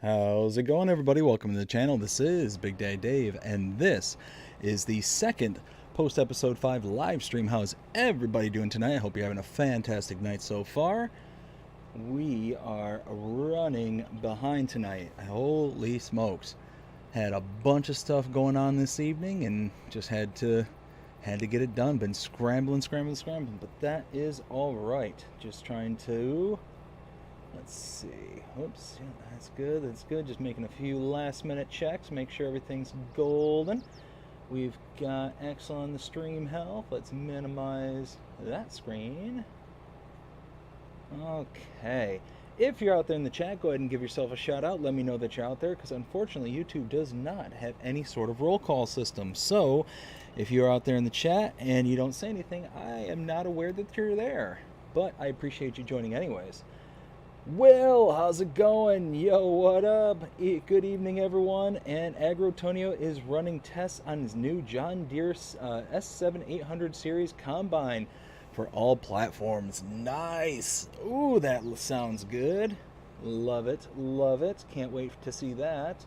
How's it going, everybody? Welcome to the channel. This is Big Daddy Dave, and this is the second post-episode 5 live stream. How's everybody doing tonight? I hope you're having a fantastic night so far. We are running behind tonight. Holy smokes. Had a bunch of stuff going on this evening and just had to get it done. Been scrambling, but that is all right. Just trying to... Let's see. Oops. Yeah, that's good. That's good. Just making a few last-minute checks. Make sure everything's golden. We've got excellent on the stream health. Let's minimize that screen. Okay. If you're out there in the chat, go ahead and give yourself a shout out. Let me know that you're out there, because unfortunately YouTube does not have any sort of roll call system. So if you're out there in the chat and you don't say anything, I am not aware that you're there. But I appreciate you joining anyways. Will, how's it going? Yo, what up? Good evening, everyone. And Agrotonio is running tests on his new John Deere S7 800 series combine for all platforms. Nice. Ooh, that sounds good. Love it, love it. Can't wait to see that.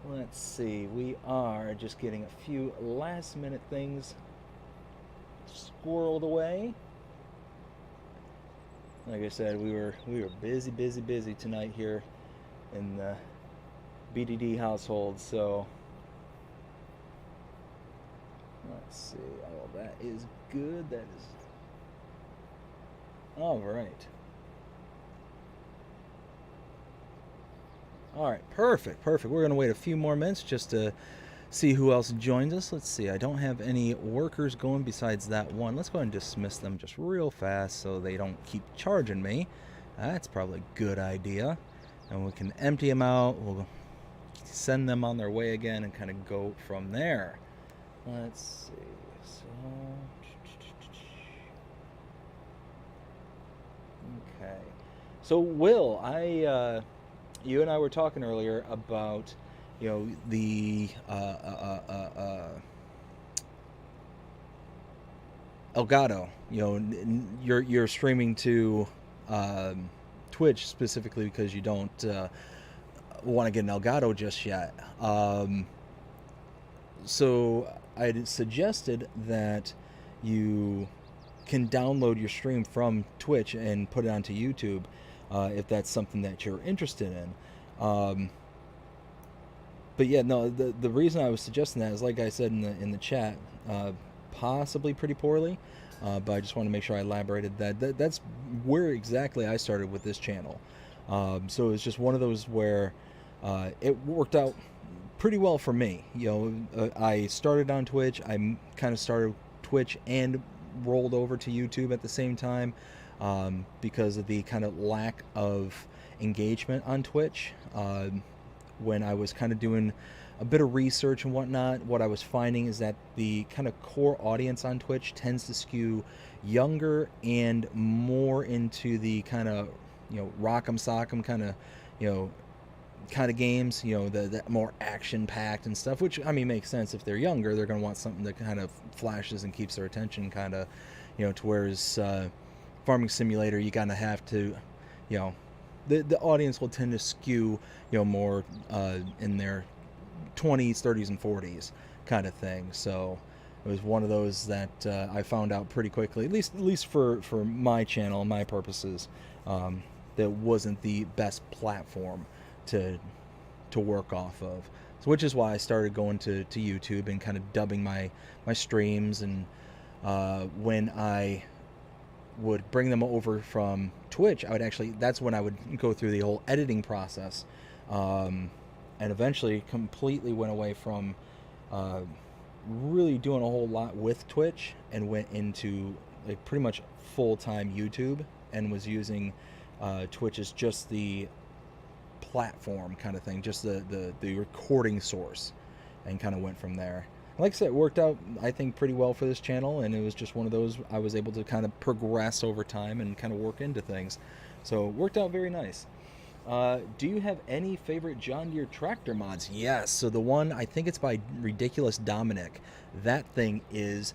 Let's see. We are just getting a few last minute things squirreled away. Like I said, we were busy tonight here in the BDD household. So let's see. Oh, that is good. That is all right. All right, perfect. We're gonna wait a few more minutes just to see who else joins us. Let's see. I don't have any workers going besides that one. Let's go ahead and dismiss them just real fast so they don't keep charging me. That's probably a good idea. And we can empty them out. We'll send them on their way again and kind of go from there. Let's see. So, okay. So Will, you and I were talking earlier about, you know, the Elgato. You know, you're streaming to Twitch specifically because you don't want to get an Elgato just yet. So I suggested that you can download your stream from Twitch and put it onto YouTube if that's something that you're interested in. But yeah, no, the reason I was suggesting that is, like I said in the chat, possibly pretty poorly, but I just want to make sure I elaborated that's where exactly I started with this channel. So it's just one of those where it worked out pretty well for me. You know, I started on Twitch. I kind of started Twitch and rolled over to YouTube at the same time because of the kind of lack of engagement on Twitch. When I was kind of doing a bit of research and whatnot, what I was finding is that the kind of core audience on Twitch tends to skew younger and more into the kind of, you know, rock'em sock'em kind of, you know, kind of games, you know, the more action packed and stuff, which, I mean, makes sense. If they're younger, they're going to want something that kind of flashes and keeps their attention kind of, you know, to whereas Farming Simulator, you kind of have to, you know, the audience will tend to skew, you know, more in their 20s, 30s, and 40s kind of thing. So it was one of those that I found out pretty quickly, at least for my channel, my purposes, that wasn't the best platform to work off of. So, which is why I started going to YouTube and kind of dubbing my streams. And when I would bring them over from Twitch, I would actually, that's when I would go through the whole editing process, and eventually completely went away from really doing a whole lot with Twitch and went into like pretty much full-time YouTube, and was using Twitch as just the platform kind of thing, just the recording source, and kind of went from there. Like I said, it worked out, I think, pretty well for this channel, and it was just one of those I was able to kind of progress over time and kind of work into things. So it worked out very nice. Do you have any favorite John Deere tractor mods? Yes. So the one, I think it's by Ridiculous Dominic. That thing is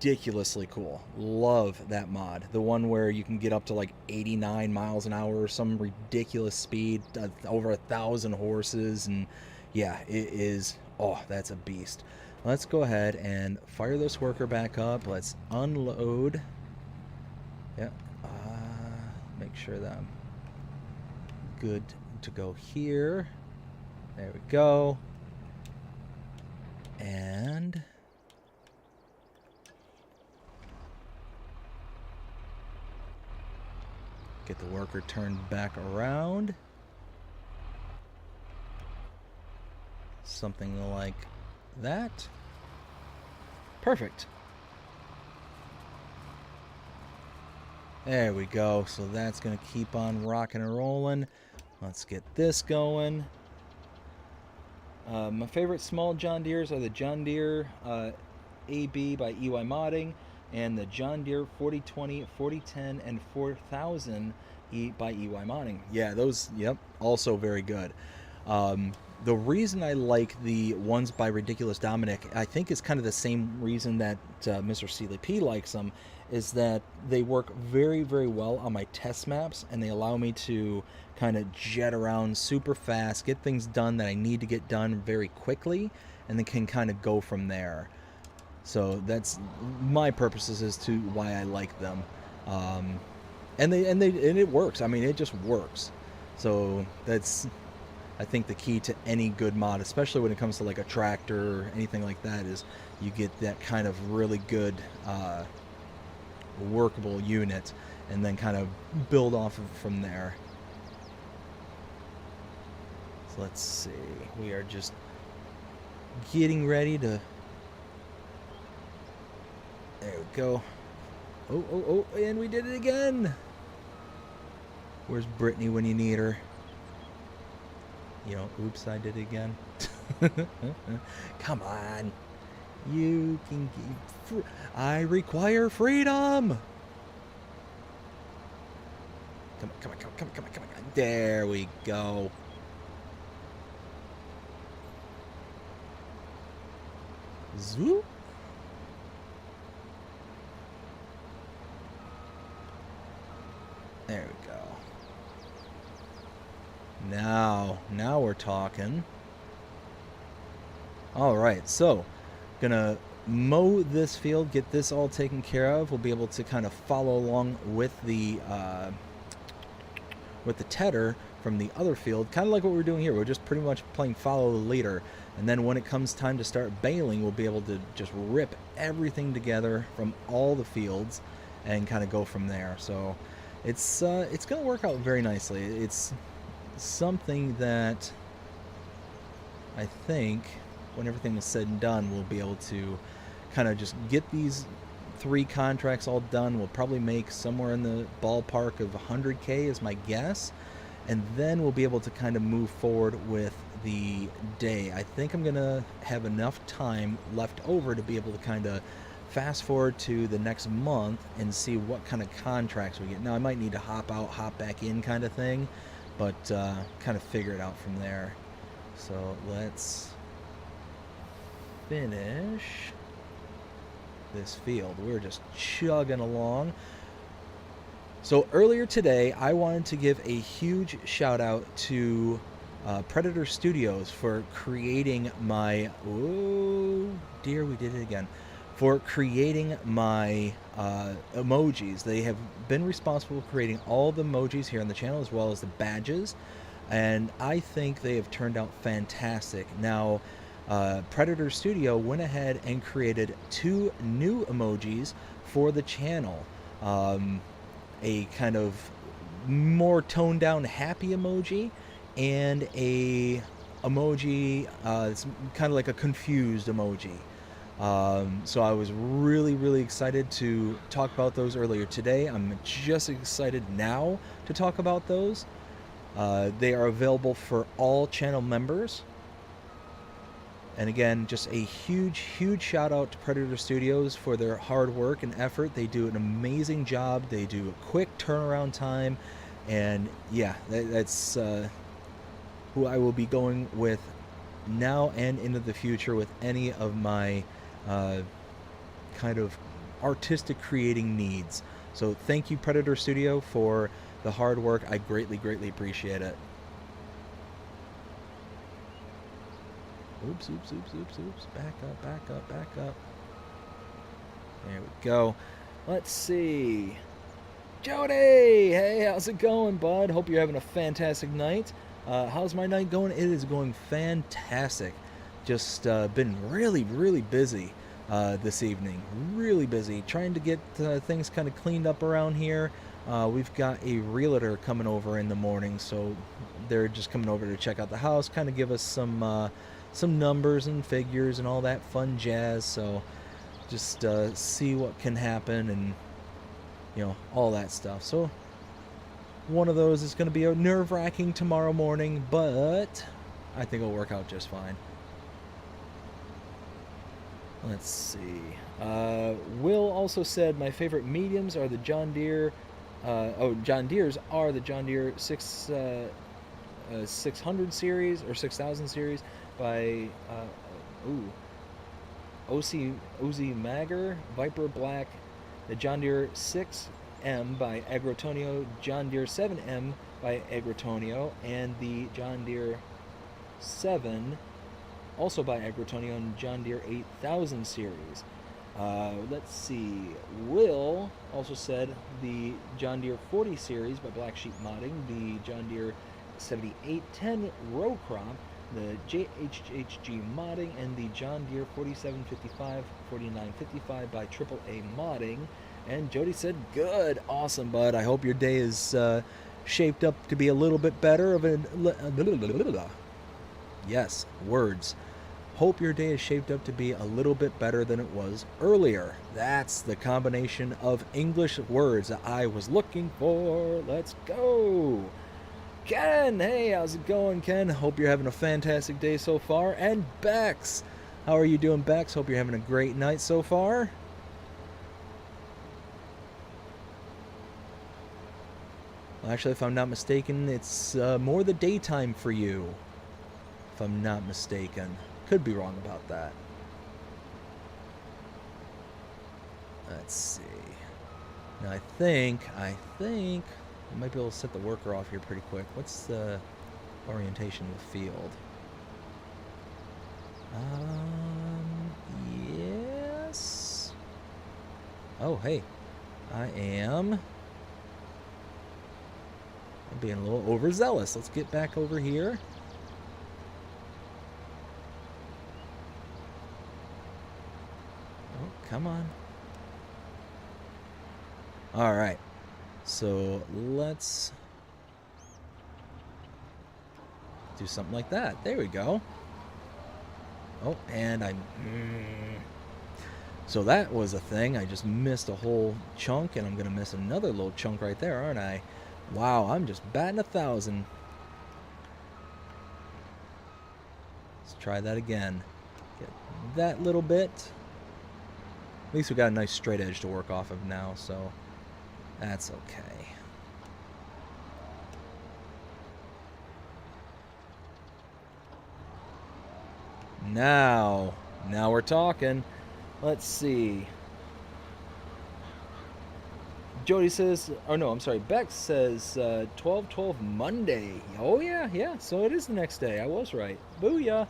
ridiculously cool. Love that mod. The one where you can get up to like 89 miles an hour, some ridiculous speed, over 1,000 horses, and yeah, it is. Oh, that's a beast. Let's go ahead and fire this worker back up. Let's unload. Yeah. Make sure that I'm good to go here. There we go. And get the worker turned back around. Something like that. Perfect. There we go. So that's going to keep on rocking and rolling. Let's get this going. My favorite small John Deeres are the John Deere AB by EY Modding and the John Deere 4020, 4010, and 4000 by EY Modding. Yeah, those, yep, also very good. The reason I like the ones by Ridiculous Dominic, I think is kind of the same reason that Mr. Seeley P likes them, is that they work very, very well on my test maps, and they allow me to kind of jet around super fast, get things done that I need to get done very quickly, and then can kind of go from there. So that's my purposes as to why I like them, and it works. I mean, it just works. So that's, I think, the key to any good mod, especially when it comes to like a tractor or anything like that, is you get that kind of really good workable unit, and then kind of build off of from there. So let's see, we are just getting ready to, there we go. Oh, and we did it again. Where's Brittany when you need her? You know, oops, I did it again. Come on. You can give... I require freedom! Come on. There we go. Zoop. There we go. Now we're talking. All right, so gonna mow this field, get this all taken care of. We'll be able to kind of follow along with the tedder from the other field, kind of like what we're doing here. We're just pretty much playing follow the leader, and then when it comes time to start baling, we'll be able to just rip everything together from all the fields and kind of go from there. So it's gonna work out very nicely. It's something that I think, when everything is said and done, we'll be able to kind of just get these 3 contracts all done. We'll probably make somewhere in the ballpark of 100K is my guess, and then we'll be able to kind of move forward with the day. I think I'm gonna have enough time left over to be able to kind of fast forward to the next month and see what kind of contracts we get. Now I might need to hop out, hop back in kind of thing, but kind of figure it out from there. So let's finish this field. We're just chugging along. So earlier today, I wanted to give a huge shout out to Predator Studios for creating my, oh dear, we did it again, for creating my emojis. They have been responsible for creating all the emojis here on the channel, as well as the badges, and I think they have turned out fantastic. Now, Predator Studio went ahead and created 2 new emojis for the channel. A kind of more toned down happy emoji, and a emoji it's kind of like a confused emoji. So I was really excited to talk about those earlier today. I'm just excited now to talk about those. They are available for all channel members. And again, just a huge shout out to Predator Studios for their hard work and effort. They do an amazing job. They do a quick turnaround time. And yeah, that's who I will be going with now and into the future with any of my kind of artistic creating needs. So thank you, Predator Studio, for the hard work. I greatly, greatly appreciate it. Oops, oops, oops, oops, oops. Back up, back up, back up. There we go. Let's see. Jody! Hey, how's it going, bud? Hope you're having a fantastic night. How's my night going? It is going fantastic. Just been really, really busy this evening. Really busy. Trying to get things kind of cleaned up around here. We've got a realtor coming over in the morning, so they're just coming over to check out the house, kind of give us some numbers and figures and all that fun jazz. So just see what can happen and, you know, all that stuff. So one of those is going to be a nerve-wracking tomorrow morning, but I think it'll work out just fine. Let's see. Will also said my favorite mediums are the John Deere. John Deere's are the John Deere 600 series or 6000 series by Ozy Magger, Viper Black, the John Deere 6M by Agrotonio, John Deere 7M by Agrotonio, and the John Deere 7 also by Agrotonio and John Deere 8000 series. Let's see. Will also said the John Deere 40 series by Black Sheep Modding, the John Deere 7810 row crop, the JHHG Modding, and the John Deere 4755, 4955 by AAA Modding. And Jody said, good, awesome, bud. I hope your day is shaped up to be a little bit better of an... Yes, words. Hope your day is shaped up to be a little bit better than it was earlier. That's the combination of English words that I was looking for. Let's go. Ken, hey, how's it going, Ken? Hope you're having a fantastic day so far. And Bex, how are you doing, Bex? Hope you're having a great night so far. Well, actually, if I'm not mistaken, it's more the daytime for you. If I'm not mistaken. Could be wrong about that. Let's see. Now I think I might be able to set the worker off here pretty quick. What's the orientation of the field? Yes. Oh, hey. I'm being a little overzealous. Let's get back over here. Oh, come on. All right. So let's do something like that. There we go. Oh, and so that was a thing. I just missed a whole chunk, and I'm going to miss another little chunk right there, aren't I? Wow, I'm just batting 1,000. Let's try that again. Get that little bit. At least we got a nice straight edge to work off of now, so that's okay. Now we're talking. Let's see. Jody says, oh no, I'm sorry, Bex says 12/12 Monday. Oh yeah, so it is the next day. I was right. Booyah.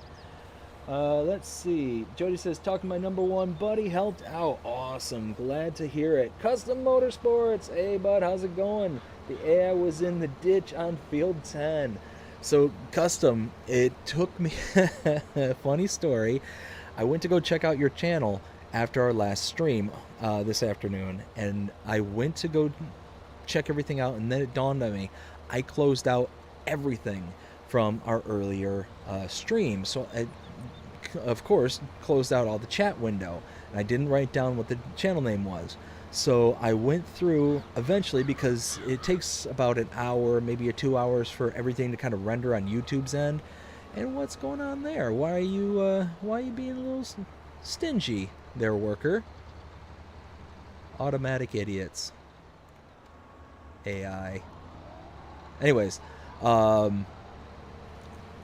Let's see. Jody says, talking to my number one buddy, helped out. Awesome. Glad to hear it. Custom Motorsports. Hey, bud, how's it going? The AI was in the ditch on field 10. So, Custom, it took me... Funny story. I went to go check out your channel after our last stream this afternoon, and I went to go check everything out, and then it dawned on me. I closed out everything from our earlier stream. So, of course, closed out all the chat window, and I didn't write down what the channel name was. So I went through eventually, because it takes about an hour, maybe 2 hours for everything to kind of render on YouTube's end. And what's going on there? Why are you being a little stingy there, worker? Automatic idiots. AI. Anyways,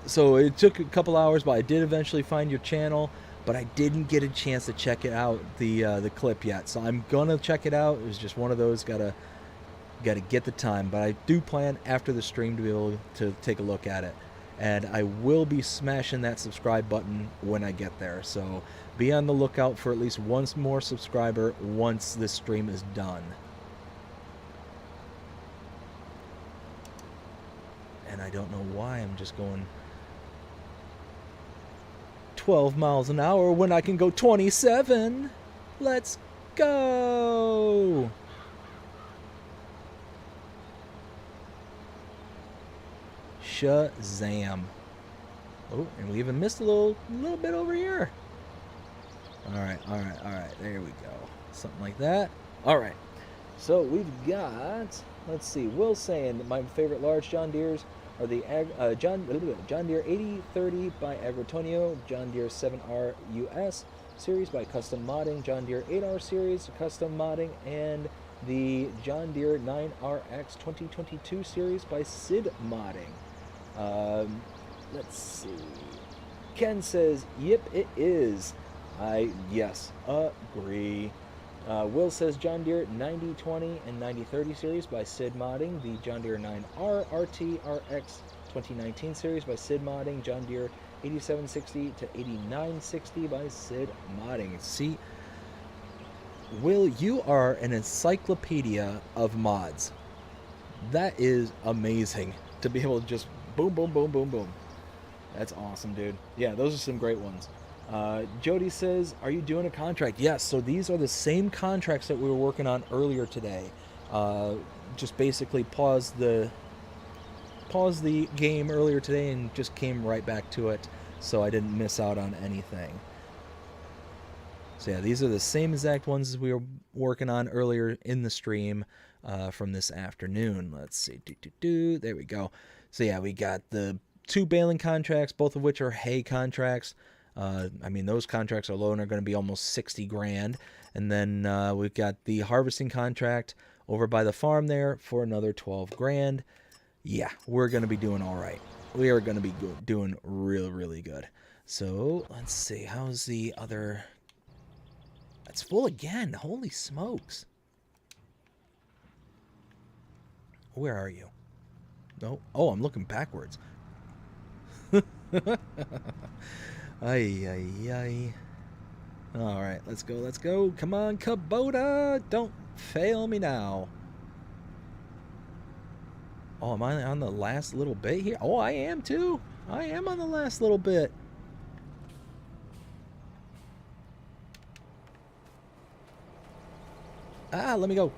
so it took a couple hours, but I did eventually find your channel. but I didn't get a chance to check it out, the clip yet. So I'm gonna check it out. It was just one of those, gotta get the time. But I do plan after the stream to be able to take a look at it. And I will be smashing that subscribe button when I get there. So be on the lookout for at least one more subscriber once this stream is done. And I don't know why I'm just going 12 miles an hour when I can go 27. Let's go. Shazam. Oh, and we even missed a little bit over here. All right. There we go. Something like that. All right. So we've got, let's see, Will saying that my favorite large John Deeres are the John Deere 8030 by Agrotonio, John Deere 7R US series by Custom Modding, John Deere 8R series custom modding, and the John Deere 9RX 2022 series by Sid Modding. Let's see. Ken says, "Yep, it is." Yes, agree. Will says John Deere 9020 and 9030 series by Sid Modding, the John Deere 9R RT RX 2019 series by Sid Modding, John Deere 8760 to 8960 by Sid Modding. See, Will, you are an encyclopedia of mods. That is amazing to be able to just boom, boom, boom, boom, boom. That's awesome, dude. Yeah, those are some great ones. Jody says, are you doing a contract? Yes, so these are the same contracts that we were working on earlier today. Just basically paused the game earlier today and just came right back to it, so I didn't miss out on anything. So yeah, these are the same exact ones as we were working on earlier in the stream from this afternoon. Let's see, there we go. So yeah, we got the 2 baling contracts, both of which are hay contracts. I mean, those contracts alone are going to be almost 60 grand. And then we've got the harvesting contract over by the farm there for another 12 grand. Yeah, we're going to be doing all right. We are going to be doing really, really good. So let's see. How's the other? It's full again. Holy smokes. Where are you? No. Oh, I'm looking backwards. Ay. All right, let's go. Come on, Kubota. Don't fail me now. Oh, am I on the last little bit here? Oh, I am too. I am on the last little bit. Let me go.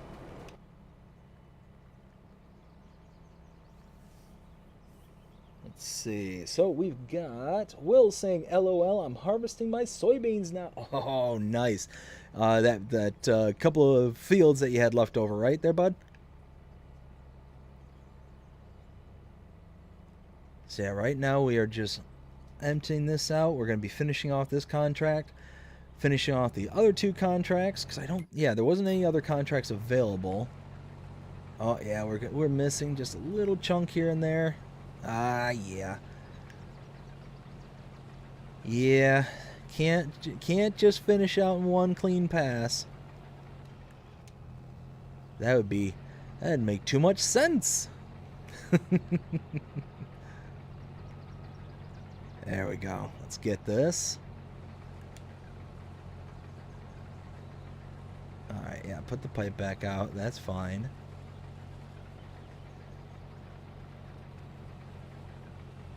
Let's see. So we've got Will saying, "LOL, I'm harvesting my soybeans now." Oh, nice. That couple of fields that you had left over, right there, bud? So yeah, right now we are just emptying this out. We're going to be finishing off this contract, finishing off the other 2 contracts, because there wasn't any other contracts available. Oh yeah, we're missing just a little chunk here and there. Yeah. Yeah, can't just finish out in one clean pass. That'd make too much sense. There we go. Let's get this. Alright, yeah, put the pipe back out. That's fine.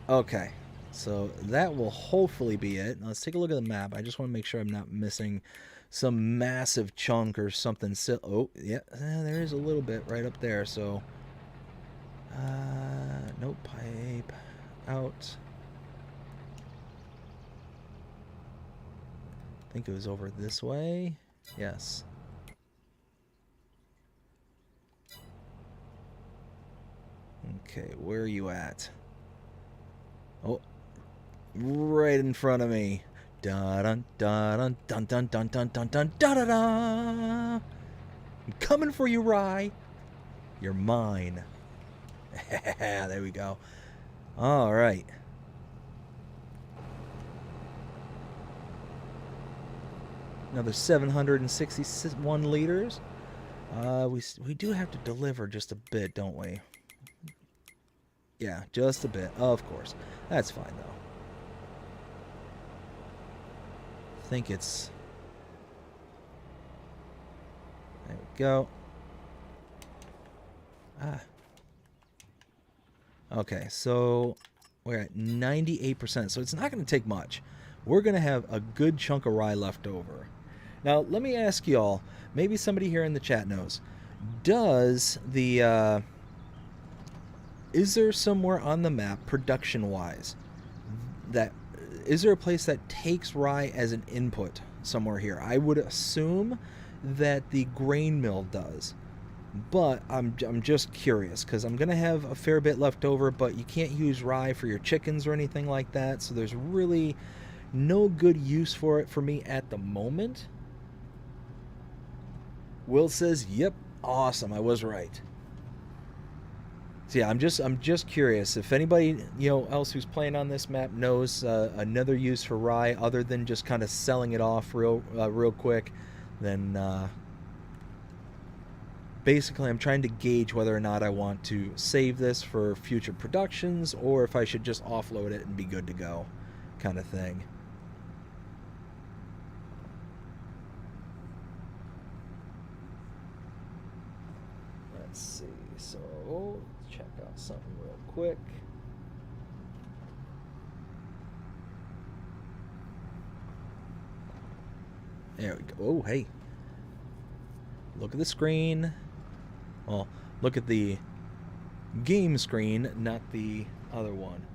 Okay, so that will hopefully be it. Now let's take a look at the map. I just want to make sure I'm not missing some massive chunk or something. Oh, yeah, there is a little bit right up there, so... no pipe out. I think it was over this way. Yes. Okay, where are you at? Oh, right in front of me. Dun dun dun dun dun dun dun dun dun dun dun. I'm coming for you, Rye. You're mine. There we go. All right. Another 761 liters. We do have to deliver just a bit, don't we? Yeah, just a bit. Of course. That's fine, though. I think it's... There we go. Okay, so we're at 98%, so it's not going to take much. We're going to have a good chunk of rye left over. Now, let me ask y'all, maybe somebody here in the chat knows, does the... is there somewhere on the map, production-wise, that... is there a place that takes rye as an input somewhere here? I would assume that the grain mill does. But I'm just curious, because I'm going to have a fair bit left over, but you can't use rye for your chickens or anything like that, so there's really no good use for it for me at the moment. Will says, yep, awesome, I was right. So yeah, I'm just curious if anybody else who's playing on this map knows another use for rye other than just kind of selling it off real quick, then basically I'm trying to gauge whether or not I want to save this for future productions or if I should just offload it and be good to go, kind of thing. Let's see, so let's check out something real quick. There we go. Oh, hey. Look at the screen. Well, look at the game screen, not the other one.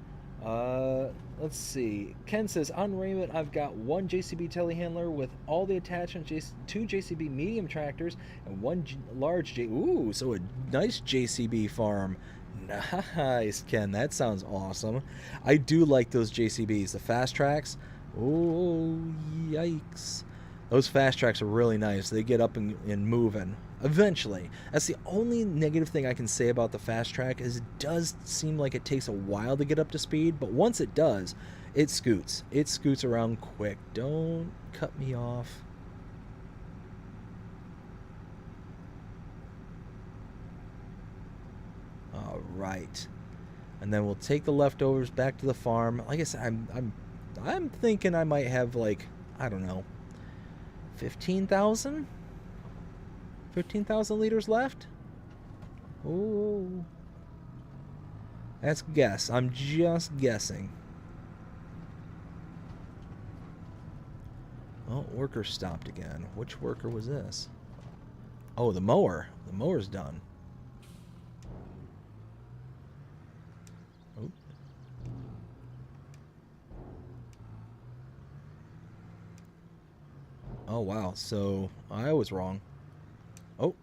Let's see. Ken says, on Raymond, I've got one JCB telehandler with all the attachments, two JCB medium tractors, and one large Ooh, so a nice JCB farm. Nice, Ken. That sounds awesome. I do like those JCBs, the fast tracks. Oh, yikes. Those fast tracks are really nice. They get up and moving eventually. That's the only negative thing I can say about the fast track is it does seem like it takes a while to get up to speed, but once it does, it scoots. It scoots around quick. Don't cut me off. All right. And then we'll take the leftovers back to the farm. Like I said, I'm thinking I might have, like, I don't know, 15,000 liters left. Ooh, that's a guess. I'm just guessing. Oh, worker stopped again. Which worker was this? Oh, the mower. The mower's done. Oh. Oh, wow. So I was wrong. Oh.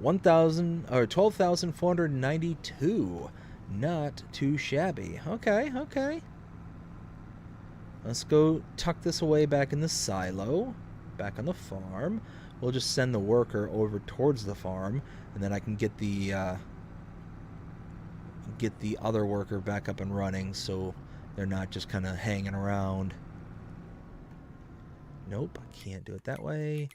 12,492. Not too shabby. Okay, okay. Let's go tuck this away back in the silo. Back on the farm. We'll just send the worker over towards the farm, and then I can get the other worker back up and running so they're not just kind of hanging around. Nope, I can't do it that way.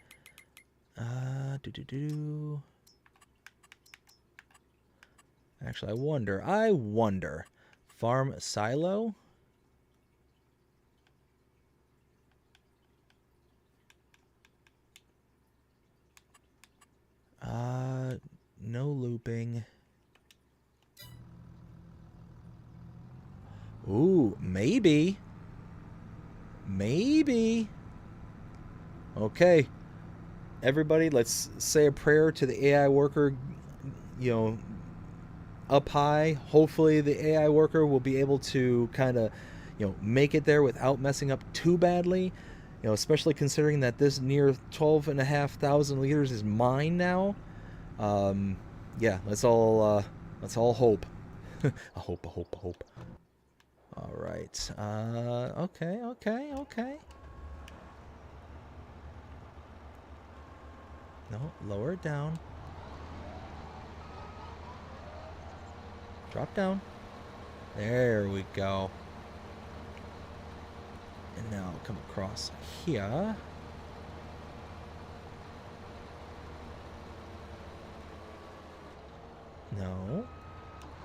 Actually, I wonder. Farm silo? No looping. Ooh, maybe. Maybe. Okay. Everybody, let's say a prayer to the AI worker, up high. Hopefully the AI worker will be able to kind of, make it there without messing up too badly. Especially considering that this near 12,500 liters is mine now. Yeah, let's all hope. a hope. All right. Okay. No, lower it down. Drop down. There we go. And now come across here. No.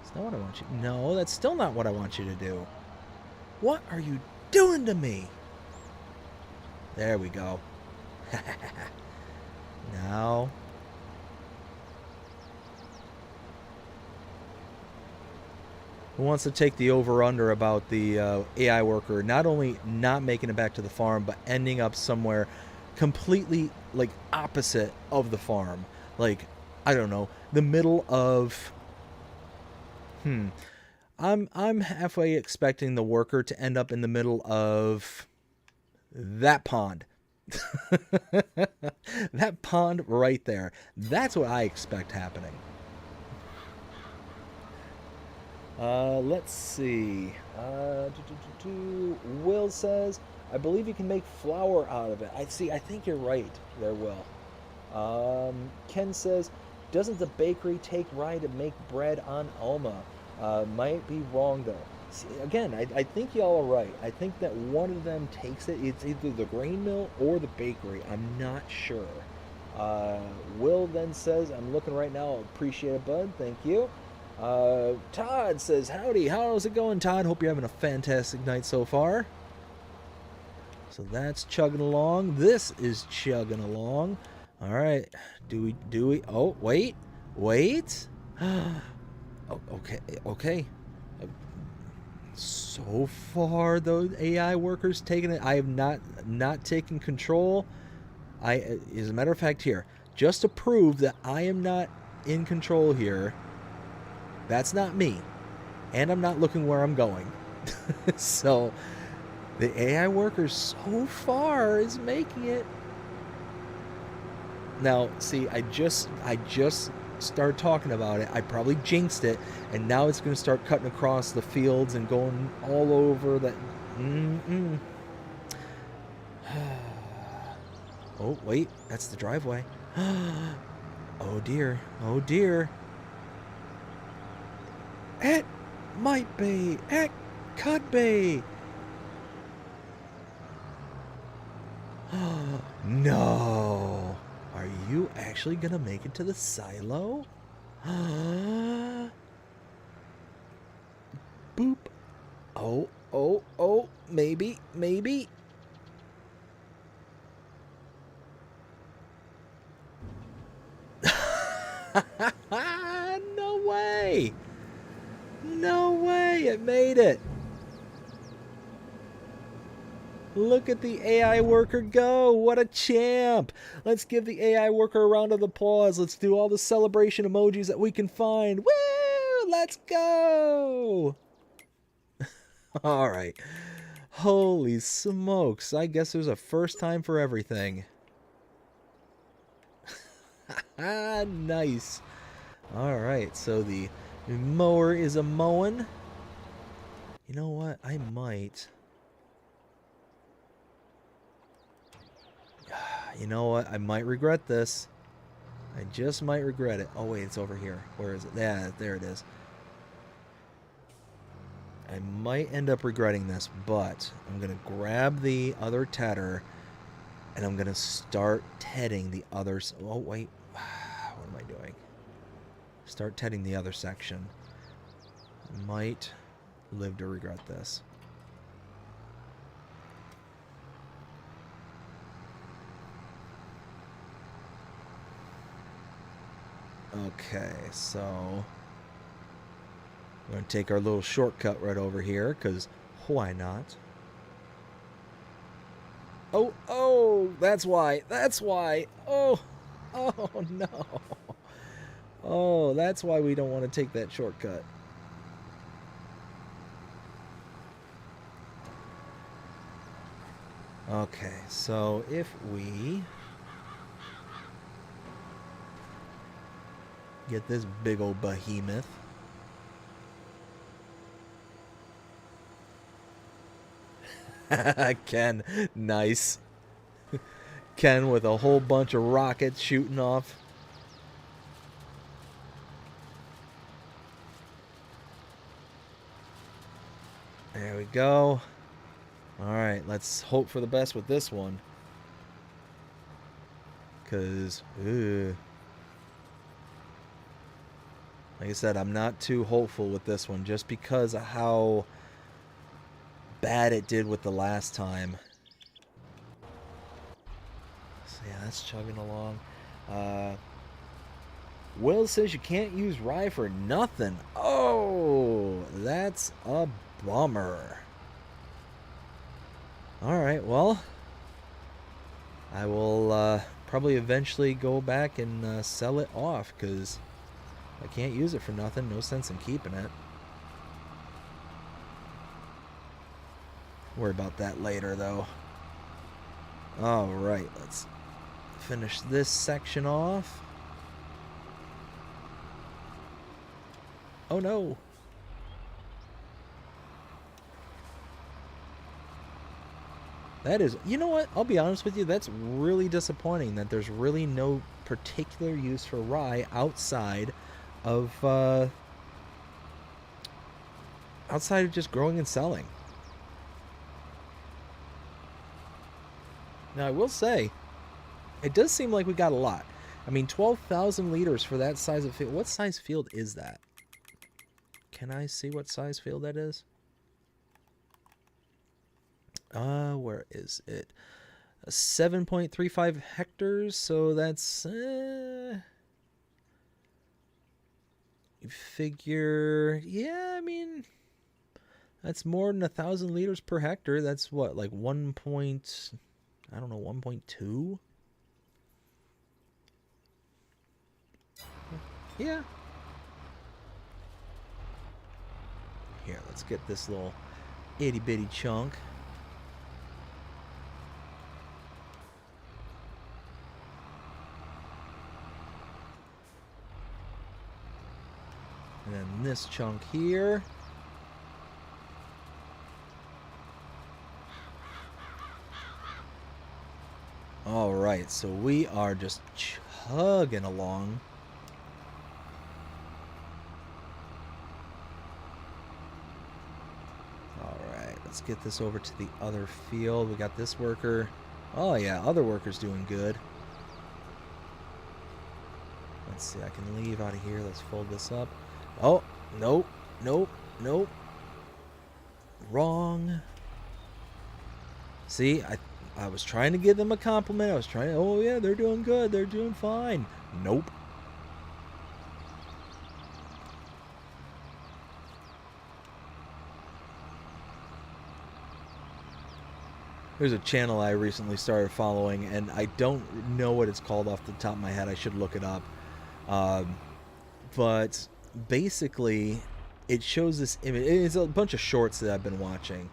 That's not what I want you... No, that's still not what I want you to do. What are you doing to me? There we go. Now... Who wants to take the over-under about the AI worker not only not making it back to the farm, but ending up somewhere completely, like, opposite of the farm? Like, I don't know, the middle of... I'm halfway expecting the worker to end up in the middle of that pond. That pond right there. That's what I expect happening. Let's see. Will says, I believe you can make flour out of it. I think you're right there, Will. Ken says, doesn't the bakery take Rye to make bread on Alma? Might be wrong, though. See, again, I think y'all are right. I think that one of them takes it. It's either the grain mill or the bakery. I'm not sure. Will then says, I'm looking right now. Appreciate it, bud. Thank you. Todd says, howdy. How's it going, Todd? Hope you're having a fantastic night so far. So that's chugging along. This is chugging along. All right. Do we? Oh, wait. Oh, okay. So far, those AI workers taking it. I have not taken control. As a matter of fact, here, just to prove that I am not in control here. That's not me, and I'm not looking where I'm going. So, the AI worker so far is making it. Now, see, I just started talking about it. I probably jinxed it, and now it's going to start cutting across the fields and going all over that. Oh, wait, that's the driveway. Oh dear. It might be. It could be. No. Are you actually going to make it to the silo? Boop. Oh. Maybe. No way. It made it. Look at the AI worker go. What a champ. Let's give the AI worker a round of applause. Let's do all the celebration emojis that we can find. Woo! Let's go. All right. Holy smokes. I guess there's a first time for everything. Nice. All right. So the mower is a mowing. You know what? I might... You know what? I might regret this. I just might regret it. Oh, wait, it's over here. Where is it? Yeah, there it is. I might end up regretting this, but I'm going to grab the other tedder, and I'm going to start tedding the others. Oh, wait. What am I doing? Start tedding the other section. Might live to regret this. Okay, so we're going to take our little shortcut right over here, because why not? Oh, that's why. Oh, no. Oh, that's why we don't want to take that shortcut. Okay, so if we get this big old behemoth. Ken, nice. Ken with a whole bunch of rockets shooting off. There we go. Alright, let's hope for the best with this one. Because, like I said, I'm not too hopeful with this one just because of how bad it did with the last time. So yeah, that's chugging along. Will says you can't use rye for nothing. Oh, that's a bummer. Alright, well, I will probably eventually go back and sell it off, because I can't use it for nothing. No sense in keeping it. Worry about that later, though. Alright, let's finish this section off. Oh no! That is, you know what? I'll be honest with you, that's really disappointing that there's really no particular use for rye outside of just growing and selling. Now I will say, it does seem like we got a lot. I mean, 12,000 liters for that size of field. What size field is that? Can I see what size field that is? Where is it? 7.35 hectares, so that's you figure, yeah, I mean, that's more than 1,000 liters per hectare. That's what, like 1 point, I don't know, 1.2? Yeah. Here, let's get this little itty bitty chunk. And then this chunk here. Alright, so we are just chugging along. Alright, let's get this over to the other field. We got this worker. Oh yeah, other worker's doing good. Let's see, I can leave out of here. Let's fold this up. Oh, nope, nope, nope. Wrong. See, I was trying to give them a compliment. I was trying to, oh yeah, they're doing good. They're doing fine. Nope. There's a channel I recently started following, and I don't know what it's called off the top of my head. I should look it up. But basically, it shows this image. It's a bunch of shorts that I've been watching,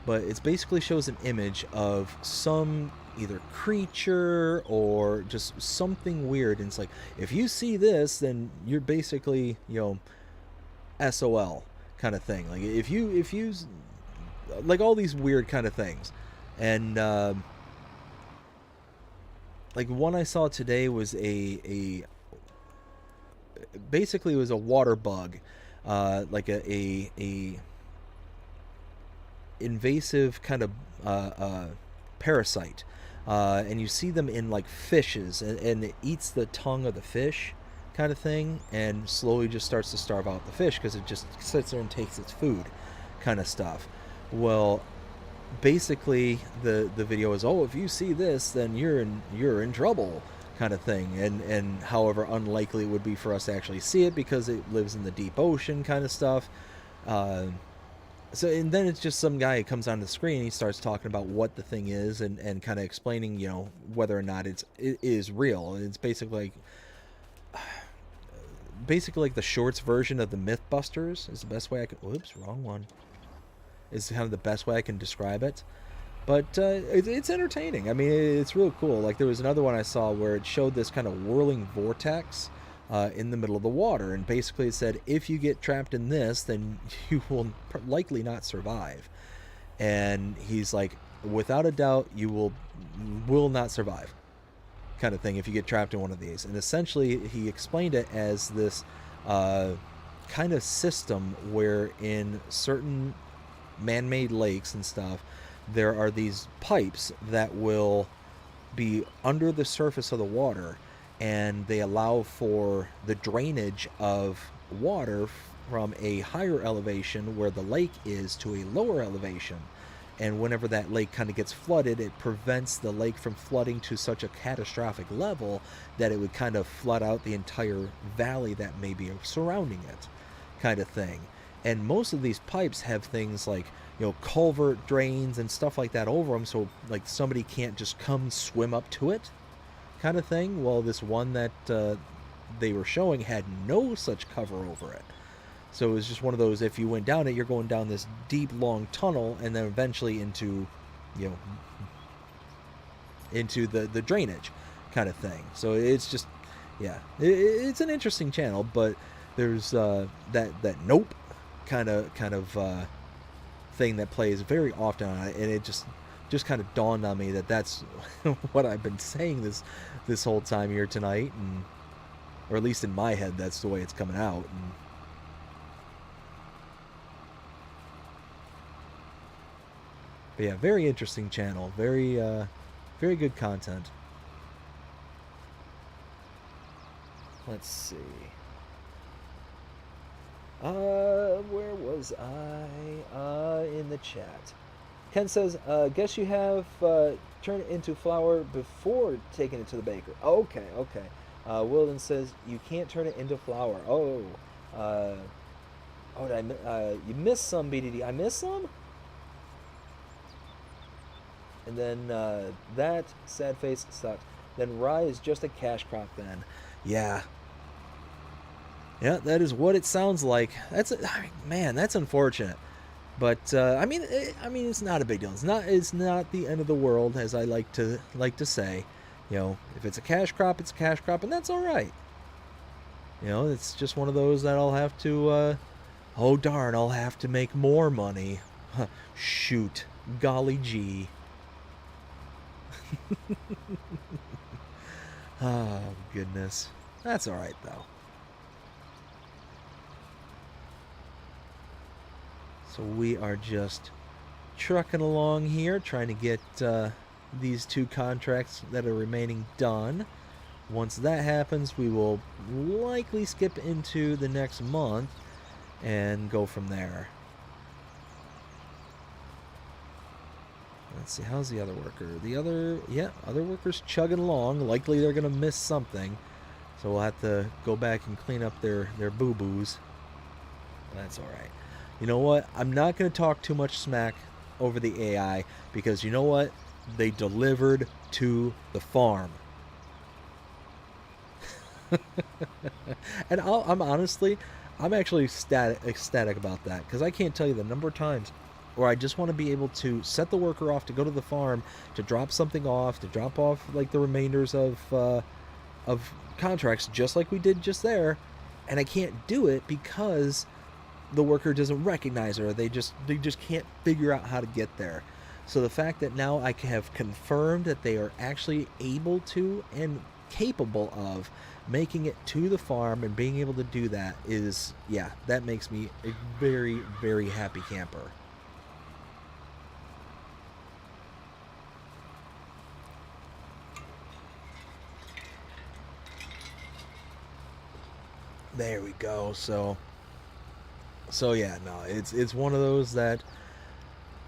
but it basically shows an image of some either creature or just something weird. And it's like, if you see this, then you're basically, you know, SOL kind of thing. Like if you like all these weird kind of things. And like one I saw today was basically it was a water bug, like a invasive kind of parasite, and you see them in like fishes, and it eats the tongue of the fish kind of thing, and slowly just starts to starve out the fish because it just sits there and takes its food kind of stuff. Well, basically the video is, oh, if you see this, then you're in trouble kind of thing, and however unlikely it would be for us to actually see it because it lives in the deep ocean kind of stuff. So and then it's just some guy who comes on the screen and he starts talking about what the thing is, and kind of explaining, you know, whether or not it is real. It's basically like the shorts version of the Mythbusters is the best way I can, whoops, wrong one, is kind of the best way I can describe it. But it's entertaining. I mean, it's real cool. Like there was another one I saw where it showed this kind of whirling vortex in the middle of the water, and basically it said, if you get trapped in this, then you will likely not survive. And he's like, without a doubt, you will not survive, kind of thing, if you get trapped in one of these. And essentially, he explained it as this kind of system where in certain man-made lakes and stuff, there are these pipes that will be under the surface of the water, and they allow for the drainage of water from a higher elevation where the lake is to a lower elevation. And whenever that lake kind of gets flooded, it prevents the lake from flooding to such a catastrophic level that it would kind of flood out the entire valley that may be surrounding it, kind of thing. And most of these pipes have things like, culvert drains and stuff like that over them, so like somebody can't just come swim up to it, kind of thing. Well, this one that they were showing had no such cover over it. So it was just one of those, if you went down it, you're going down this deep, long tunnel, and then eventually into, into the drainage kind of thing. So it's just, yeah, it's an interesting channel, but there's that nope kind of thing that plays very often on it, and it just kind of dawned on me that that's what I've been saying this whole time here tonight, and or at least in my head, that's the way it's coming out. And but yeah, very interesting channel. Very good content. Let's see. Where was I? In the chat. Ken says, guess you have turned it into flour before taking it to the baker. Okay. Wilden says, you can't turn it into flour. You missed some, BDD. I missed some? And then that sad face sucks. Then rye is just a cash crop then. Yeah, that is what it sounds like. That's unfortunate. But it's not a big deal. It's not the end of the world, as I like to say. If it's a cash crop, it's a cash crop, and that's all right. It's just one of those that I'll have to. Oh darn! I'll have to make more money. Shoot, golly gee. Oh goodness, that's all right though. So we are just trucking along here, trying to get these 2 contracts that are remaining done. Once that happens, we will likely skip into the next month and go from there. Let's see, how's the other worker? Other worker's chugging along. Likely they're going to miss something. So we'll have to go back and clean up their boo-boos. That's all right. You know what? I'm not going to talk too much smack over the AI, because you know what? They delivered to the farm. And I'm actually ecstatic about that, because I can't tell you the number of times where I just want to be able to set the worker off to go to the farm to drop something off, to drop off like the remainders of contracts, just like we did just there, and I can't do it because the worker doesn't recognize her. They just can't figure out how to get there. So the fact that now I have confirmed that they are actually able to and capable of making it to the farm and being able to do that is, that makes me a very, very happy camper. There we go. So yeah, no, it's one of those that,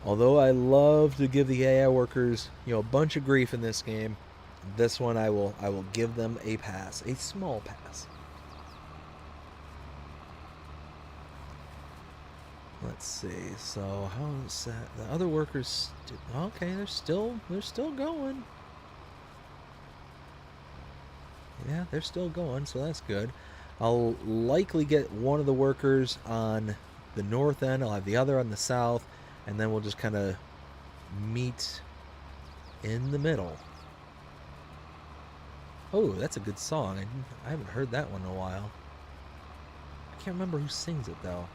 although I love to give the AI workers, a bunch of grief in this game, this one I will give them a pass, a small pass. Let's see. So how is that? The other workers, okay, they're still going. Yeah, they're still going, so that's good. I'll likely get one of the workers on the north end. I'll have the other on the south, and then we'll just kind of meet in the middle. Oh, that's a good song. I haven't heard that one in a while. I can't remember who sings it, though.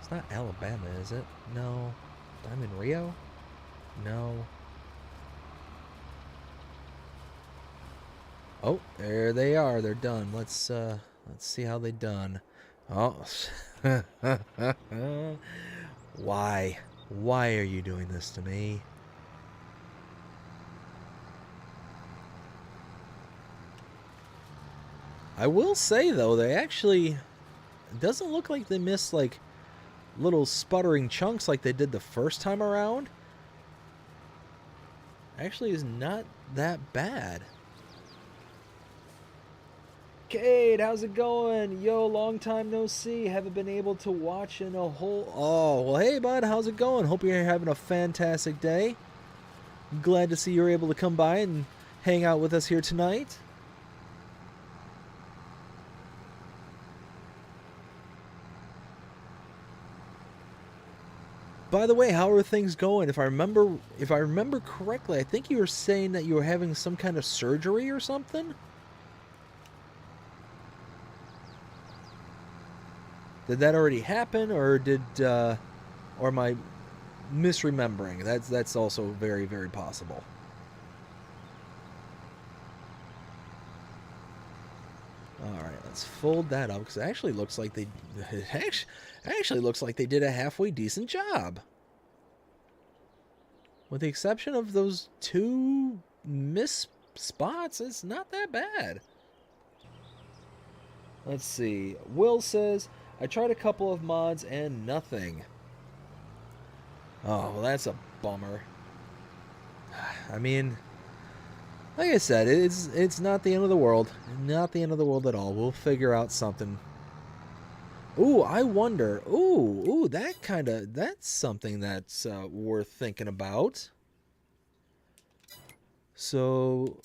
It's not Alabama, is it? No. I'm in Rio? No. Oh, there they are. They're done. Let's see how they done. Oh. Why? Why are you doing this to me? I will say, though, they actually... It doesn't look like they missed, like, little sputtering chunks like they did the first time around. Actually is not that bad. Cade, how's it going? Yo, long time no see. Haven't been able to watch in a whole... Oh, well, hey, bud, how's it going? Hope you're having a fantastic day. Glad to see you're able to come by and hang out with us here tonight. By the way, how are things going? If I remember correctly, I think you were saying that you were having some kind of surgery or something? Did that already happen, or or am I misremembering? That's also very, very possible. All right, let's fold that up because it actually looks like they actually looks like they did a halfway decent job. With the exception of those two miss spots, it's not that bad. Let's see. Will says, I tried a couple of mods and nothing. Oh, well, that's a bummer. I mean, like I said, it's not the end of the world. Not the end of the world at all. We'll figure out something. Ooh, I wonder. Ooh, that's something that's worth thinking about. So,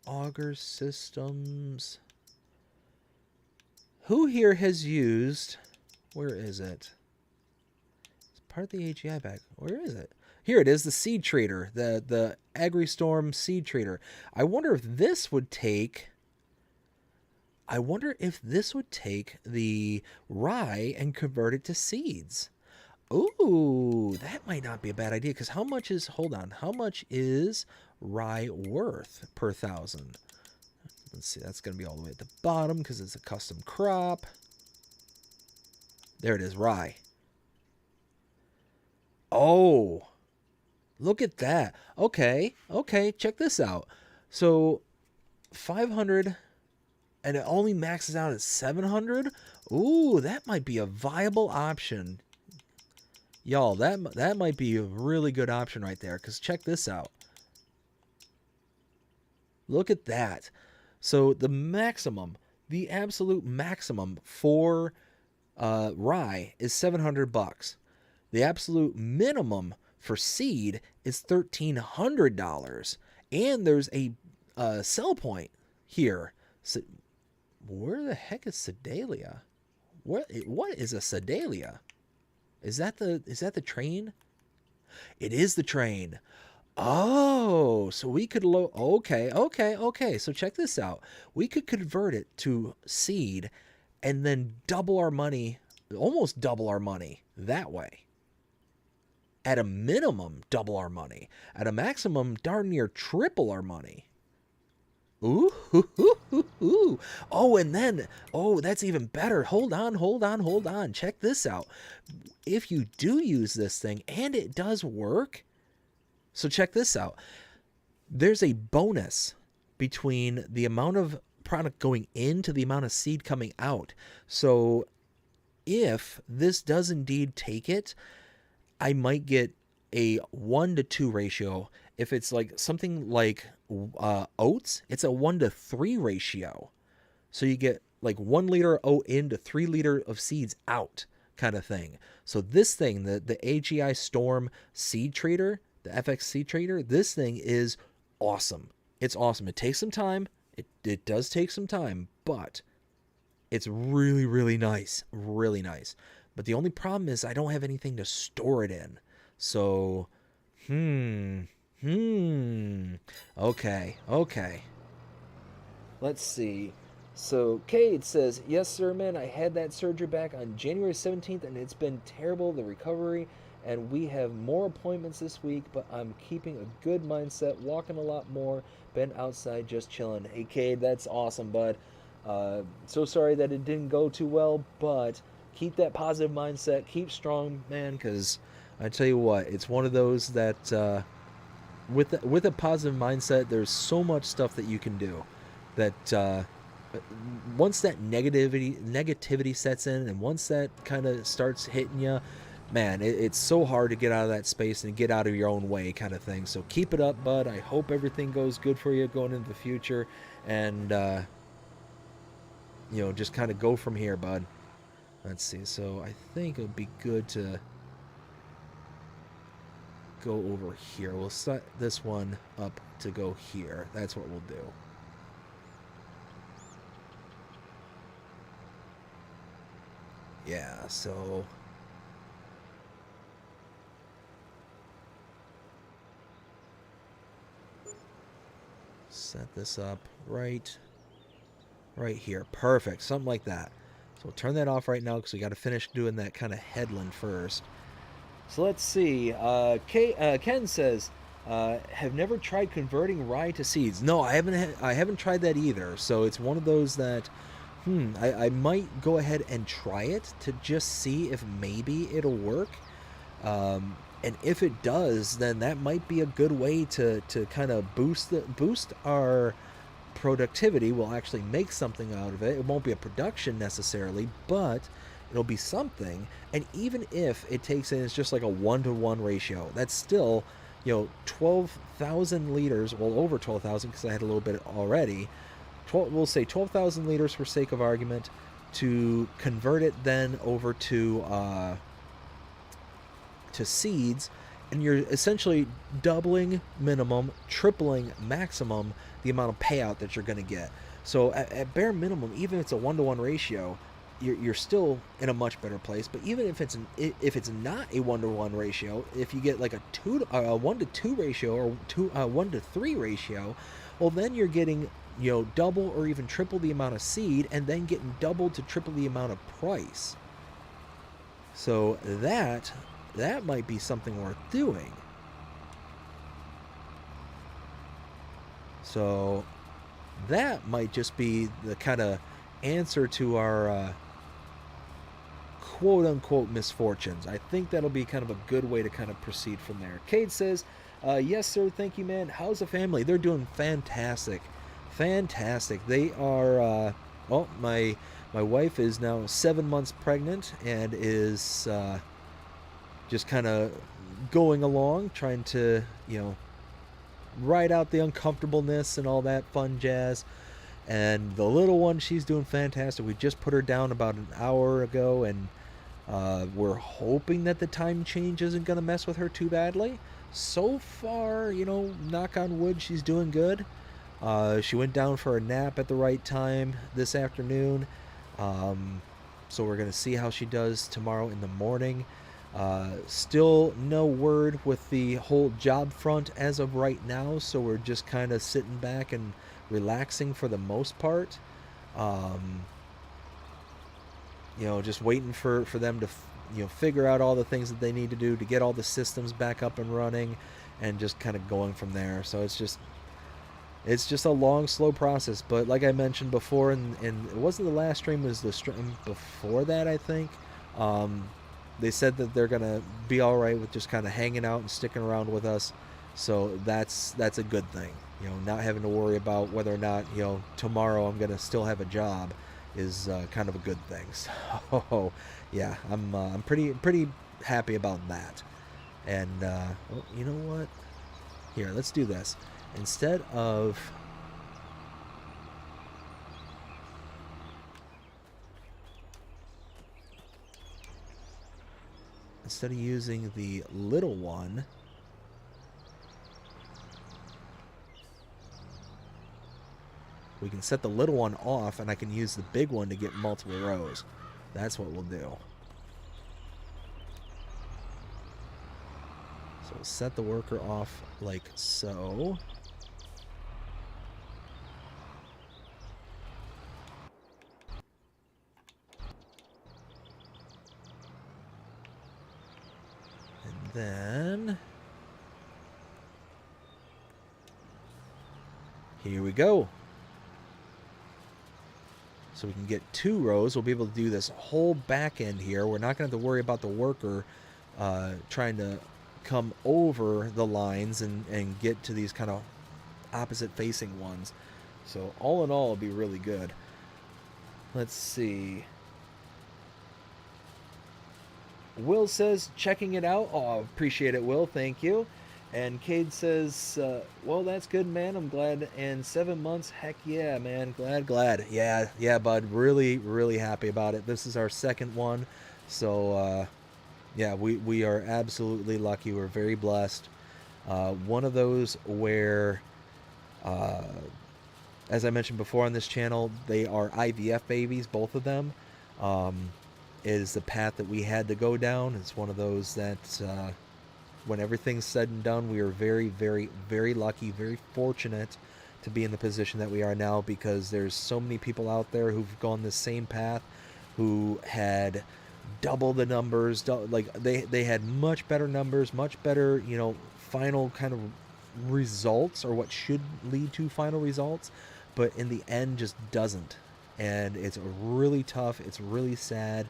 auger systems. Who here has used... Where is it? It's part of the AGI bag. Where is it? Here it is, the seed trader. The AgriStorm seed trader. I wonder if this would take... I wonder if this would take the rye and convert it to seeds. Ooh, that might not be a bad idea, because how much is... Hold on. How much is rye worth per 1,000? Let's see, that's going to be all the way at the bottom because it's a custom crop. There it is, rye. Oh, look at that. Okay, check this out. So, 500, and it only maxes out at 700? Ooh, that might be a viable option. Y'all, that might be a really good option right there, because check this out. Look at that. So the maximum, the absolute maximum for rye is $700. The absolute minimum for seed is $1,300, and there's a sell point here. So, where the heck is Sedalia? What is a Sedalia? Is that the train? It is the train. Oh, so we could okay. So check this out. We could convert it to seed and then double our money, almost double our money that way. At a minimum, double our money. At a maximum, darn near triple our money. Ooh, hoo, hoo, hoo, hoo. Oh, and then, that's even better. Hold on. Check this out. If you do use this thing and it does work, so check this out. There's a bonus between the amount of product going into the amount of seed coming out. So if this does indeed take it, I might get a 1-to-2 ratio. If it's like something like oats, it's a 1-to-3 ratio. So you get like 1 liter of oat in to 3 liter of seeds out kind of thing. So this thing, the AGI Storm Seed Trader, the FX Seed Trader, this thing is awesome. It's awesome. It takes some time. It does take some time, but it's really, really nice. Really nice. But the only problem is I don't have anything to store it in. So, Okay. Let's see. So, Cade says, yes, sir, man, I had that surgery back on January 17th, and it's been terrible, the recovery, and we have more appointments this week, but I'm keeping a good mindset, walking a lot more, been outside just chilling. Hey, Cade, that's awesome, bud. So sorry that it didn't go too well, but keep that positive mindset, keep strong, man, because I tell you what, it's one of those that with a positive mindset, there's so much stuff that you can do that once that negativity sets in, and once that kind of starts hitting you, man, it's so hard to get out of that space and get out of your own way, kind of thing. So keep it up, bud. I hope everything goes good for you going into the future, and just kind of go from here, bud. Let's see. So I think it would be good to go over here. We'll set this one up to go here. That's what we'll do. Yeah, so set this up right here. Perfect. Something like that. So we'll turn that off right now because we got to finish doing that kind of headland first. So let's see. Ken says, "Have never tried converting rye to seeds." No, I haven't. I haven't tried that either. So it's one of those that, I might go ahead and try it to just see if maybe it'll work. And if it does, then that might be a good way to kind of boost our productivity. We'll actually make something out of it. It won't be a production necessarily, but it'll be something. And even if it takes in, it's just like a 1-to-1 ratio, that's still 12,000 liters, well, over 12,000 because I had a little bit already. We'll say 12,000 liters for sake of argument, to convert it then over to seeds, and you're essentially doubling minimum, tripling maximum the amount of payout that you're going to get. So at bare minimum, even if it's a 1-to-1 ratio, you're still in a much better place. But even if it's not a 1-to-1 ratio, if you get like a 1-to-2 ratio, or 1-to-3 ratio, well, then you're getting double or even triple the amount of seed, and then getting double to triple the amount of price. So that might be something worth doing. So that might just be the kind of answer to our quote-unquote misfortunes. I think that'll be kind of a good way to kind of proceed from there. Cade says, "Yes, sir. Thank you, man. How's the family?" They're doing fantastic. Fantastic. They are, well, my wife is now 7 months pregnant and is just kind of going along, trying to, ride out the uncomfortableness and all that fun jazz. And the little one, she's doing fantastic. We just put her down about an hour ago, and we're hoping that the time change isn't going to mess with her too badly. So far, knock on wood, she's doing good. She went down for a nap at the right time this afternoon. So we're going to see how she does tomorrow in the morning. Still no word with the whole job front as of right now, so we're just kind of sitting back and relaxing for the most part. Just waiting for them to figure out all the things that they need to do to get all the systems back up and running, and just kind of going from there. So it's just a long, slow process. But like I mentioned before, and it wasn't the last stream, it was the stream before that, I think. They said that they're gonna be all right with just kind of hanging out and sticking around with us. So that's a good thing. Not having to worry about whether or not tomorrow I'm gonna still have a job is kind of a good thing. So yeah, I'm pretty happy about that. And you know what? Here, let's do this. Instead of using the little one, we can set the little one off, and I can use the big one to get multiple rows. That's what we'll do. So we'll set the worker off like so. And then here we go. So we can get 2 rows. We'll be able to do this whole back end here. We're not going to have to worry about the worker trying to come over the lines and get to these kind of opposite facing ones. So all in all, it'll be really good. Let's see. Will says, checking it out. Oh, appreciate it, Will. Thank you. And Cade says, well, that's good, man. I'm glad. And 7 months, heck yeah, man. Glad. Yeah, bud. Really, really happy about it. This is our second one. So, yeah, we are absolutely lucky. We're very blessed. One of those where, as I mentioned before on this channel, they are IVF babies, both of them. It is the path that we had to go down. It's one of those that, when everything's said and done, we are very, very, very lucky, very fortunate to be in the position that we are now, because there's so many people out there who've gone the same path, who had double the numbers, like they had much better numbers, much better, final kind of results, or what should lead to final results, but in the end just doesn't. And it's really tough. It's really sad.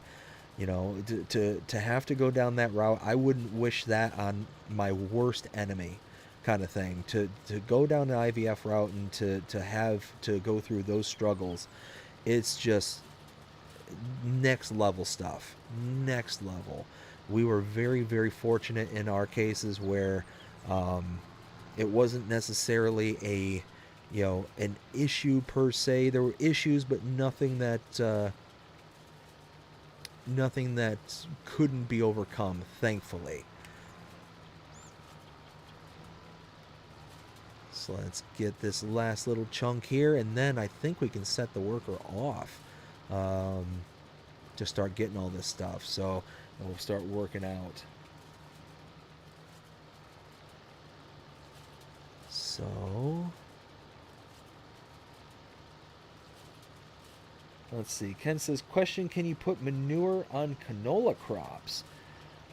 To have to go down that route. I wouldn't wish that on my worst enemy, kind of thing. To go down the IVF route and to have to go through those struggles, it's just next level stuff. Next level. We were very, very fortunate in our cases where it wasn't necessarily an issue per se. There were issues, but nothing that couldn't be overcome, thankfully. So let's get this last little chunk here, and then I think we can set the worker off to start getting all this stuff. So we'll start working out. So let's see. Ken says, question, can you put manure on canola crops?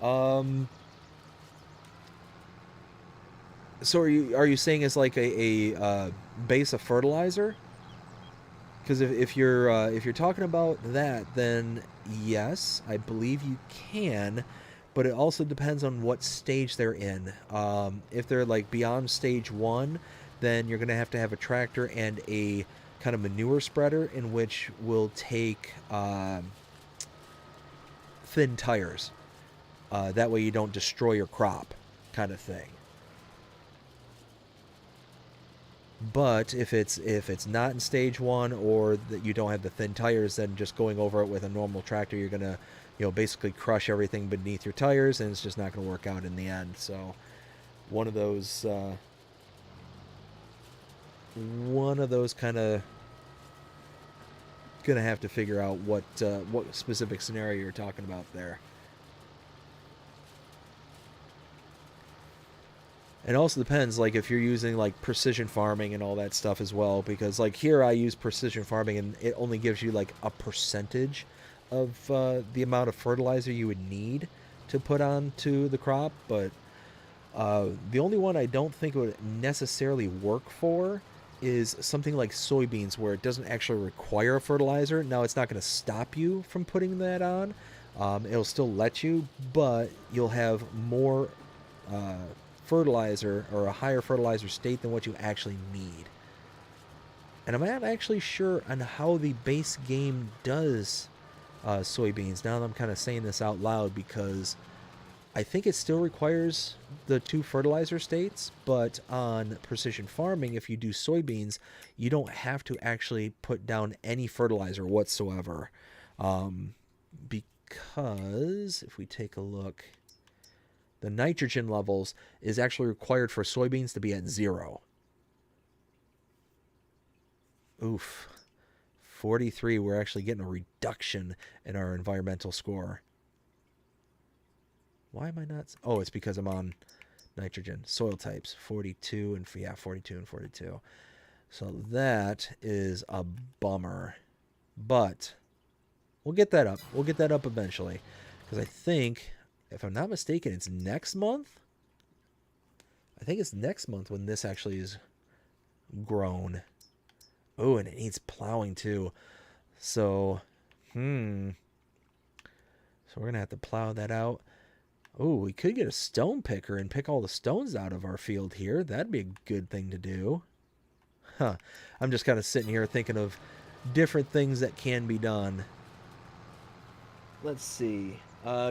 So are you saying it's like a base of fertilizer? Because if you're talking about that, then yes, I believe you can, but it also depends on what stage they're in. If they're like beyond stage 1, then you're gonna have to have a tractor and a kind of manure spreader, in which will take thin tires. That way you don't destroy your crop, kind of thing. But if it's not in stage 1, or that you don't have the thin tires, then just going over it with a normal tractor, you're gonna basically crush everything beneath your tires, and it's just not gonna work out in the end. So one of those kind of gonna have to figure out what specific scenario you're talking about there. It also depends, like if you're using like precision farming and all that stuff as well, because like here I use precision farming and it only gives you like a percentage of the amount of fertilizer you would need to put onto the crop. But the only one I don't think it would necessarily work for is something like soybeans, where it doesn't actually require a fertilizer. Now, it's not going to stop you from putting that on. It'll still let you, but you'll have more fertilizer, or a higher fertilizer state than what you actually need. And I'm not actually sure on how the base game does soybeans, now that I'm kind of saying this out loud, because I think it still requires the 2 fertilizer states, but on precision farming, if you do soybeans, you don't have to actually put down any fertilizer whatsoever. Because if we take a look, the nitrogen levels is actually required for soybeans to be at 0. Oof. 43, we're actually getting a reduction in our environmental score. Why am I not? Oh, it's because I'm on nitrogen. Soil types, 42 and 42 and 42. So that is a bummer. But we'll get that up. We'll get that up eventually. Because I think, if I'm not mistaken, it's next month. I think it's next month when this actually is grown. Oh, and it needs plowing too. So, so we're going to have to plow that out. Oh, we could get a stone picker and pick all the stones out of our field here. That'd be a good thing to do. Huh. I'm just kind of sitting here thinking of different things that can be done. Let's see.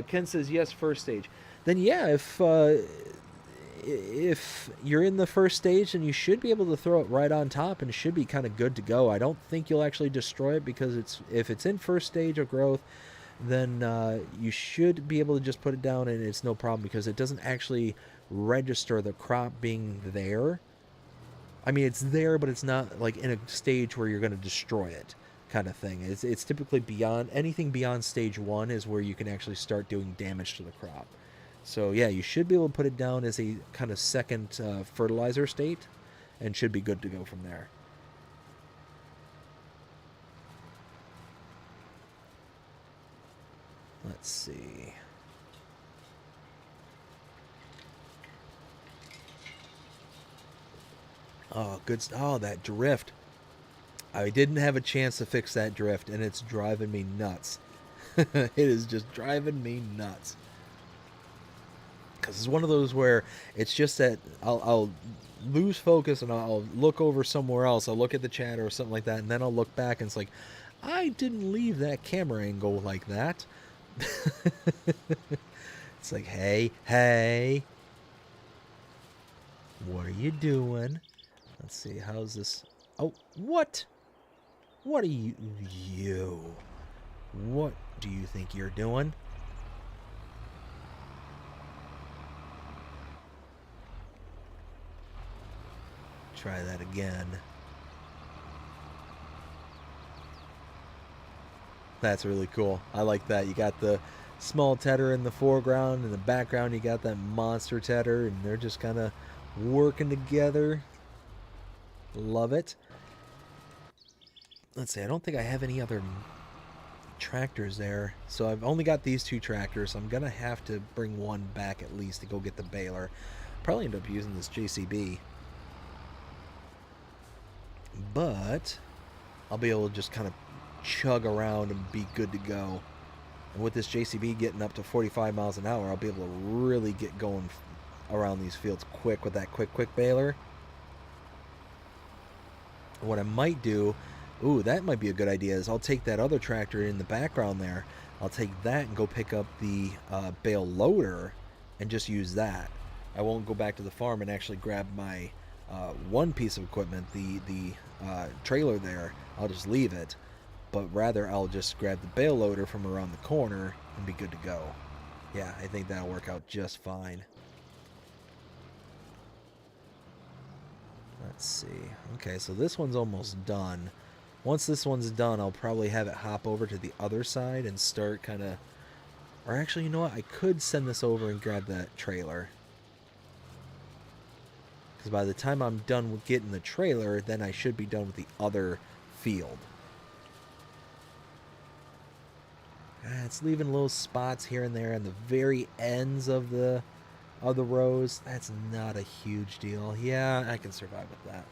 Ken says yes, first stage. Then yeah, if you're in the first stage, then you should be able to throw it right on top, and it should be kind of good to go. I don't think you'll actually destroy it because if it's in first stage of growth, then you should be able to just put it down and it's no problem because it doesn't actually register the crop being there. I mean, it's there, but it's not like in a stage where you're going to destroy it, kind of thing. It's typically beyond anything beyond stage 1 is where you can actually start doing damage to the crop. So yeah, you should be able to put it down as a kind of second fertilizer state, and should be good to go from there. Let's see. Oh, good. Oh, that drift. I didn't have a chance to fix that drift, and it's driving me nuts. It is just driving me nuts. Because it's one of those where it's just that I'll lose focus and I'll look over somewhere else. I'll look at the chat or something like that, and then I'll look back and it's like, I didn't leave that camera angle like that. It's like, hey, what are you doing? Let's see, how's this? Oh, what? What are you? What do you think you're doing? Try that again. That's really cool. I like that. You got the small tedder in the foreground. In the background, you got that monster tedder, and they're just kind of working together. Love it. Let's see. I don't think I have any other tractors there. So I've only got these 2 tractors. So I'm going to have to bring one back at least to go get the baler. Probably end up using this JCB. But I'll be able to just kind of chug around and be good to go. And with this JCB getting up to 45 miles an hour, I'll be able to really get going around these fields quick with that quick baler. What I might do, ooh, that might be a good idea, is I'll take that other tractor in the background there. I'll take that and go pick up the bale loader and just use that. I won't go back to the farm and actually grab my one piece of equipment, the trailer there. I'll just leave it, but rather I'll just grab the bale loader from around the corner and be good to go. Yeah, I think that'll work out just fine. Let's see. Okay, so this one's almost done. Once this one's done, I'll probably have it hop over to the other side and start kind of... Or actually, you know what? I could send this over and grab that trailer. Because by the time I'm done with getting the trailer, then I should be done with the other field. It's leaving little spots here and there on the very ends of the rows. That's not a huge deal. Yeah, I can survive with that.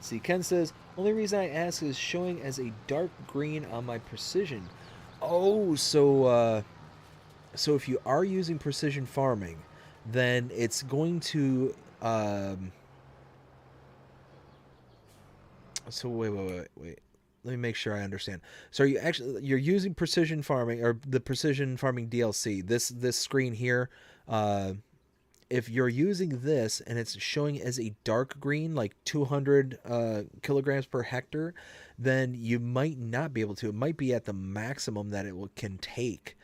See, Ken says, only reason I ask is showing as a dark green on my precision. Oh, so if you are using precision farming, then it's going to... So wait. Let me make sure I understand. So you're using precision farming or the precision farming DLC. This screen here, if you're using this and it's showing as a dark green, like 200 kilograms per hectare, then you might not be able to. It might be at the maximum that it can take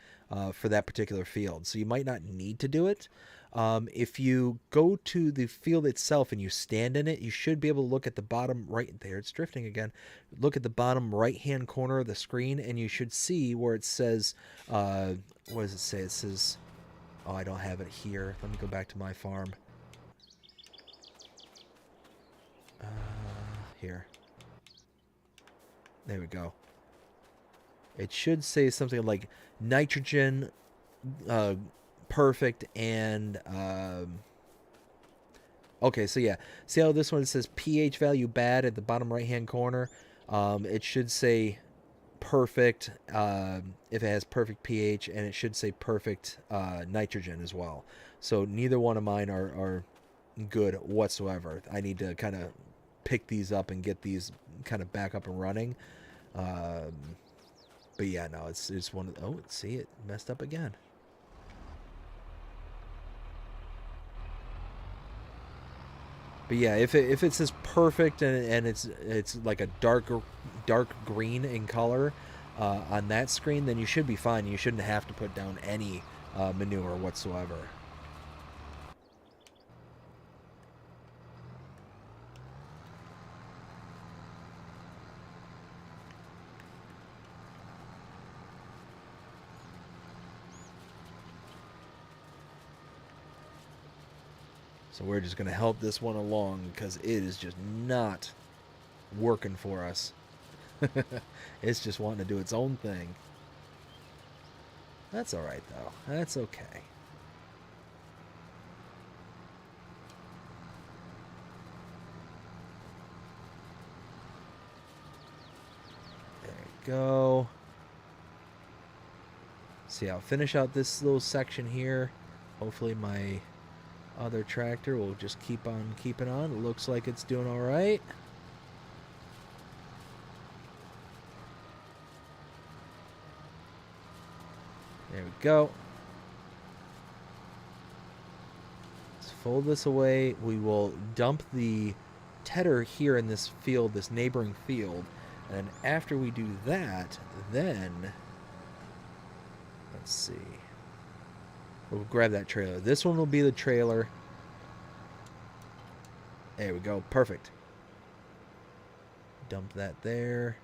for that particular field. So you might not need to do it. If you go to the field itself and you stand in it, you should be able to look at the bottom right there. It's drifting again. Look at the bottom right-hand corner of the screen, and you should see where it says, what does it say? It says, oh, I don't have it here. Let me go back to my farm. Here. There we go. It should say something like nitrogen, perfect, and okay, so yeah, see how this one says pH value bad at the bottom right hand corner? It should say perfect, if it has perfect pH, and it should say perfect nitrogen as well. So neither one of mine are good whatsoever. I need to kind of pick these up and get these kind of back up and running. But yeah, no, it's one of, oh, see, it messed up again. But yeah, if it says perfect and it's like a dark green in color on that screen, then you should be fine. You shouldn't have to put down any manure whatsoever. So we're just going to help this one along because it is just not working for us. It's just wanting to do its own thing. That's alright, though. That's okay. There we go. See, I'll finish out this little section here. Hopefully my other tractor will just keep on keeping on. It looks like it's doing all right. There we go. Let's fold this away. We will dump the tedder here in this field, this neighboring field. And after we do that, then let's see. We'll grab that trailer. This one will be the trailer. There we go. Perfect. Dump that there.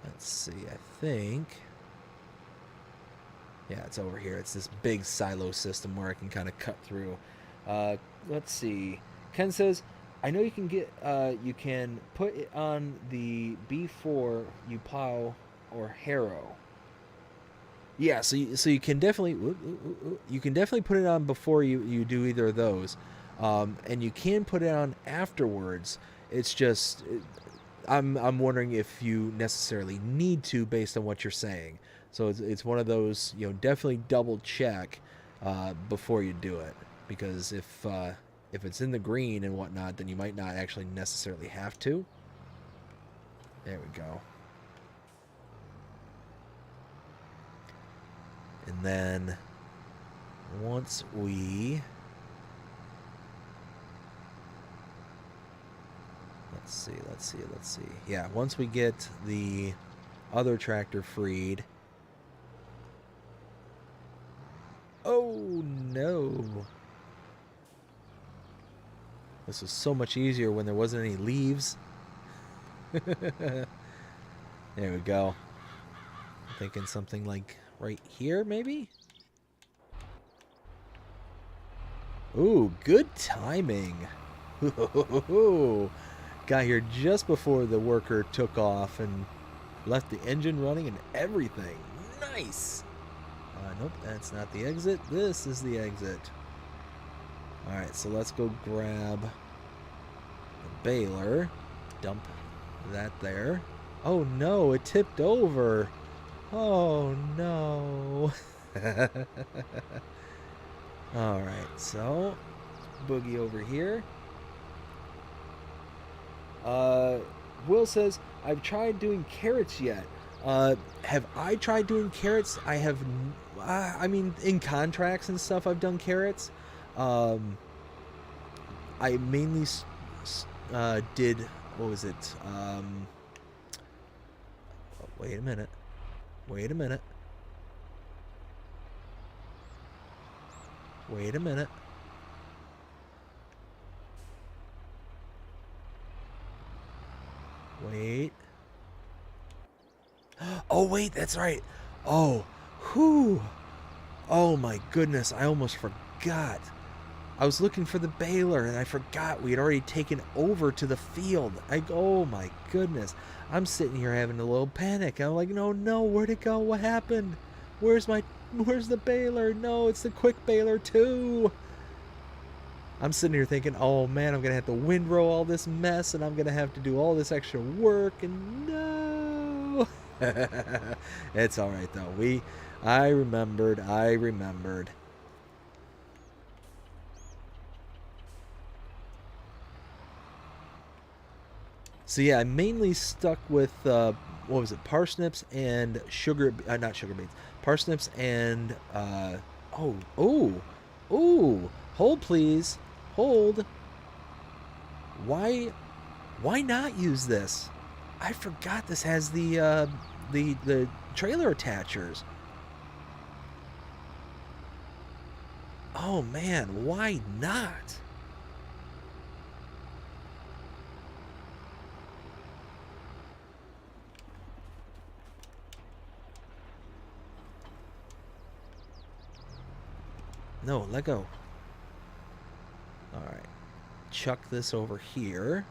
Let's see. I think. Yeah, it's over here. It's this big silo system where I can kind of cut through. Let's see. Ken says, I know you can get, you can put it on the before you plow or harrow. Yeah, so you can definitely put it on before you do either of those, and you can put it on afterwards. It's just I'm wondering if you necessarily need to based on what you're saying. So it's one of those, you know, definitely double check before you do it, because if it's in the green and whatnot, then you might not actually necessarily have to. There we go. And then once we let's see. Yeah, once we get the other tractor freed. Oh no. This was so much easier when there wasn't any leaves. There we go. I'm thinking something like right here, maybe? Ooh, good timing. Got here just before the worker took off and left the engine running and everything. Nice. Nope, that's not the exit. This is the exit. Alright, so let's go grab the baler. Dump that there. Oh no, it tipped over. Oh no. Alright, so boogie over here. Will says, I've tried doing carrots yet. Have I tried doing carrots? I have. I mean, in contracts and stuff, I've done carrots. I mainly did. What was it? Wait a minute. Wait a minute. Wait a minute. Wait. Oh, wait, that's right. Oh, whew. Oh, my goodness. I almost forgot. I was looking for the baler, and I forgot we had already taken over to the field. Oh, my goodness. I'm sitting here having a little panic. I'm like, no, where'd it go? What happened? Where's the baler? No, it's the quick baler, too. I'm sitting here thinking, oh man, I'm going to have to windrow all this mess and I'm going to have to do all this extra work, and no. It's all right though. I remembered. So yeah, I mainly stuck with what was it? Parsnips and not sugar beets. Parsnips and oh oh oh. Hold please, hold. Why not use this? I forgot this has the trailer attachers. Oh man, why not? No, let go. All right. Chuck this over here.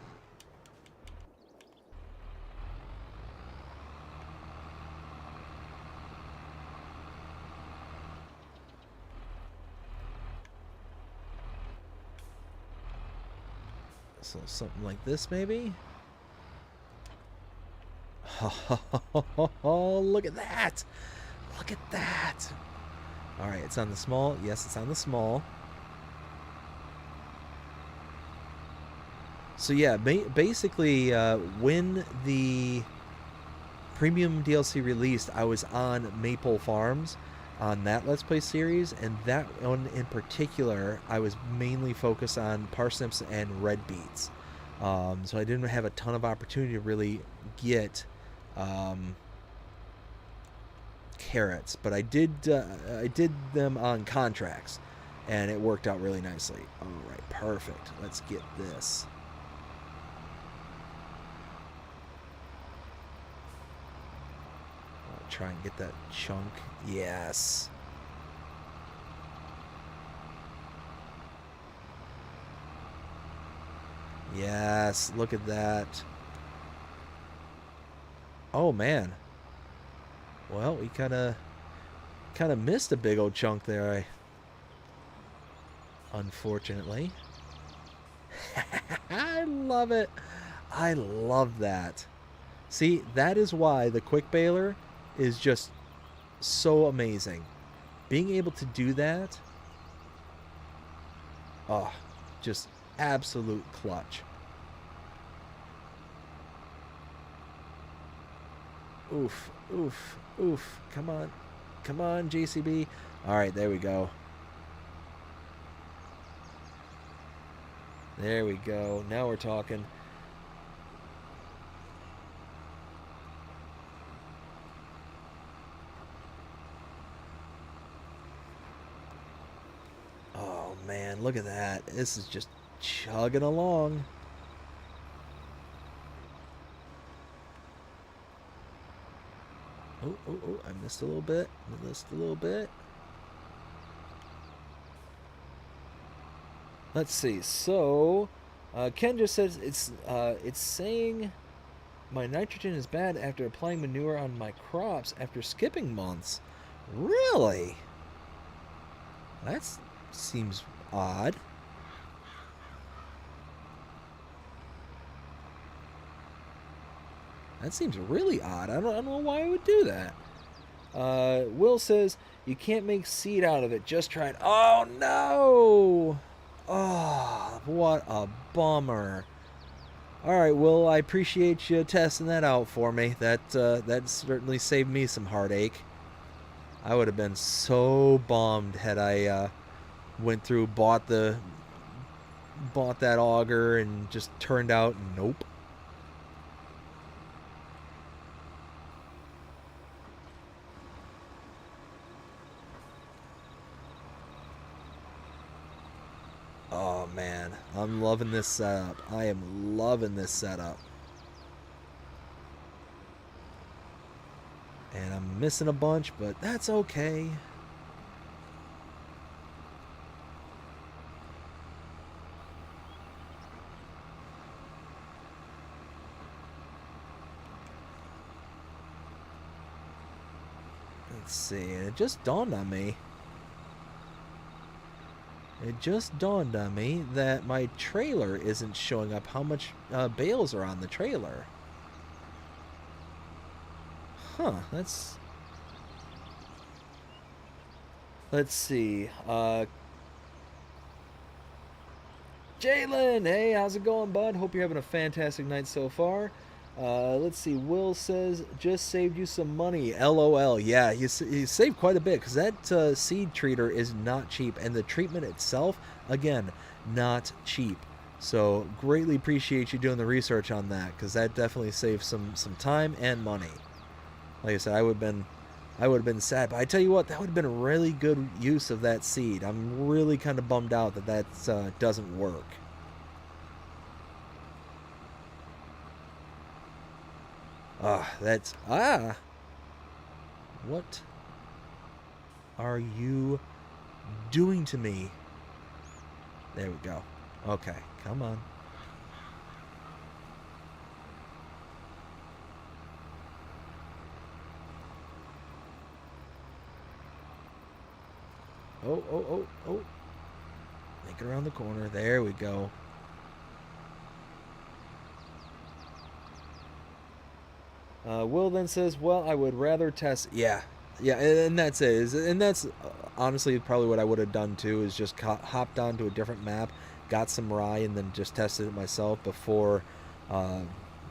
So something like this maybe. Oh, look at that. Look at that. All right, it's on the small. Yes, it's on the small. So yeah, basically, when the premium DLC released, I was on Maple Farms on that Let's Play series, and that one in particular, I was mainly focused on parsnips and red beets. So I didn't have a ton of opportunity to really get carrots, but I did them on contracts, and it worked out really nicely. All right, perfect. Let's get this. Try and get that chunk. Yes. Yes, look at that. Oh man. Well, we kind of missed a big old chunk there, unfortunately. I love it. I love that. See, that is why the quick baler is just so amazing. Being able to do that, oh, just absolute clutch. Oof, oof, oof. Come on. Come on, JCB. All right, there we go. There we go. Now we're talking. Oh, man, look at that. This is just chugging along. Oh, oh, oh, I missed a little bit. I missed a little bit. Let's see. So, Ken just says it's saying my nitrogen is bad after applying manure on my crops after skipping months. Really? That seems odd. That seems really odd. I don't know why I would do that. Will says you can't make seed out of it. Just try it. Oh no! Oh, what a bummer. All right, Will, I appreciate you testing that out for me. That certainly saved me some heartache. I would have been so bummed had I went through, bought that auger, and just turned out nope. Oh man, I'm loving this setup. I am loving this setup. And I'm missing a bunch, but that's okay. Let's see, and it just dawned on me. It just dawned on me that my trailer isn't showing up how much bales are on the trailer. Huh, that's... Let's see. Jalen, hey, how's it going, bud? Hope you're having a fantastic night so far. Let's see. Will says, just saved you some money. LOL. Yeah, he saved quite a bit because that seed treater is not cheap. And the treatment itself, again, not cheap. So greatly appreciate you doing the research on that because that definitely saves some time and money. Like I said, I would have been sad. But I tell you what, that would have been a really good use of that seed. I'm really kind of bummed out that doesn't work. What are you doing to me? There we go. Okay, come on. Oh. Make it around the corner. There we go. Will then says, well, I would rather test... Yeah, and that's it. And that's honestly probably what I would have done too, is just hopped onto a different map, got some rye, and then just tested it myself before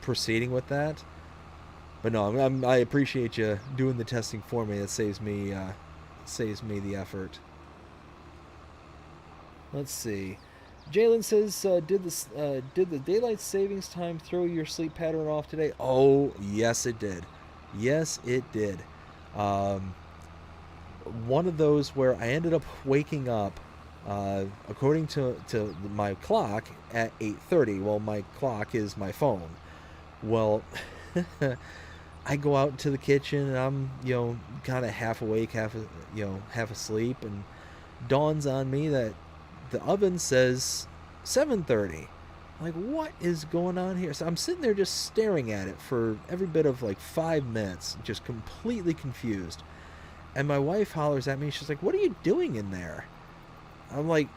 proceeding with that. But no, I appreciate you doing the testing for me. It saves me the effort. Let's see. Jalen says, did the daylight savings time throw your sleep pattern off today? Oh, yes, it did. Yes, it did. One of those where I ended up waking up, according to my clock, at 8:30. Well, my clock is my phone. Well, I go out into the kitchen and I'm, kind of half awake, half asleep, and dawns on me that the oven says 7:30. Like, what is going on here? So I'm sitting there just staring at it for every bit of like 5 minutes, just completely confused. And my wife hollers at me. She's like, what are you doing in there? I'm like,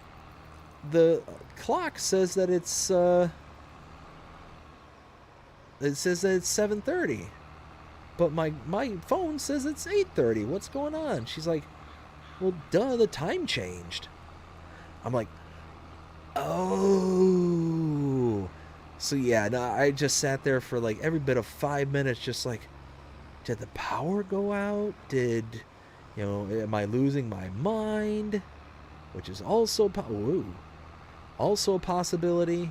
the clock says that it says that it's 7:30. But my phone says it's 8:30. What's going on? She's like, well, duh, the time changed. I'm like, oh. So yeah, no, I just sat there for like every bit of 5 minutes, just like, did the power go out? Am I losing my mind? Which is also also a possibility.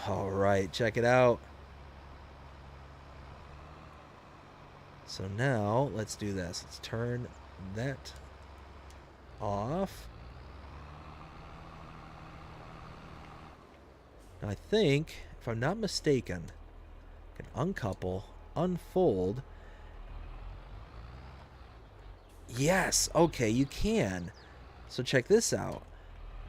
All right, check it out. So now let's do this. Let's turn that off. Now I think, if I'm not mistaken, I can uncouple, unfold. Yes, okay, you can. So check this out.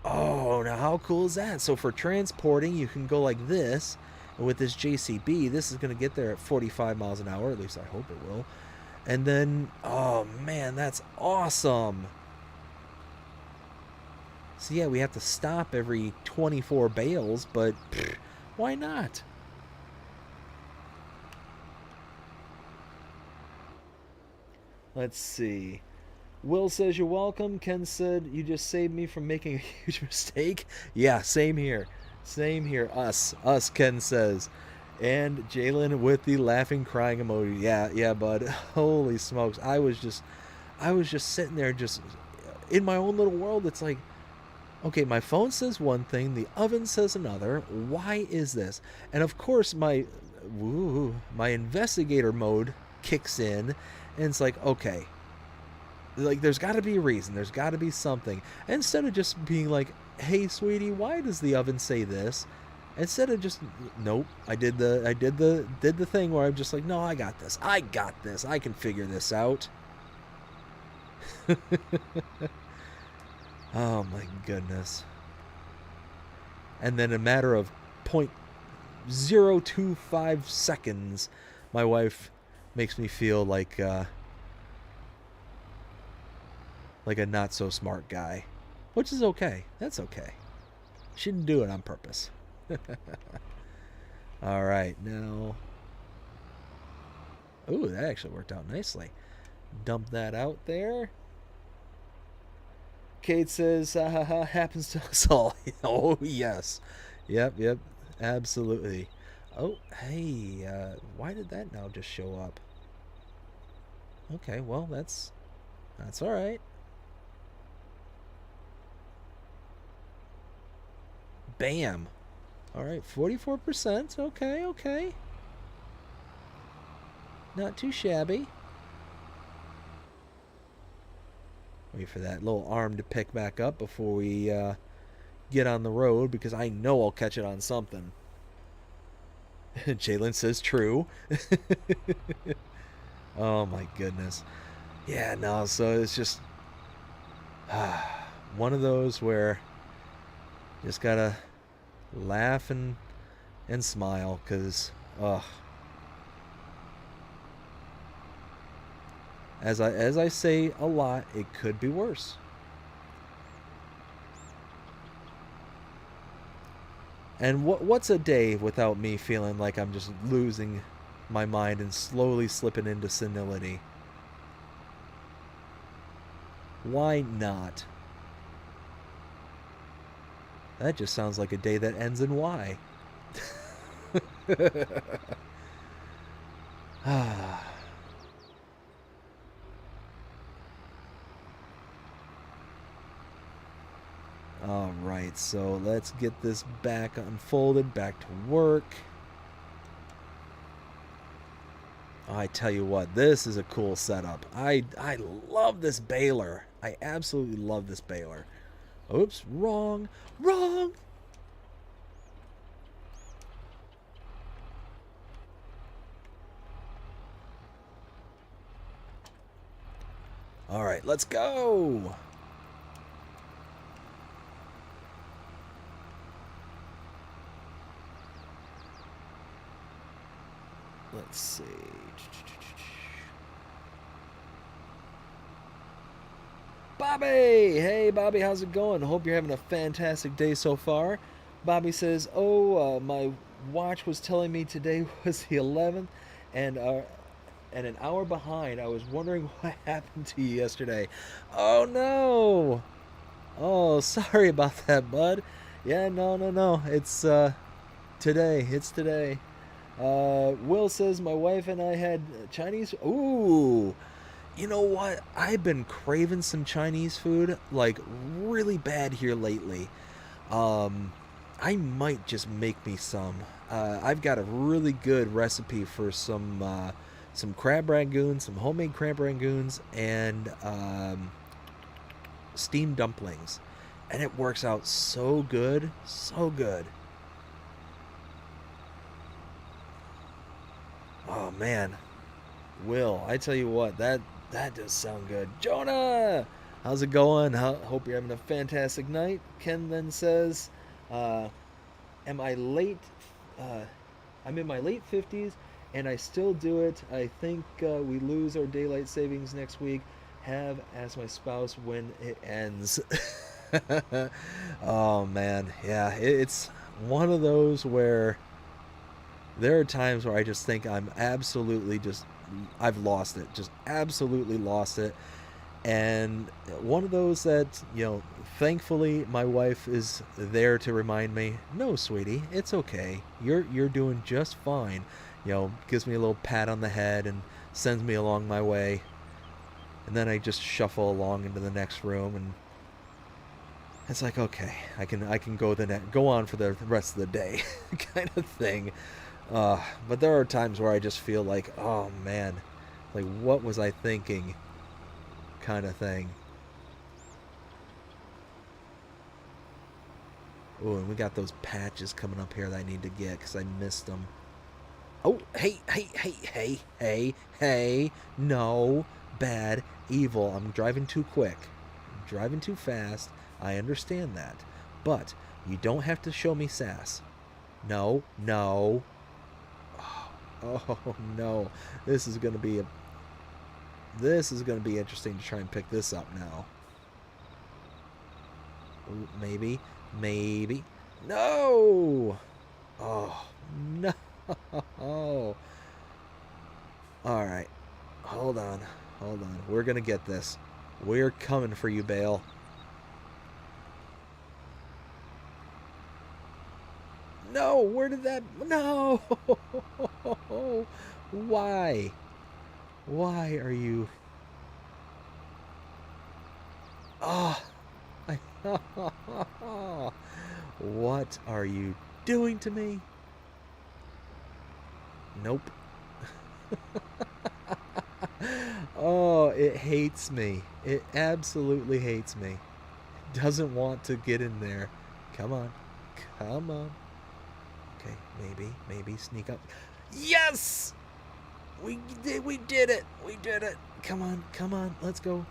Oh, now how cool is that? So for transporting, you can go like this. And with this JCB, this is going to get there at 45 miles an hour. At least I hope it will. And then, oh man, that's awesome. So yeah, we have to stop every 24 bales, but why not? Let's see. Will says, you're welcome. Ken said, you just saved me from making a huge mistake. Yeah, same here. Same here. Us, Ken says. And Jalen with the laughing, crying emoji. Yeah, bud. Holy smokes. I was just sitting there just in my own little world. It's like, okay, my phone says one thing, the oven says another. Why is this? And of course, my investigator mode kicks in, and it's like, okay, like there's got to be a reason. There's got to be something. And instead of just being like, hey, sweetie, why does the oven say this? Instead of just, nope, I did the thing where I'm just like, no, I got this. I can figure this out. Oh my goodness. And then a matter of 0.025 seconds, My wife makes me feel like a not so smart guy, which is okay. That's okay. She didn't do it on purpose. All right, now. Ooh, that actually worked out nicely. Dump that out there. Kate says, happens to us all. Oh, yes. Yep, absolutely. Oh, hey, why did that now just show up? Okay, well, that's all right. Bam. All right, 44%. Okay. Not too shabby. Wait for that little arm to pick back up before we get on the road, because I know I'll catch it on something. Jalen says true. Oh my goodness. Yeah, no, so it's just one of those where you just gotta laugh and smile, because as I say a lot, it could be worse. And what's a day without me feeling like I'm just losing my mind and slowly slipping into senility? Why not? That just sounds like a day that ends in Y. All right, so let's get this back unfolded, back to work. I tell you what, this is a cool setup. I love this baler. I absolutely love this baler. Oops, wrong. All right, let's go. Let's see. Bobby! Hey, Bobby, how's it going? Hope you're having a fantastic day so far. Bobby says, my watch was telling me today was the 11th, and an hour behind. I was wondering what happened to you yesterday. Oh, no! Oh, sorry about that, bud. Yeah, no. It's today. It's today. Will says, my wife and I had Chinese. Ooh, you know what? I've been craving some Chinese food like really bad here lately. I might just make me some. I've got a really good recipe for some crab rangoons, some homemade crab rangoons, and steamed dumplings, and it works out so good, so good. Oh man, Will, I tell you what, that does sound good. Jonah, how's it going? Hope you're having a fantastic night. Ken then says, uh, "Am I late? Uh, I'm in my late 50s, and I still do it. I think we lose our daylight savings next week. Have asked my spouse when it ends." Oh man, yeah, it's one of those where there are times where I just think I've lost it, just absolutely lost it. And one of those that, thankfully my wife is there to remind me, no, sweetie, it's okay. You're doing just fine. Gives me a little pat on the head and sends me along my way. And then I just shuffle along into the next room, and it's like, okay, I can go on for the rest of the day, kind of thing. But there are times where I just feel like, oh man, like what was I thinking, kind of thing. Oh, and we got those patches coming up here that I need to get because I missed them. Oh, hey, no, bad, evil. I'm driving too quick. I'm driving too fast. I understand that. But you don't have to show me sass. No. Oh no, this is gonna be interesting to try and pick this up now. Ooh, maybe, maybe. No. Oh no. All right, hold on, hold on. We're gonna get this. We're coming for you, Bale. No, where did that... No! Why? Why are you... Oh! What are you doing to me? Nope. Oh, it hates me. It absolutely hates me. It doesn't want to get in there. Come on. Come on. Okay, maybe sneak up. Yes! We did it. We did it. Come on. Let's go.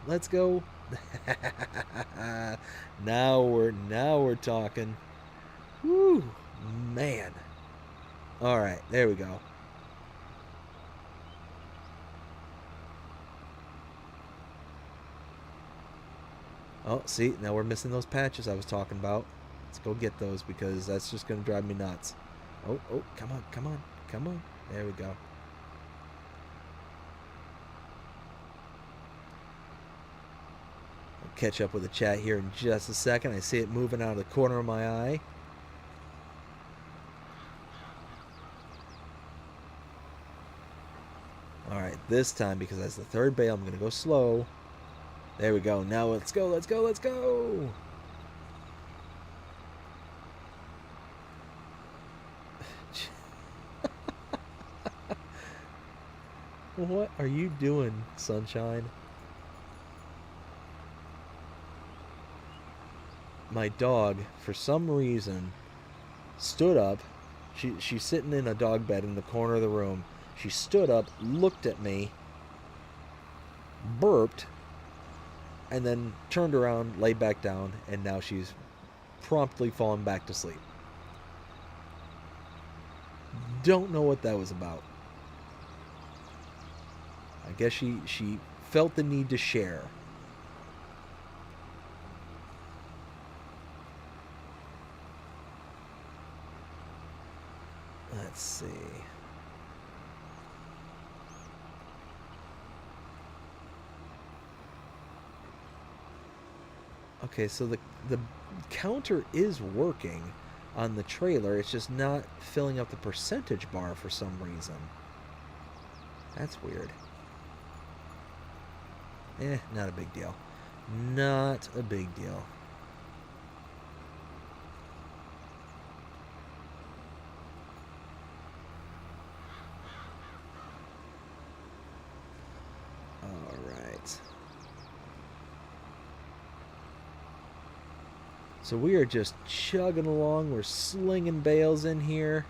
Now we're talking. Woo, man. All right, there we go. Oh, see, now we're missing those patches I was talking about. Let's go get those because that's just going to drive me nuts. Oh, come on. There we go. I'll catch up with the chat here in just a second. I see it moving out of the corner of my eye. All right, this time, because that's the third bale, I'm going to go slow. There we go. Now let's go. What are you doing, sunshine? My dog, for some reason, stood up. She's sitting in a dog bed in the corner of the room. She stood up, looked at me, burped, and then turned around, laid back down, and now she's promptly fallen back to sleep. Don't know what that was about. I guess she felt the need to share. Let's see. Okay, so the counter is working on the trailer. It's just not filling up the percentage bar for some reason. That's weird. Not a big deal. Not a big deal. All right. So we are just chugging along. We're slinging bales in here.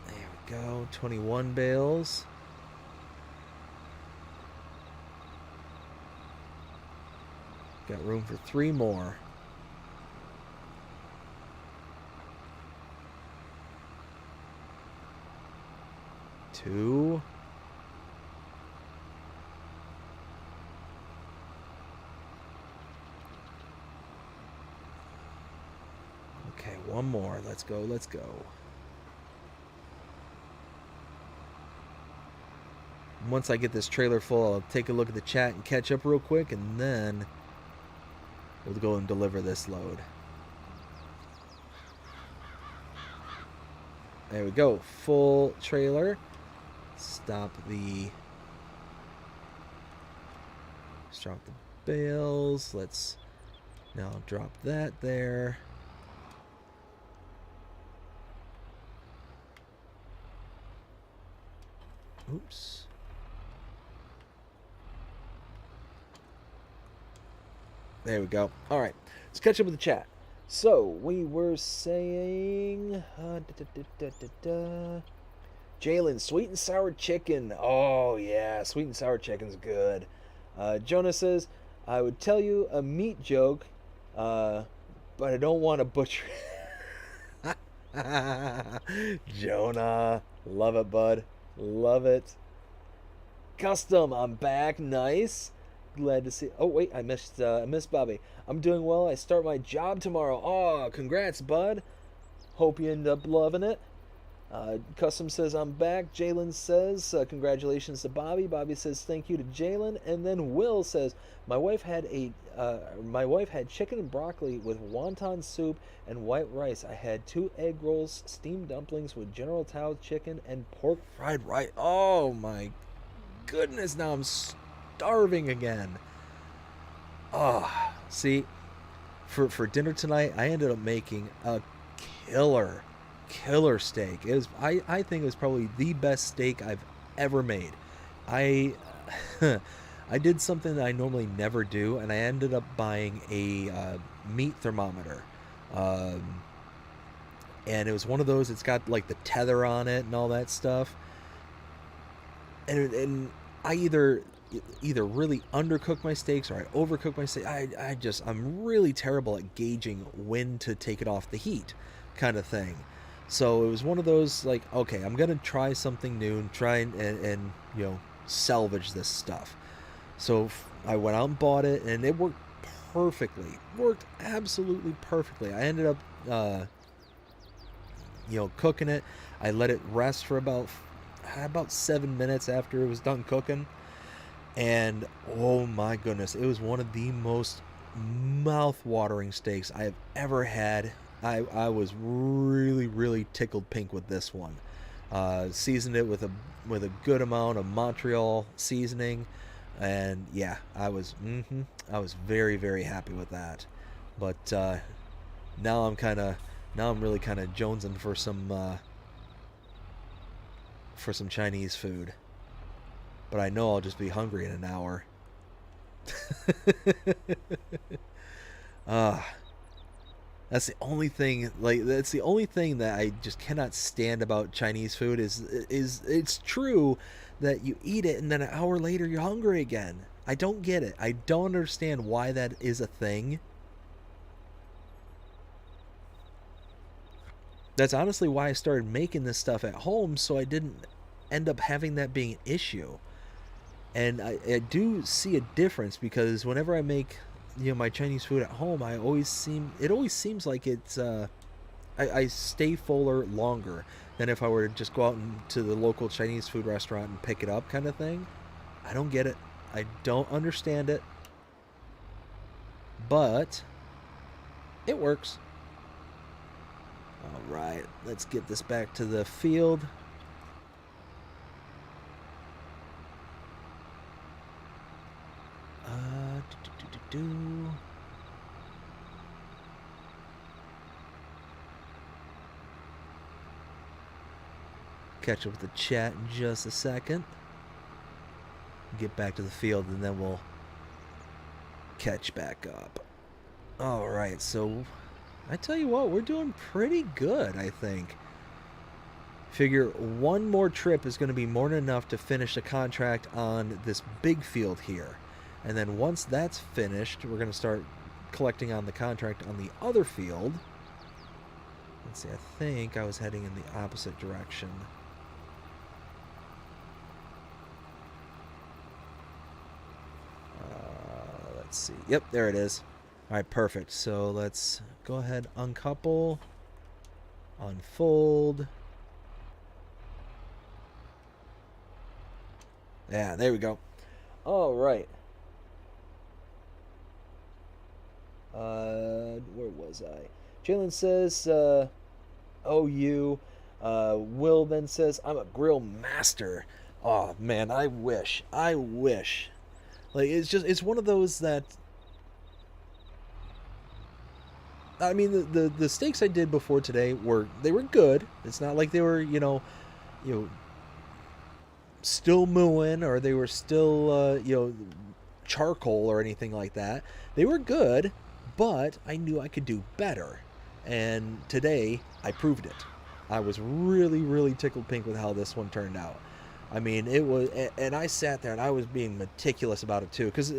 There we go. 21 bales. Got room for 3 more. Two. Okay, one more. Let's go. Once I get this trailer full, I'll take a look at the chat and catch up real quick, and then we'll go and deliver this load. There we go. Full trailer. Stop the bales. Let's now drop that there. Oops. There we go. All right. Let's catch up with the chat. So, we were saying... Jalen, sweet and sour chicken. Oh, yeah. Sweet and sour chicken's good. Jonah says, I would tell you a meat joke, uh, but I don't want to butcher it. Jonah. Love it, bud. Love it. Custom, I'm back. Nice. Glad to see. Oh wait, I missed Bobby. I'm doing well. I start my job tomorrow. Oh, congrats, bud. Hope you end up loving it. Custom says I'm back. Jalen says congratulations to Bobby. Bobby says thank you to Jalen, and then Will says my wife had chicken and broccoli with wonton soup and white rice. I had 2 egg rolls, steamed dumplings with General Tao chicken, and pork fried rice. Oh my goodness! Now I'm starving again. Ah, see, for dinner tonight, I ended up making a killer steak. I think it was probably the best steak I've ever made. I I did something that I normally never do, and I ended up buying a meat thermometer. Um, and it was one of those. It's got like the tether on it and all that stuff. And I either really undercook my steaks or I overcook my steak. I'm really terrible at gauging when to take it off the heat, kind of thing. So it was one of those like, okay, I'm gonna try something new and try and salvage this stuff. So I went out and bought it, and it worked perfectly. Worked absolutely perfectly. I ended up cooking it. I let it rest for about 7 minutes after it was done cooking, and oh my goodness, it was one of the most mouth-watering steaks I have ever had. I was really, really tickled pink with this one. Seasoned it with a good amount of Montreal seasoning, and yeah, I was very, very happy with that. But now I'm really kind of jonesing for some Chinese food. But I know I'll just be hungry in an hour. Ah. That's the only thing. That's the only thing that I just cannot stand about Chinese food is it's true that you eat it and then an hour later you're hungry again. I don't get it. I don't understand why that is a thing. That's honestly why I started making this stuff at home, so I didn't end up having that being an issue. And I do see a difference because whenever I make my Chinese food at home, it always seems like it's I stay fuller longer than if I were to just go out to the local Chinese food restaurant and pick it up, kind of thing. I don't get it. I don't understand it, but it works. All right, let's get this back to the field. Do. Catch up with the chat in just a second. Get back to the field, and then we'll catch back up. All right, so I tell you what, we're doing pretty good, I think. Figure one more trip is going to be more than enough to finish the contract on this big field here. And then once that's finished, we're going to start collecting on the contract on the other field. Let's see, I think I was heading in the opposite direction. Let's see. Yep, there it is. All right, perfect. So let's go ahead, uncouple, unfold. Yeah, there we go. All right. Where was I? Jalen says, OU. Will then says, I'm a grill master. Oh, man, I wish. Like, it's one of those that, I mean, the steaks I did before today they were good. It's not like they were, still mooing or they were still, charcoal or anything like that. They were good, but I knew I could do better. And today, I proved it. I was really, really tickled pink with how this one turned out. I mean, it was, and I sat there and I was being meticulous about it too, because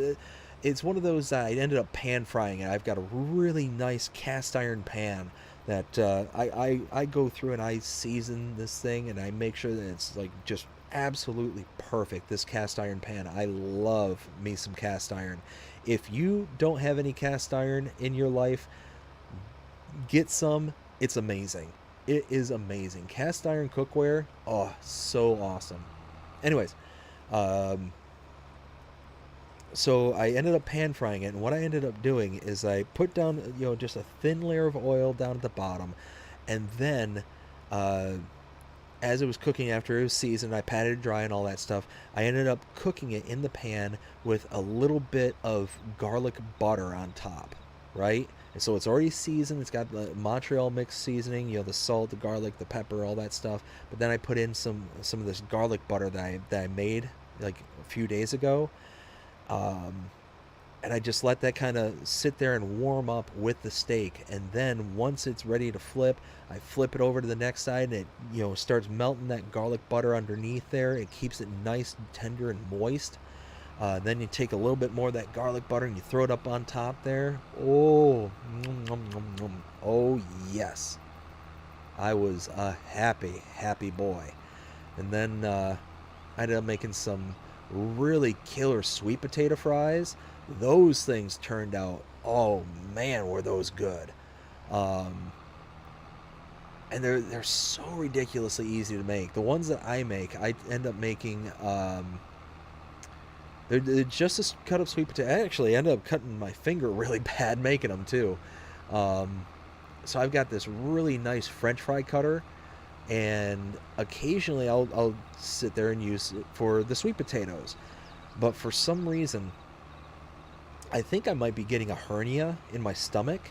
it's one of those I ended up pan frying it. I've got a really nice cast iron pan that I go through and I season this thing and I make sure that it's like just absolutely perfect. This cast iron pan, I love me some cast iron. If you don't have any cast iron in your life, get some. It's amazing. It is amazing. Cast iron cookware, oh, so awesome. Anyways, um, so I ended up pan frying it, and what I ended up doing is I put down, just a thin layer of oil down at the bottom, and then, uh, as it was cooking after it was seasoned, I patted it dry and all that stuff. I ended up cooking it in the pan with a little bit of garlic butter on top, right? And so it's already seasoned. It's got the Montreal mix seasoning, the salt, the garlic, the pepper, all that stuff. But then I put in some of this garlic butter that I made like a few days ago, um, and I just let that kind of sit there and warm up with the steak. And then once it's ready to flip, I flip it over to the next side, and it starts melting that garlic butter underneath there. It keeps it nice and tender and moist. Then you take a little bit more of that garlic butter and you throw it up on top there. Oh, oh yes, I was a happy boy. And then I ended up making some really killer sweet potato fries. Those things turned out, oh man, were those good. Um, and they're so ridiculously easy to make. The ones that I make, I end up making, they're just a cut up sweet potato. I actually ended up cutting my finger really bad making them too. Um, so I've got this really nice French fry cutter, and occasionally I'll sit there and use it for the sweet potatoes. But for some reason, I think I might be getting a hernia in my stomach,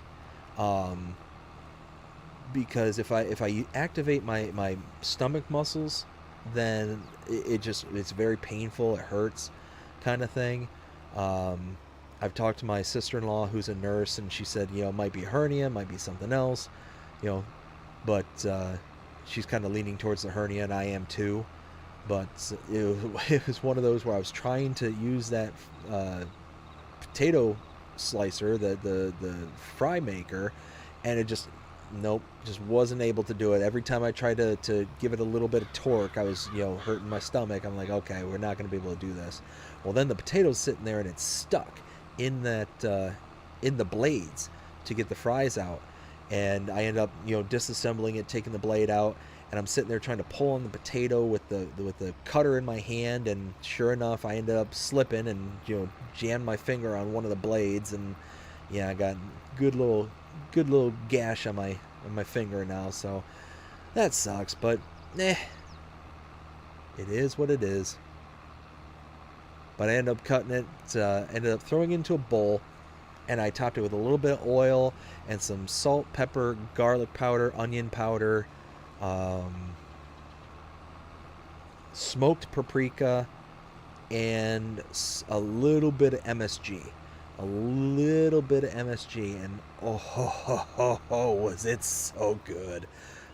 um, because if I activate my stomach muscles, then it's very painful. It hurts, kind of thing. Um, I've talked to my sister-in-law who's a nurse, and she said it might be a hernia, might be something else, you know, but she's kind of leaning towards the hernia, and I am too. But it was one of those where I was trying to use that potato slicer, the fry maker, and it just nope, just wasn't able to do it. Every time I tried to give it a little bit of torque, I was hurting my stomach. I'm like, okay, we're not going to be able to do this. Well, then the potato's sitting there and it's stuck in that in the blades to get the fries out, and I end up disassembling it, taking the blade out, and I'm sitting there trying to pull on the potato with the cutter in my hand, and sure enough, I ended up slipping and jammed my finger on one of the blades, and yeah, I got good little gash on my finger now, so that sucks, but it is what it is. But I ended up cutting it, ended up throwing it into a bowl, and I topped it with a little bit of oil and some salt, pepper, garlic powder, onion powder, smoked paprika, and a little bit of MSG. And was it so good.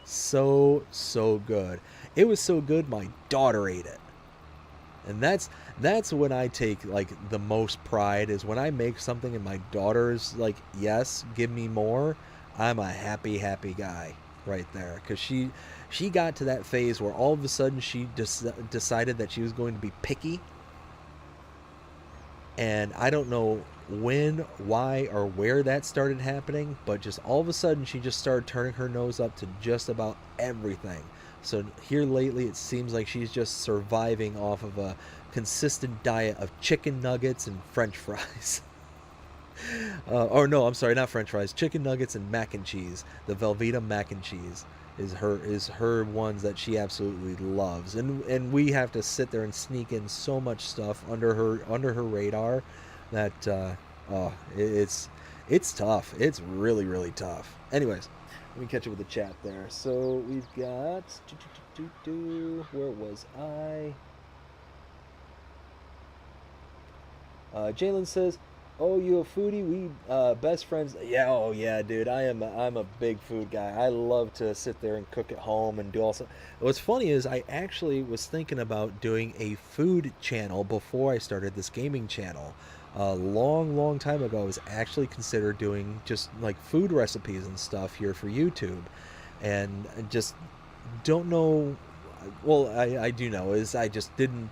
So good. It was so good my daughter ate it. And that's when I take like the most pride, is when I make something and my daughter's like, yes, give me more. I'm a happy guy right there, because she got to that phase where all of a sudden she decided that she was going to be picky. And I don't know when, why, or where that started happening, but just all of a sudden she just started turning her nose up to just about everything. So here lately it seems like she's just surviving off of a consistent diet of chicken nuggets and French fries. Or no, I'm sorry, not French fries, chicken nuggets and mac and cheese. The Velveeta mac and cheese is her ones that she absolutely loves, and we have to sit there and sneak in so much stuff under her radar that it's tough. It's really tough. Anyways, let me catch up with the chat there. So we've got where was I? Jalen says, "Oh, you a foodie? We best friends." Yeah, oh yeah, dude. I'm a big food guy. I love to sit there and cook at home and do all stuff. What's funny is I actually was thinking about doing a food channel before I started this gaming channel. a long time ago, I was actually considered doing just like food recipes and stuff here for YouTube, and I just don't know. Well, I do know is I just didn't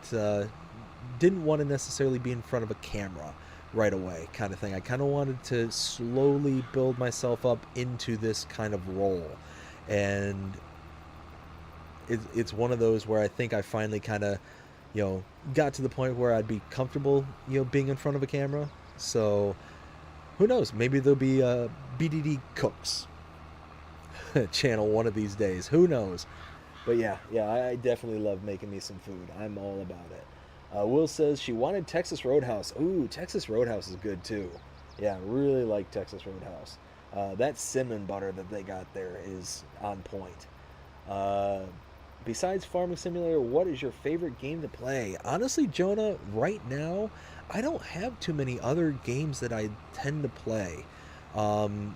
want to necessarily be in front of a camera right away, kind of thing. I kind of wanted to slowly build myself up into this kind of role, and it's one of those where I think I finally kind of, got to the point where I'd be comfortable, being in front of a camera. So who knows? Maybe there'll be BDD Cooks channel one of these days. Who knows? But yeah, I definitely love making me some food. I'm all about it. Will says she wanted Texas Roadhouse. Ooh, Texas Roadhouse is good too. Yeah, really like Texas Roadhouse. That cinnamon butter that they got there is on point. Uh, Besides Farming Simulator, what is your favorite game to play? Honestly, Jonah, right now, I don't have too many other games that I tend to play. Um,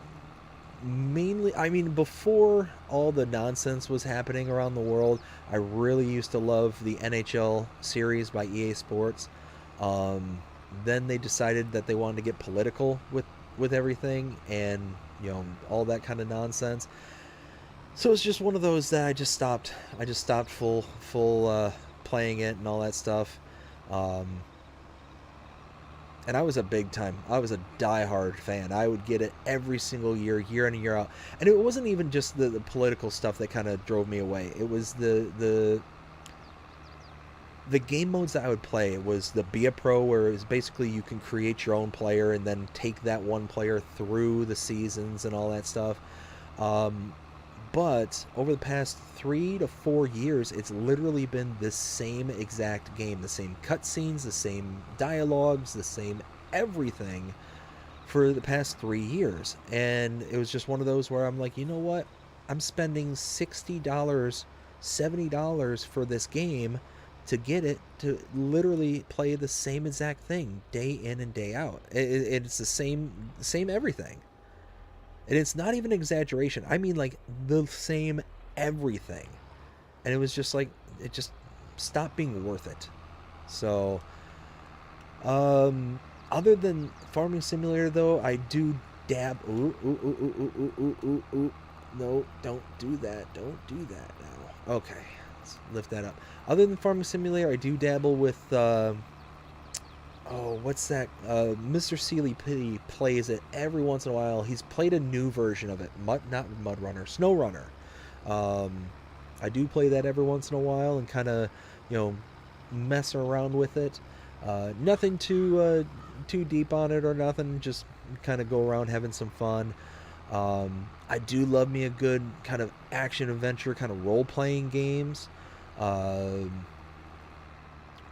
Mainly, I mean, before all the nonsense was happening around the world, I really used to love the NHL series by EA Sports. Um, then they decided that they wanted to get political with everything, and all that kind of nonsense. So it's just one of those that I just stopped. I just stopped full playing it and all that stuff. Um, and I was a big time. I was a diehard fan. I would get it every single year in and year out. And it wasn't even just the political stuff that kind of drove me away. It was the game modes that I would play. It was the Be a Pro, where it was basically you can create your own player and then take that one player through the seasons and all that stuff. Um, but over the past 3 to 4 years, it's literally been the same exact game, the same cutscenes, the same dialogues, the same everything for the past 3 years. And it was just one of those where I'm like, you know what? I'm spending $60, $70 for this game to get it to literally play the same exact thing day in and day out. It's the same everything. And it's not even exaggeration. I mean, like, the same everything. And it was just like, it just stopped being worth it. So, other than Farming Simulator, though, I do dab. Ooh, ooh, ooh, ooh, ooh, ooh, ooh, ooh. No, don't do that. Don't do that now. Okay, let's lift that up. Other than Farming Simulator, I do dabble with, oh, what's that? Mr. Sealy P plays it every once in a while. He's played a new version of it. Not Mud Runner, Snow Runner. I do play that every once in a while and kind of, mess around with it. Nothing too deep on it or nothing. Just kind of go around having some fun. I do love me a good kind of action adventure, kind of role playing games.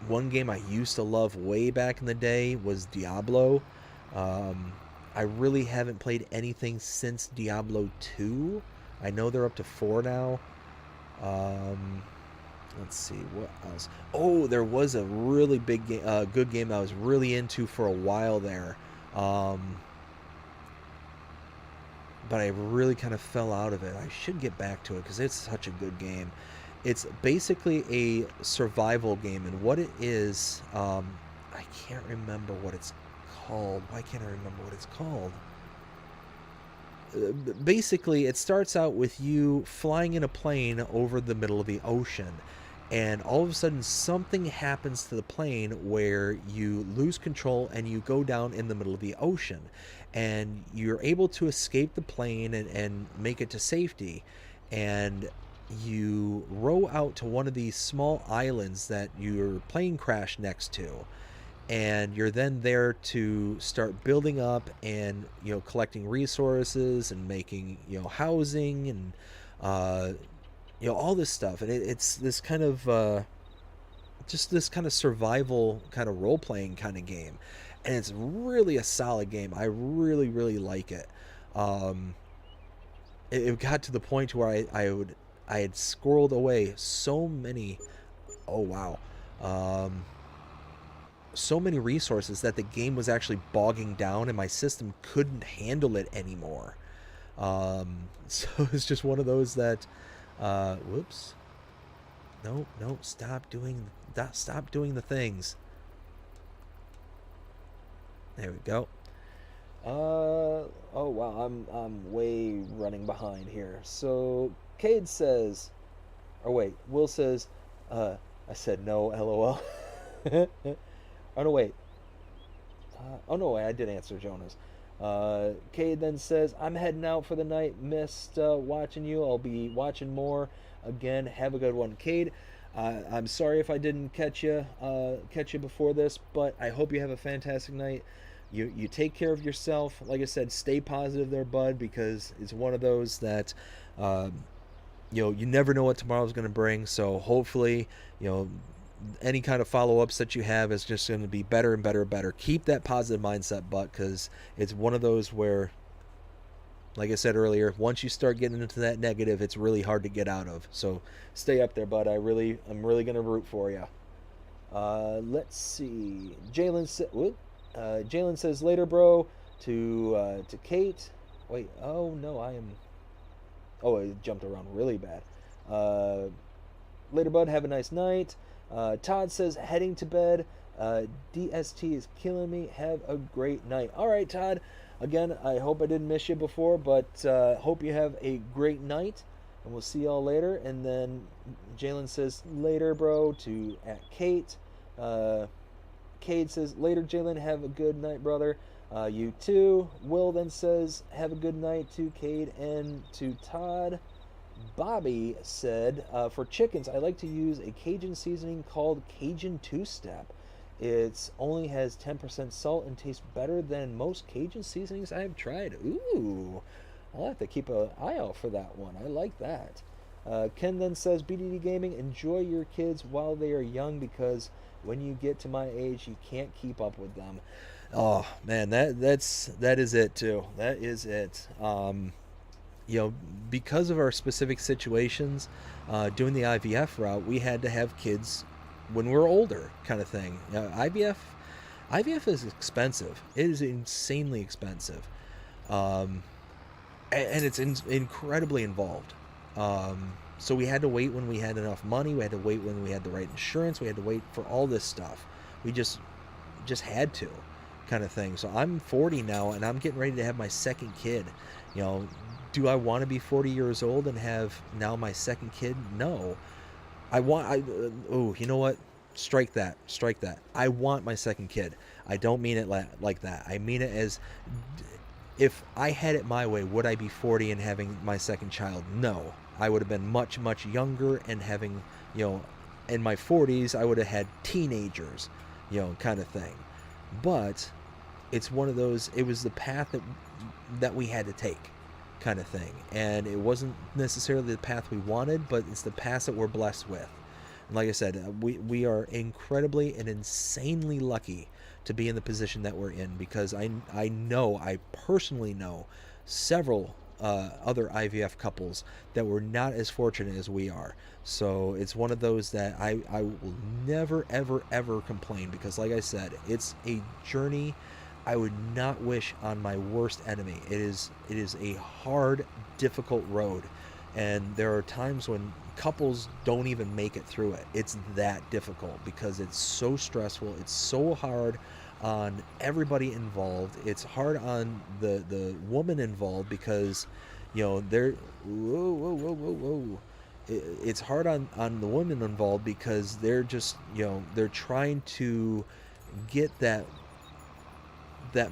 One game I used to love way back in the day was Diablo. I really haven't played anything since Diablo 2. I know they're up to 4 now. Let's see, what else? Oh, there was a really good game I was really into for a while there. But I really kind of fell out of it. I should get back to it because it's such a good game. It's basically a survival game, and what it is, I can't remember what it's called. Why can't I remember what it's called? Basically, it starts out with you flying in a plane over the middle of the ocean, and all of a sudden something happens to the plane where you lose control and you go down in the middle of the ocean, and you're able to escape the plane and make it to safety, and you row out to one of these small islands that your plane crashed next to, and you're then there to start building up and collecting resources and making housing and all this stuff. And it's this kind of just this kind of survival kind of role-playing kind of game, and it's really a solid game. I really like it. It got to the point where I had squirreled away so many, oh wow, so many resources that the game was actually bogging down and my system couldn't handle it anymore. So it's just one of those that, whoops, no, stop doing the things. There we go. Oh wow, I'm way running behind here. So Cade says, or wait, Will says, uh, I said no, LOL. Oh no, wait. Oh no, wait, I did answer Jonas. Cade then says, I'm heading out for the night. Missed watching you. I'll be watching more. Again, have a good one, Cade. I'm sorry if I didn't catch you before this, but I hope you have a fantastic night. You take care of yourself. Like I said, stay positive there, bud, because it's one of those that uh, you never know what tomorrow's going to bring. So hopefully, you know, any kind of follow-ups that you have is just going to be better and better and better. Keep that positive mindset, but because it's one of those where, like I said earlier, once you start getting into that negative, it's really hard to get out of. So stay up there, bud. I'm really going to root for you. Let's see. Jalen says later, bro. To Kate. Wait. Oh no, I am. Oh, I jumped around really bad. Uh, Later, bud. Have a nice night. Todd says heading to bed. DST is killing me. Have a great night. All right, Todd. Again, I hope I didn't miss you before, but hope you have a great night. And we'll see y'all later. And then Jalen says later, bro, to at Kate. Cade says later, Jalen. Have a good night, brother. You too. Will then says have a good night to Cade and to Todd. Bobby said, for chickens, I like to use a Cajun seasoning called Cajun Two-Step. It only has 10% salt and tastes better than most Cajun seasonings I have tried. Ooh, I'll have to keep an eye out for that one. I like that. Ken then says, BDD Gaming, enjoy your kids while they are young because when you get to my age, you can't keep up with them. Oh man, that is it too. That is it. You know, because of our specific situations, doing the IVF route, we had to have kids when we were older, kind of thing. IVF is expensive. It is insanely expensive, um, and it's incredibly involved. So we had to wait when we had enough money. We had to wait when we had the right insurance. We had to wait for all this stuff. We just had to, kind of thing. So I'm 40 now, and I'm getting ready to have my second kid. You know, do I want to be 40 years old and have now my second kid? No. Oh, you know what? Strike that. Strike that. I want my second kid. I don't mean it like that. I mean it as if I had it my way, would I be 40 and having my second child? No. I would have been much, much younger and having, you know, in my 40s, I would have had teenagers, you know, kind of thing. But it's one of those, it was the path that we had to take, kind of thing. And it wasn't necessarily the path we wanted, but it's the path that we're blessed with. And like I said, we are incredibly and insanely lucky to be in the position that we're in, because I personally know several other IVF couples that were not as fortunate as we are. So it's one of those that I will never ever ever complain, because like I said, it's a journey I would not wish on my worst enemy. It is a hard, difficult road, and there are times when couples don't even make it through it. It's that difficult because it's so stressful. It's so hard on everybody involved. It's hard on the woman involved because, you know, they're whoa. It's hard on the women involved because they're just, you know, they're trying to get that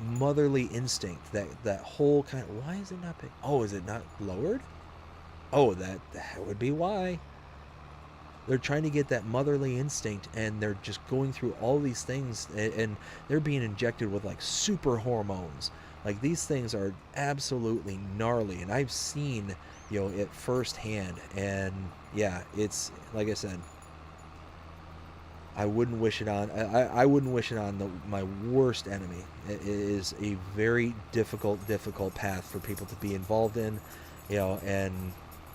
motherly instinct, that whole kind of, why is it not big? Oh, is it not lowered? Oh, that would be why. They're trying to get that motherly instinct, and they're just going through all these things, and they're being injected with like super hormones. Like, these things are absolutely gnarly, and I've seen, you know, it firsthand. And yeah, it's like I said, I wouldn't wish it on. I wouldn't wish it on my worst enemy. It is a very difficult path for people to be involved in, you know. And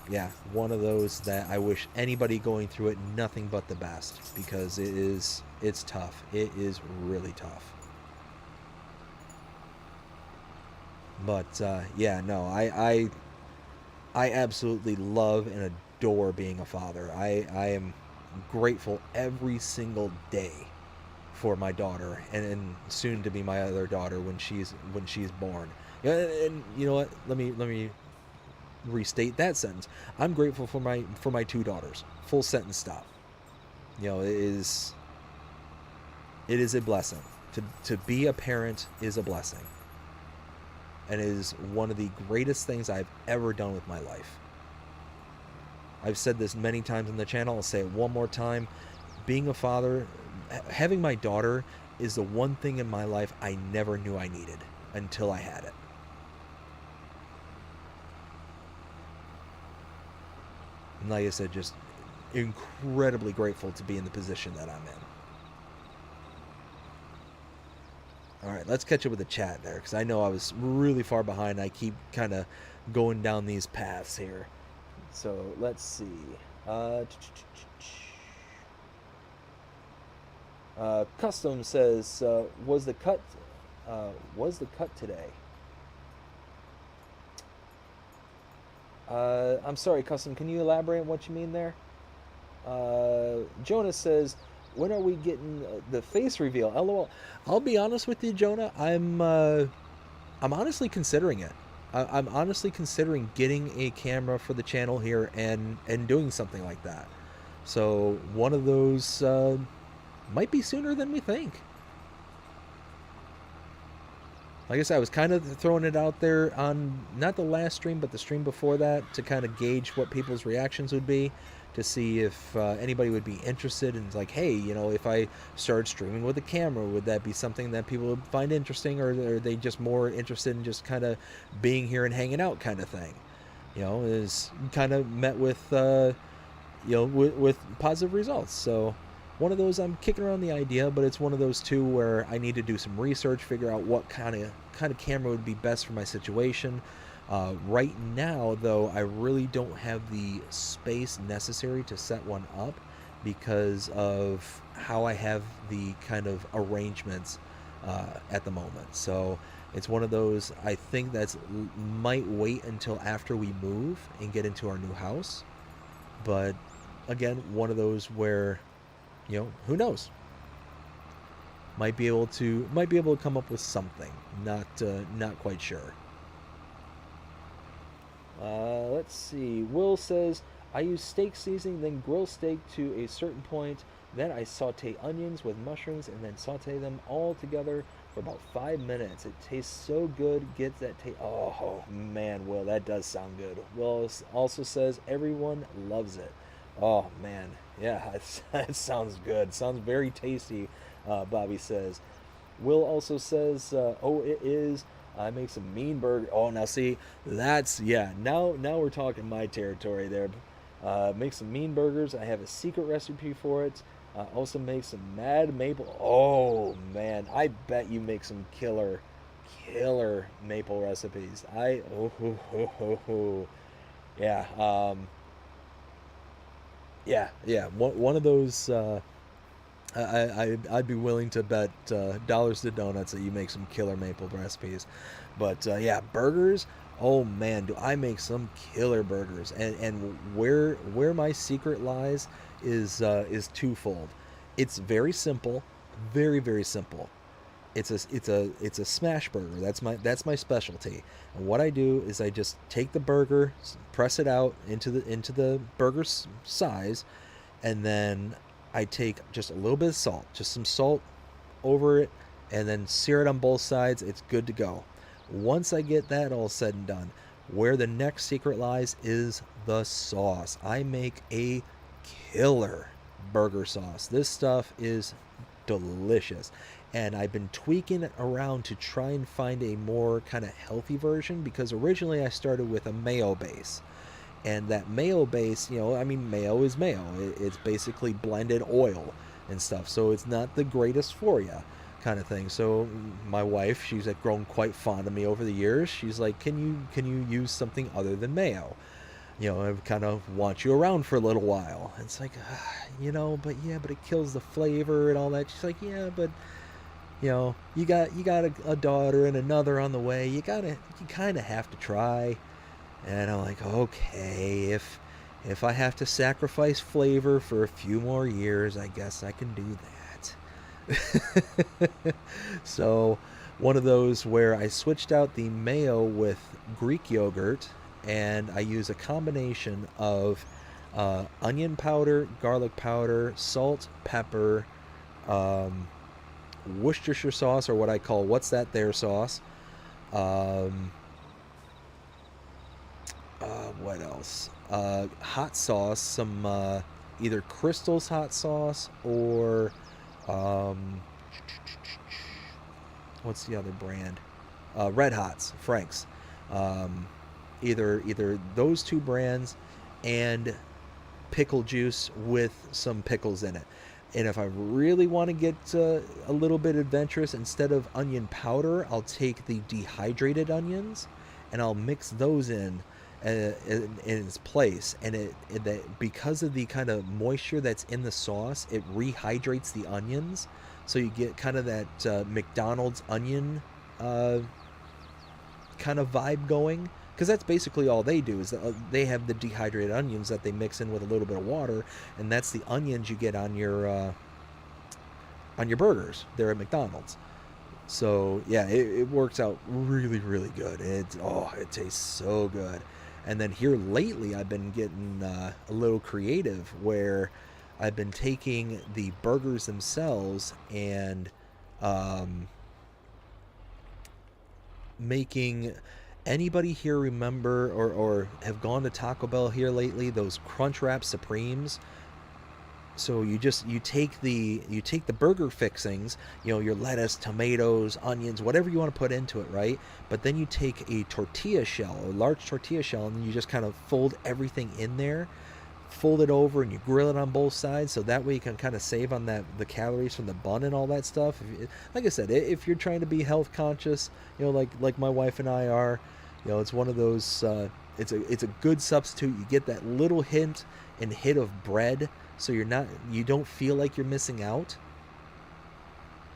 yeah, one of those that I wish anybody going through it nothing but the best, because it's tough. It is really tough. But yeah, no, I absolutely love and adore being a father. I am grateful every single day for my daughter, and soon to be my other daughter when she's born. Yeah, and you know what? Let me restate that sentence. I'm grateful for my two daughters. Full sentence stop. You know, it is a blessing. To be a parent is a blessing. And it is one of the greatest things I've ever done with my life. I've said this many times on the channel. I'll say it one more time. Being a father, having my daughter is the one thing in my life I never knew I needed until I had it. And like I said, just incredibly grateful to be in the position that I'm in. All right, let's catch up with the chat there, because I know I was really far behind. I keep kind of going down these paths here. So let's see. Custom says, was the cut today? I'm sorry, Custom. Can you elaborate on what you mean there? Jonas says, when are we getting the face reveal? LOL. I'll be honest with you, Jonah. I'm honestly considering it. I'm honestly considering getting a camera for the channel here and doing something like that. So one of those might be sooner than we think. Like I said, I was kind of throwing it out there on not the last stream, but the stream before that, to kind of gauge what people's reactions would be, to see if anybody would be interested in, like, hey, you know, if I started streaming with a camera, would that be something that people would find interesting, or are they just more interested in just kind of being here and hanging out kind of thing? You know, is kind of met with, you know, with positive results. So one of those, I'm kicking around the idea, but it's one of those too where I need to do some research, figure out what kind of camera would be best for my situation. Right now, though, I really don't have the space necessary to set one up because of how I have the kind of arrangements at the moment. So it's one of those, I think that's might wait until after we move and get into our new house. But again, one of those where, you know, who knows? Might be able to come up with something. Not quite sure. Let's see. Will says, I use steak seasoning, then grill steak to a certain point. Then I saute onions with mushrooms and then saute them all together for about 5 minutes. It tastes so good. Gets that taste. Oh, man, Will, that does sound good. Will also says everyone loves it. Oh, man. Yeah, that sounds good. Sounds very tasty, Bobby says. Will also says, oh, it is. I make some mean burger. Oh, now see, that's, yeah, now we're talking my territory there. Make some mean burgers. I have a secret recipe for it. Also make some mad maple. Oh, man, I bet you make some killer maple recipes. Yeah, yeah, one of those, I'd be willing to bet dollars to donuts that you make some killer maple recipes. But yeah, burgers, oh man, do I make some killer burgers. And where my secret lies is twofold. It's very simple, very simple. It's a smash burger. That's my specialty. And what I do is I just take the burger, press it out into the burger size, and then I take just a little bit of salt, just some salt over it, and then sear it on both sides. It's good to go. Once I get that all said and done, where the next secret lies is the sauce. I make a killer burger sauce. This stuff is delicious. And I've been tweaking it around to try and find a more kind of healthy version, because originally I started with a mayo base. And that mayo base, you know, I mean, mayo is mayo. It's basically blended oil and stuff. So it's not the greatest for you kind of thing. So my wife, she's grown quite fond of me over the years. She's like, can you use something other than mayo? You know, I kind of want you around for a little while. It's like, you know, but it kills the flavor and all that. She's like, yeah, but you know, you got a daughter and another on the way. You kind of have to try. And I'm like, okay, if I have to sacrifice flavor for a few more years, I guess I can do that. So, one of those where I switched out the mayo with Greek yogurt, and I use a combination of onion powder, garlic powder, salt, pepper, um, Worcestershire sauce, or what I call what's that there sauce. Um, what else? Hot sauce, some either Crystal's hot sauce or um, what's the other brand? Red Hots, Frank's. Um, either those two brands and pickle juice with some pickles in it. And if I really want to get a little bit adventurous, instead of onion powder, I'll take the dehydrated onions and I'll mix those in its place. And that because of the kind of moisture that's in the sauce, it rehydrates the onions, so you get kind of that McDonald's onion uh, kind of vibe going. Because that's basically all they do, is that they have the dehydrated onions that they mix in with a little bit of water, and that's the onions you get on your burgers there at McDonald's. So yeah, it works out really, really good. It tastes so good. And then here lately, I've been getting a little creative, where I've been taking the burgers themselves and making. Anybody here remember or have gone to Taco Bell here lately, those Crunchwrap Supremes? So you take the burger fixings, your lettuce, tomatoes, onions, whatever you want to put into it, right? But then you take a tortilla shell, a large tortilla shell, and then you just kind of fold everything in there, fold it over, and you grill it on both sides, so that way you can kind of save on the calories from the bun and all that stuff. Like I said, if you're trying to be health conscious, like my wife and I are, it's one of those. It's a good substitute. You get that little hint of bread, so you don't feel like you're missing out,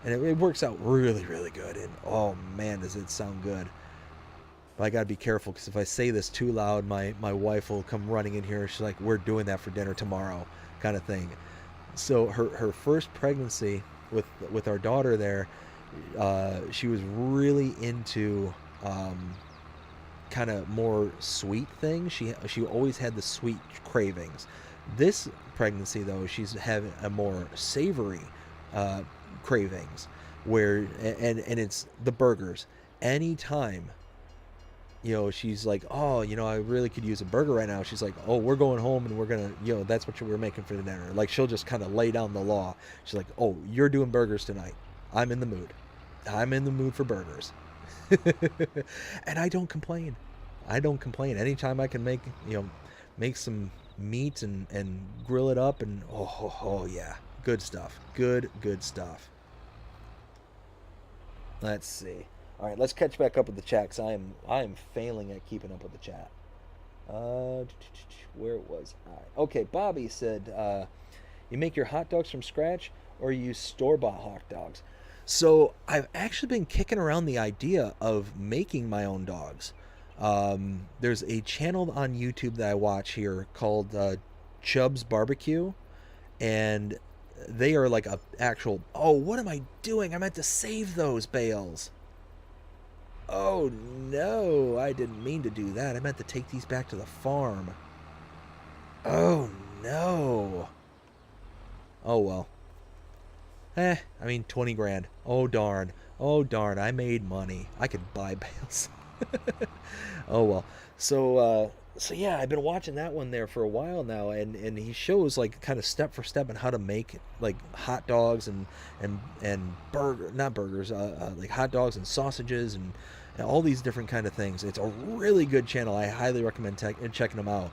and it works out really, really good. And oh man, does it sound good! But I gotta be careful, because if I say this too loud, my wife will come running in here. She's like, "We're doing that for dinner tomorrow," kind of thing. So her first pregnancy with our daughter there, she was really into kind of more sweet things. She always had the sweet cravings. This pregnancy though, she's having a more savory cravings, where and it's the burgers. Anytime she's like, oh, I really could use a burger right now. She's like, oh, we're going home and we're gonna, that's what we're making for dinner. Like, she'll just kind of lay down the law. She's like, oh, you're doing burgers tonight. I'm in the mood. I'm in the mood for burgers. And I don't complain. Anytime I can make some meat and grill it up, and oh yeah, good stuff. Good stuff. Let's see. All right, let's catch back up with the chat, because I am failing at keeping up with the chat. Where was I? Okay, Bobby said, you make your hot dogs from scratch, or you use store-bought hot dogs? So I've actually been kicking around the idea of making my own dogs. There's a channel on YouTube that I watch here called Chubb's Barbecue, and they are like a actual. Oh, what am I doing? I meant to save those bales. Oh no, I didn't mean to do that. I meant to take these back to the farm. Oh no. Oh well. I mean, 20 grand. Oh darn. I made money. I could buy bales. Oh well. So yeah, I've been watching that one there for a while now, and he shows like kind of step for step on how to make like hot dogs and not burgers, like hot dogs and sausages and all these different kind of things. It's a really good channel. I highly recommend checking them out.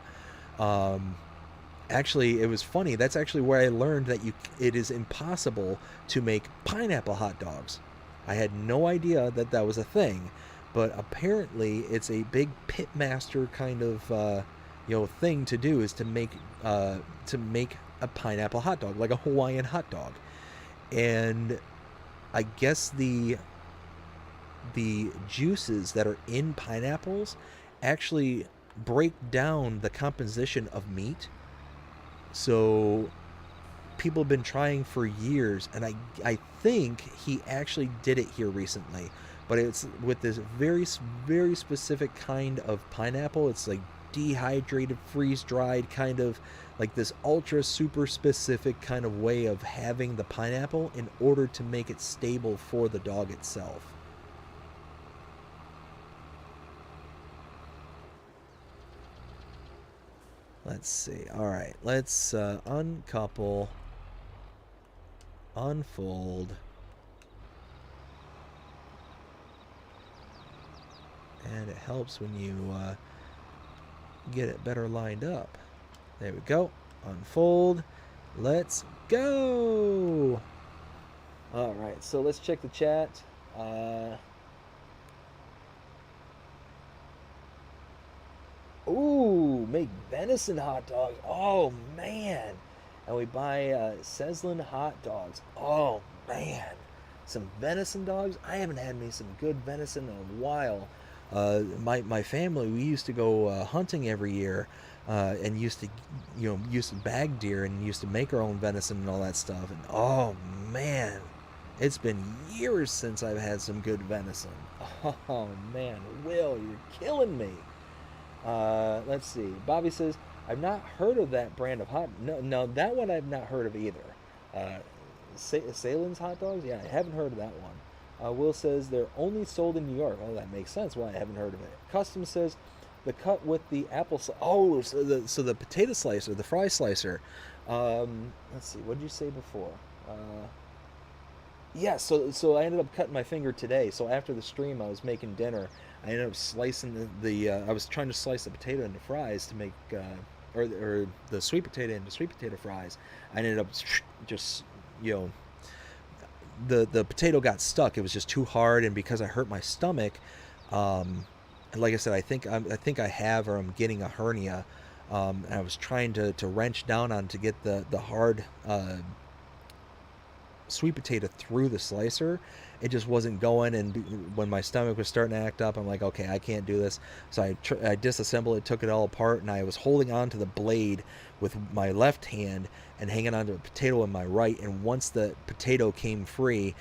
Actually, it was funny. That's actually where I learned that it is impossible to make pineapple hot dogs. I had no idea that was a thing, but apparently it's a big pitmaster kind of thing to do, is to make a pineapple hot dog, like a Hawaiian hot dog. And I guess the juices that are in pineapples actually break down the composition of meat. So people have been trying for years, and I think he actually did it here recently, but it's with this very specific kind of pineapple. It's like dehydrated, freeze dried, kind of like this ultra super specific kind of way of having the pineapple in order to make it stable for the dog itself. Let's see. All right, let's uncouple, unfold, and it helps when you get it better lined up. There we go. Unfold. Let's go. All right, so let's check the chat. Ooh, make venison hot dogs. Oh, man. And we buy Seslin hot dogs. Oh, man. Some venison dogs? I haven't had me some good venison in a while. My family, we used to go hunting every year, and used to bag deer and used to make our own venison and all that stuff. And oh man, it's been years since I've had some good venison. Oh man, Will, you're killing me. Let's see. Bobby says, I've not heard of that brand of hot. No, that one I've not heard of either. Salem's hot dogs? Yeah, I haven't heard of that one. Will says they're only sold in New York. Oh, that makes sense why I haven't heard of it. Custom says the cut with the apple. Oh, so the potato slicer, the fry slicer. Let's see. What did you say before? Yeah. So I ended up cutting my finger today. So after the stream, I was making dinner. I ended up slicing I was trying to slice the potato into fries to make or the sweet potato into sweet potato fries. I ended up just the potato got stuck. It was just too hard, and because I hurt my stomach, like I said, I think I have or I'm getting a hernia. And I was trying to wrench down on to get the hard sweet potato through the slicer. It just wasn't going, and when my stomach was starting to act up, I'm like, okay, I can't do this. So I disassembled it, took it all apart, and I was holding on to the blade with my left hand and hanging onto a potato in my right. And once the potato came free,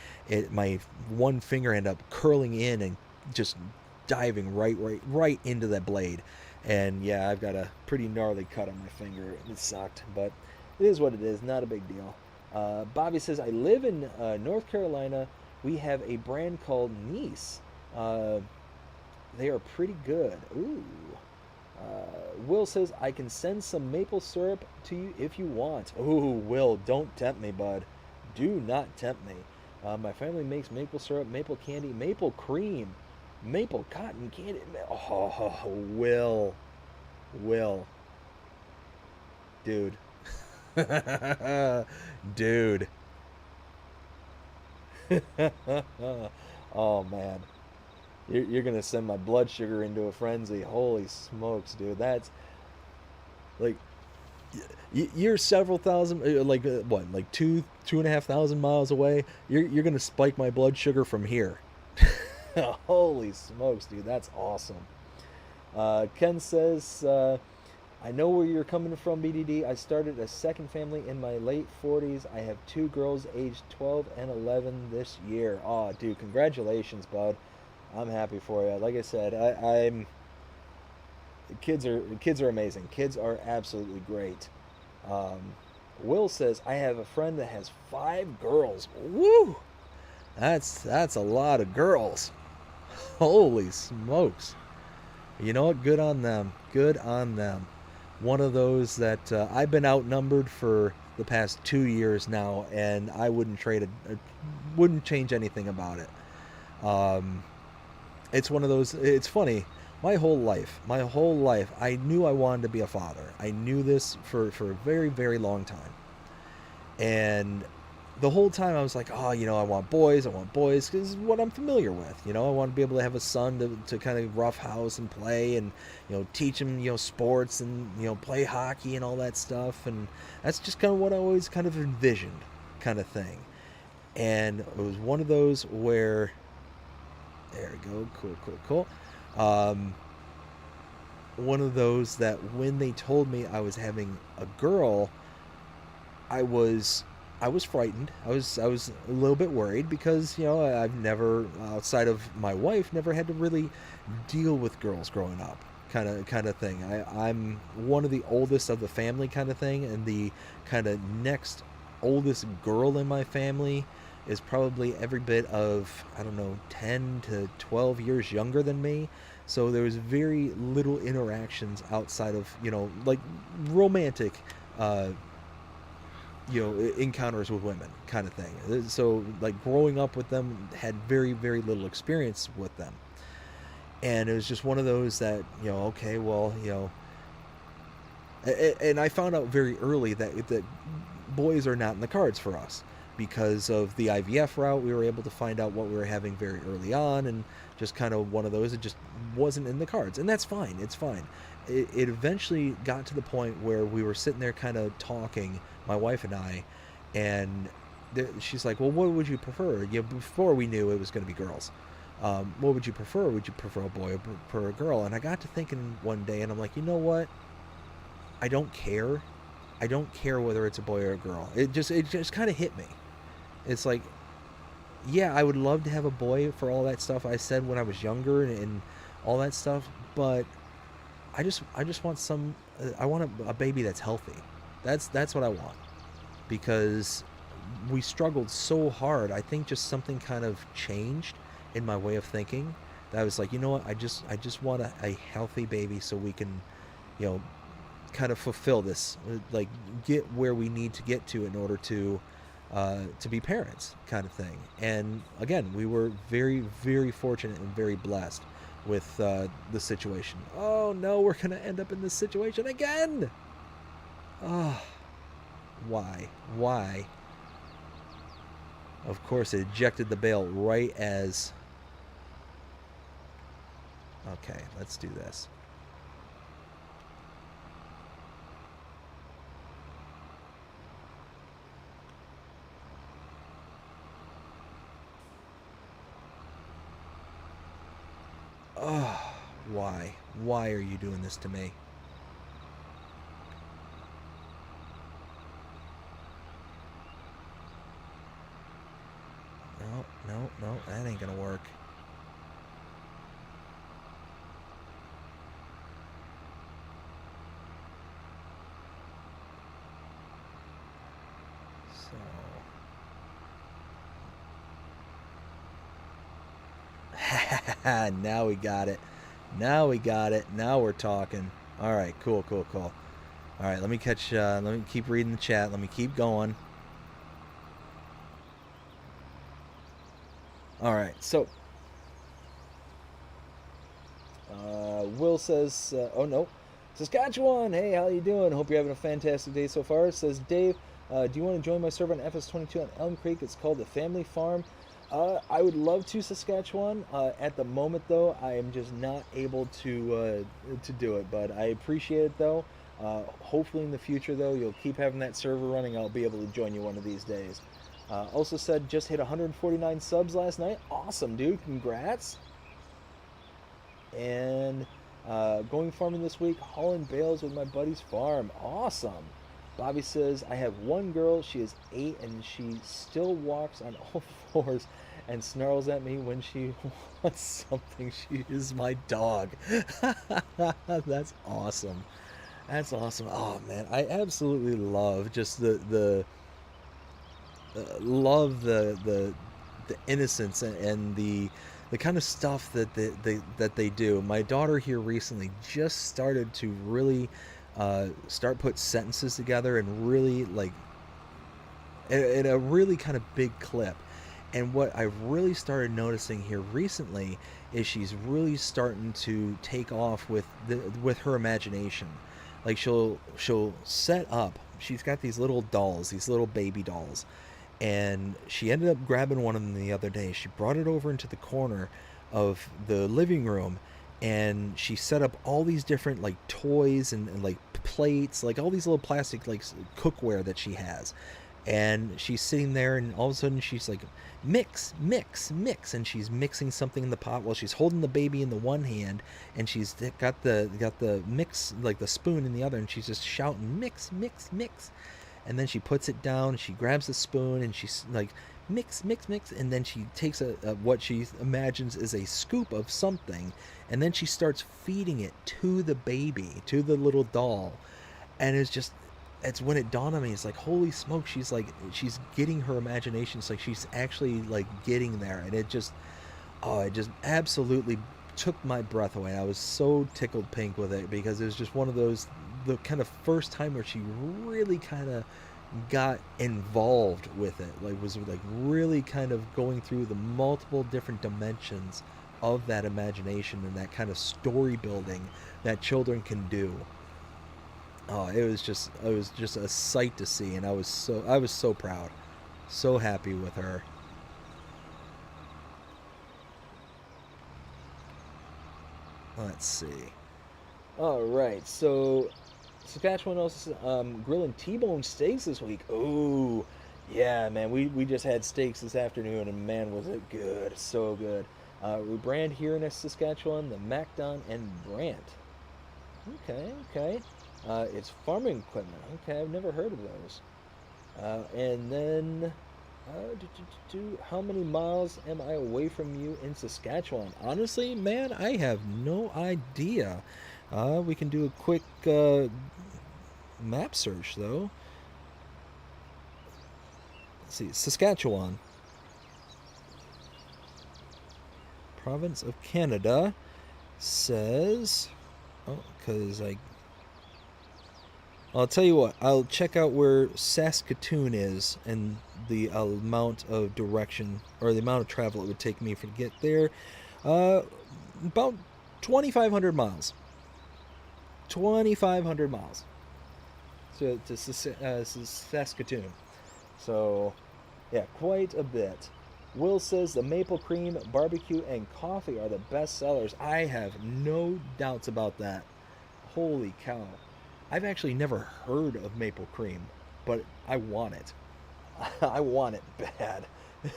my one finger ended up curling in and just diving right into that blade. And yeah, I've got a pretty gnarly cut on my finger. It sucked, but it is what it is. Not a big deal. Bobby says, I live in North Carolina. We have a brand called Nice. They are pretty good. Ooh. Will says, I can send some maple syrup to you if you want. Ooh, Will, don't tempt me, bud. Do not tempt me. My family makes maple syrup, maple candy, maple cream, maple cotton candy. Oh, Will. Dude. Dude. Oh man, you're gonna send my blood sugar into a frenzy. Holy smokes, dude. That's like you're several thousand, like what, like 2.5 thousand miles away. You're gonna spike my blood sugar from here. Holy smokes, dude. That's awesome. Ken says, I know where you're coming from, BDD. I started a second family in my late 40s. I have 2 girls aged 12 and 11 this year. Oh, dude, congratulations, bud. I'm happy for you. Like I said, I'm kids are amazing. Kids are absolutely great. Will says, I have a friend that has 5 girls. Woo! That's a lot of girls. Holy smokes. You know what? Good on them. Good on them. One of those that I've been outnumbered for the past 2 years now, and I wouldn't wouldn't change anything about it. It's one of those. It's funny. My whole life, I knew I wanted to be a father. I knew this for a very, very long time, and the whole time I was like, oh, I want boys because it's what I'm familiar with. I want to be able to have a son to kind of roughhouse and play and, teach him, sports and, play hockey and all that stuff. And that's just kind of what I always kind of envisioned kind of thing. And it was one of those where, there we go, cool. One of those that when they told me I was having a girl, I was I was frightened. I was a little bit worried because I've never, outside of my wife, never had to really deal with girls growing up, kind of thing. I'm one of the oldest of the family, kind of thing, and the kind of next oldest girl in my family is probably every bit of, I don't know, 10 to 12 years younger than me. So there was very little interactions outside of like romantic uh, encounters with women, kind of thing. So like growing up with them, had very, very little experience with them, and it was just one of those that, okay, well, and I found out very early that boys are not in the cards for us because of the IVF route. We were able to find out what we were having very early on, and just kind of one of those, it just wasn't in the cards, and that's fine. It's fine. It eventually got to the point where we were sitting there kind of talking, my wife and I, and she's like, well, what would you prefer? Before we knew it was going to be girls. What would you prefer? Would you prefer a boy or prefer a girl? And I got to thinking one day, and I'm like, you know what? I don't care. I don't care whether it's a boy or a girl. It just kind of hit me. It's like, yeah, I would love to have a boy for all that stuff I said when I was younger, and all that stuff, but I just want I want a baby that's healthy. That's what I want, because we struggled so hard. I think just something kind of changed in my way of thinking, that I was like, you know what, I just want a healthy baby, so we can, kind of fulfill this, like get where we need to get to in order to be parents, kind of thing. And again, we were very, very fortunate and very blessed with the situation. Oh no, we're gonna end up in this situation again. Oh, why? Of course, it ejected the bail right as. Okay, let's do this. Oh, why? Why are you doing this to me? No, no, no, that ain't gonna work. So. Now we got it. Now we got it. Now we're talking. All right, cool. All right, let me let me keep reading the chat. Let me keep going. All right, so Will says, oh no, Saskatchewan. Hey, how you doing? Hope you're having a fantastic day so far. Says Dave, do you want to join my server on FS22 on Elm Creek? It's called the Family Farm. I would love to, Saskatchewan. At the moment, though, I am just not able to do it. But I appreciate it, though. Hopefully, in the future, though, you'll keep having that server running. I'll be able to join you one of these days. Also said, just hit 149 subs last night. Awesome, dude. Congrats. And going farming this week, hauling bales with my buddy's farm. Awesome. Bobby says, I have one girl, she is 8, and she still walks on all fours and snarls at me when she wants something. She is my dog. That's awesome. That's awesome. Oh man, I absolutely love just the love the innocence and the kind of stuff that they do. My daughter here recently just started to really start put sentences together, and really like in a really kind of big clip. And what I've really started noticing here recently is she's really starting to take off with her imagination. Like she'll set up. She's got these little dolls, these little baby dolls, and she ended up grabbing one of them the other day. She brought it over into the corner of the living room, and she set up all these different like toys and like plates, like all these little plastic like cookware that she has. And she's sitting there, and all of a sudden she's like, mix, and she's mixing something in the pot while she's holding the baby in the one hand, and she's got the mix, like the spoon, in the other, and she's just shouting mix. and then she puts it down. She grabs a spoon and she's like mix, mix, mix, and then she takes a what she imagines is a scoop of something, and then she starts feeding it to the baby, to the little doll, and it's when it dawned on me. It's like, holy smoke, she's getting her imagination. It's like she's actually like getting there, and it just absolutely took my breath away. I was so tickled pink with it because it was just one of those, the kind of first time where she really kind of got involved with it, like was like really kind of going through the multiple different dimensions of that imagination and that kind of story building that children can do. Oh, it was just a sight to see, and I was so proud, so happy with her. Let's see. All right, so Saskatchewan also grilling T-bone steaks this week. Oh, yeah, man. We just had steaks this afternoon, and man, was it good. So good. We brand here in Saskatchewan the MacDon and Brant. Okay, okay. It's farming equipment. Okay, I've never heard of those. And then, how many miles am I away from you in Saskatchewan? Honestly, man, I have no idea. We can do a quick map search though. Let's see, Saskatchewan, province of Canada, says. Oh, because I'll tell you what. I'll check out where Saskatoon is and the amount of direction or the amount of travel it would take me to get there. Uh, about 2,500 miles. 2,500 miles to Saskatoon. So, yeah, quite a bit. Will says the maple cream, barbecue, and coffee are the best sellers. I have no doubts about that. Holy cow. I've actually never heard of maple cream, but I want it. I want it bad.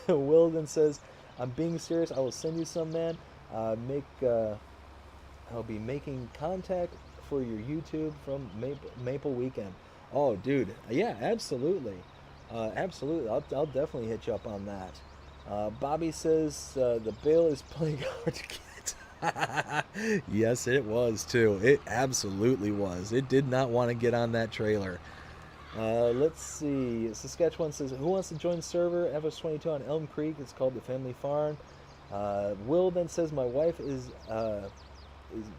Will then says, I'm being serious. I will send you some, man. I'll be making contact for your YouTube from Maple Weekend. Oh, dude. Yeah, absolutely. Absolutely. I'll definitely hit you up on that. Bobby says the bail is playing hard to get. Yes, it was too. It absolutely was. It did not want to get on that trailer. Let's see. Saskatchewan says, who wants to join the server? FS22 on Elm Creek. It's called the Family Farm. Will then says, my wife is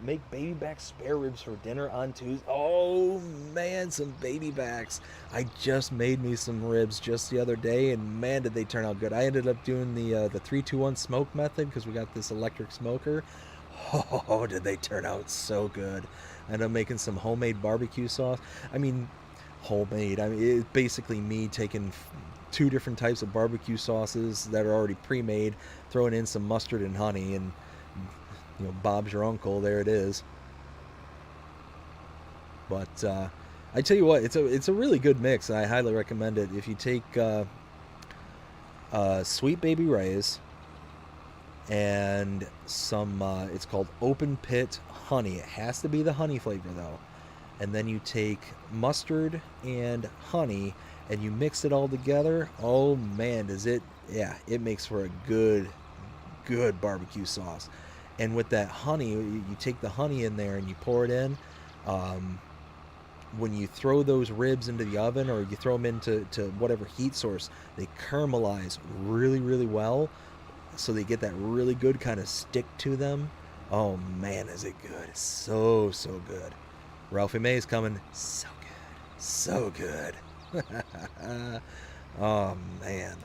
make baby back spare ribs for dinner on Tuesday. Oh man, some baby backs. I just made me some ribs just the other day, and man, did they turn out good. I ended up doing the 3-2-1 smoke method because we got this electric smoker. Oh, did they turn out so good. I ended up making some homemade barbecue sauce. I mean, homemade. I mean, it's basically me taking two different types of barbecue sauces that are already pre-made, throwing in some mustard and honey, and Bob's your uncle. There it is. But I tell you what, it's a really good mix, and I highly recommend it. If you take sweet baby rays and some, it's called open pit honey. It has to be the honey flavor though. And then you take mustard and honey and you mix it all together. Oh man, it makes for a good barbecue sauce. And with that honey, you take the honey in there and you pour it in. When you throw those ribs into the oven or you throw them into whatever heat source, they caramelize really, really well. So they get that really good kind of stick to them. Oh man, is it good. It's so, so good. Ralphie May's coming. So good. So good. Oh man.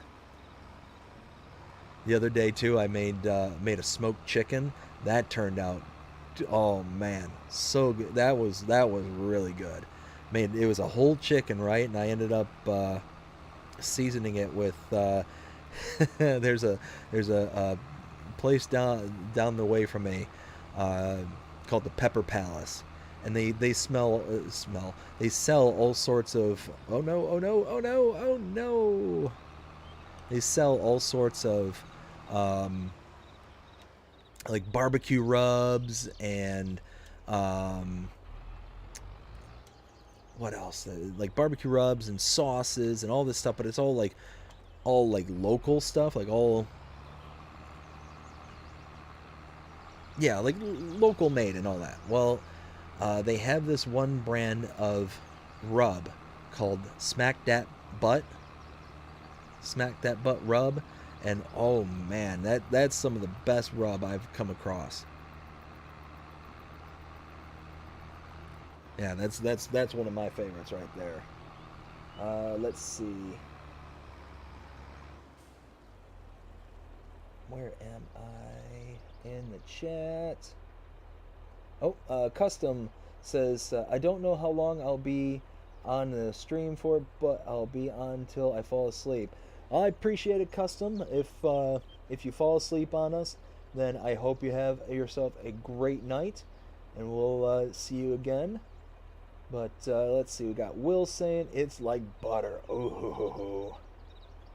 The other day too, I made a smoked chicken. That turned out, oh man, so good. That was really good. It was a whole chicken, right? And I ended up seasoning it with. There's a place down the way from me called the Pepper Palace, and they they sell all sorts of oh no. They sell all sorts of like barbecue rubs and what else? Like barbecue rubs and sauces and all this stuff, but it's all like local stuff, like all, yeah, like local made and all that. Well, they have this one brand of rub called Butt, Smack That Butt rub, and oh man, that's some of the best rub I've come across. Yeah, that's one of my favorites right there. Let's see. Where am I in the chat? Oh, Custom says, I don't know how long I'll be on the stream for, but I'll be on till I fall asleep. I appreciate it, Custom. If you fall asleep on us, then I hope you have yourself a great night, and we'll see you again. But let's see, we got Will saying it's like butter. Ooh.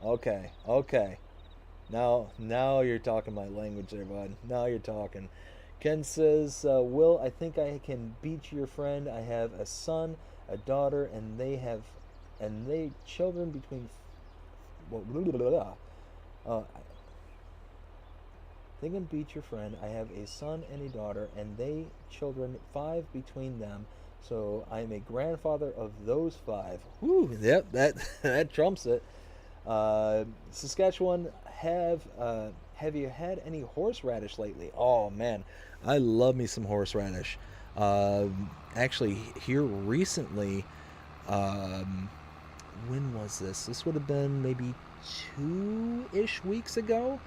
Okay, okay. Now you're talking my language there, bud. Now you're talking. Ken says, Will, I think I can beat your friend. I have a son, a daughter, and they children between. Well, blah, blah, blah, blah. I think I can beat your friend. I have a son and a daughter, and they children 5 between them. So I'm a grandfather of those 5. Whew, yep, that trumps it. Saskatchewan, have you had any horseradish lately? Oh man, I love me some horseradish. Actually, here recently, when was this? This would have been maybe 2-ish weeks ago.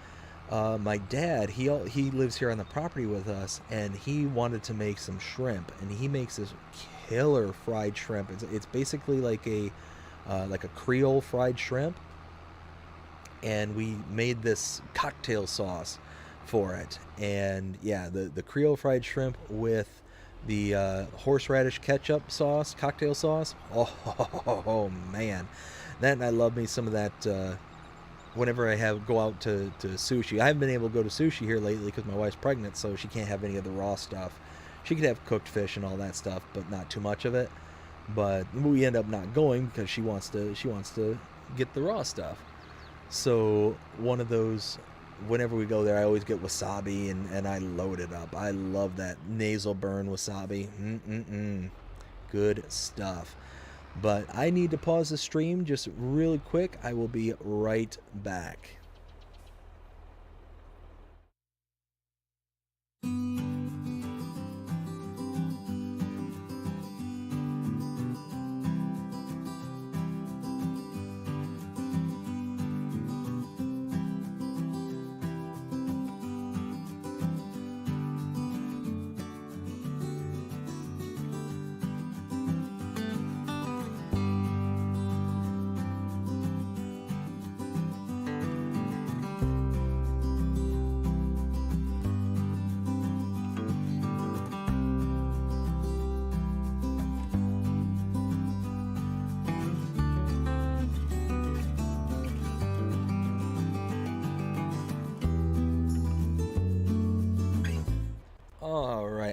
My dad, he lives here on the property with us, and he wanted to make some shrimp, and he makes this killer fried shrimp. It's basically like a Creole fried shrimp, and we made this cocktail sauce for it. And yeah, the Creole fried shrimp with the horseradish ketchup sauce, cocktail sauce. Oh man, that, and I love me some of that. Whenever I go out to sushi, I haven't been able to go to sushi here lately because my wife's pregnant, so she can't have any of the raw stuff. She could have cooked fish and all that stuff, but not too much of it. But we end up not going because she wants to get the raw stuff. So one of those, whenever we go there, I always get wasabi and I load it up. I love that nasal burn wasabi. Good stuff. But I need to pause the stream just really quick. I will be right back.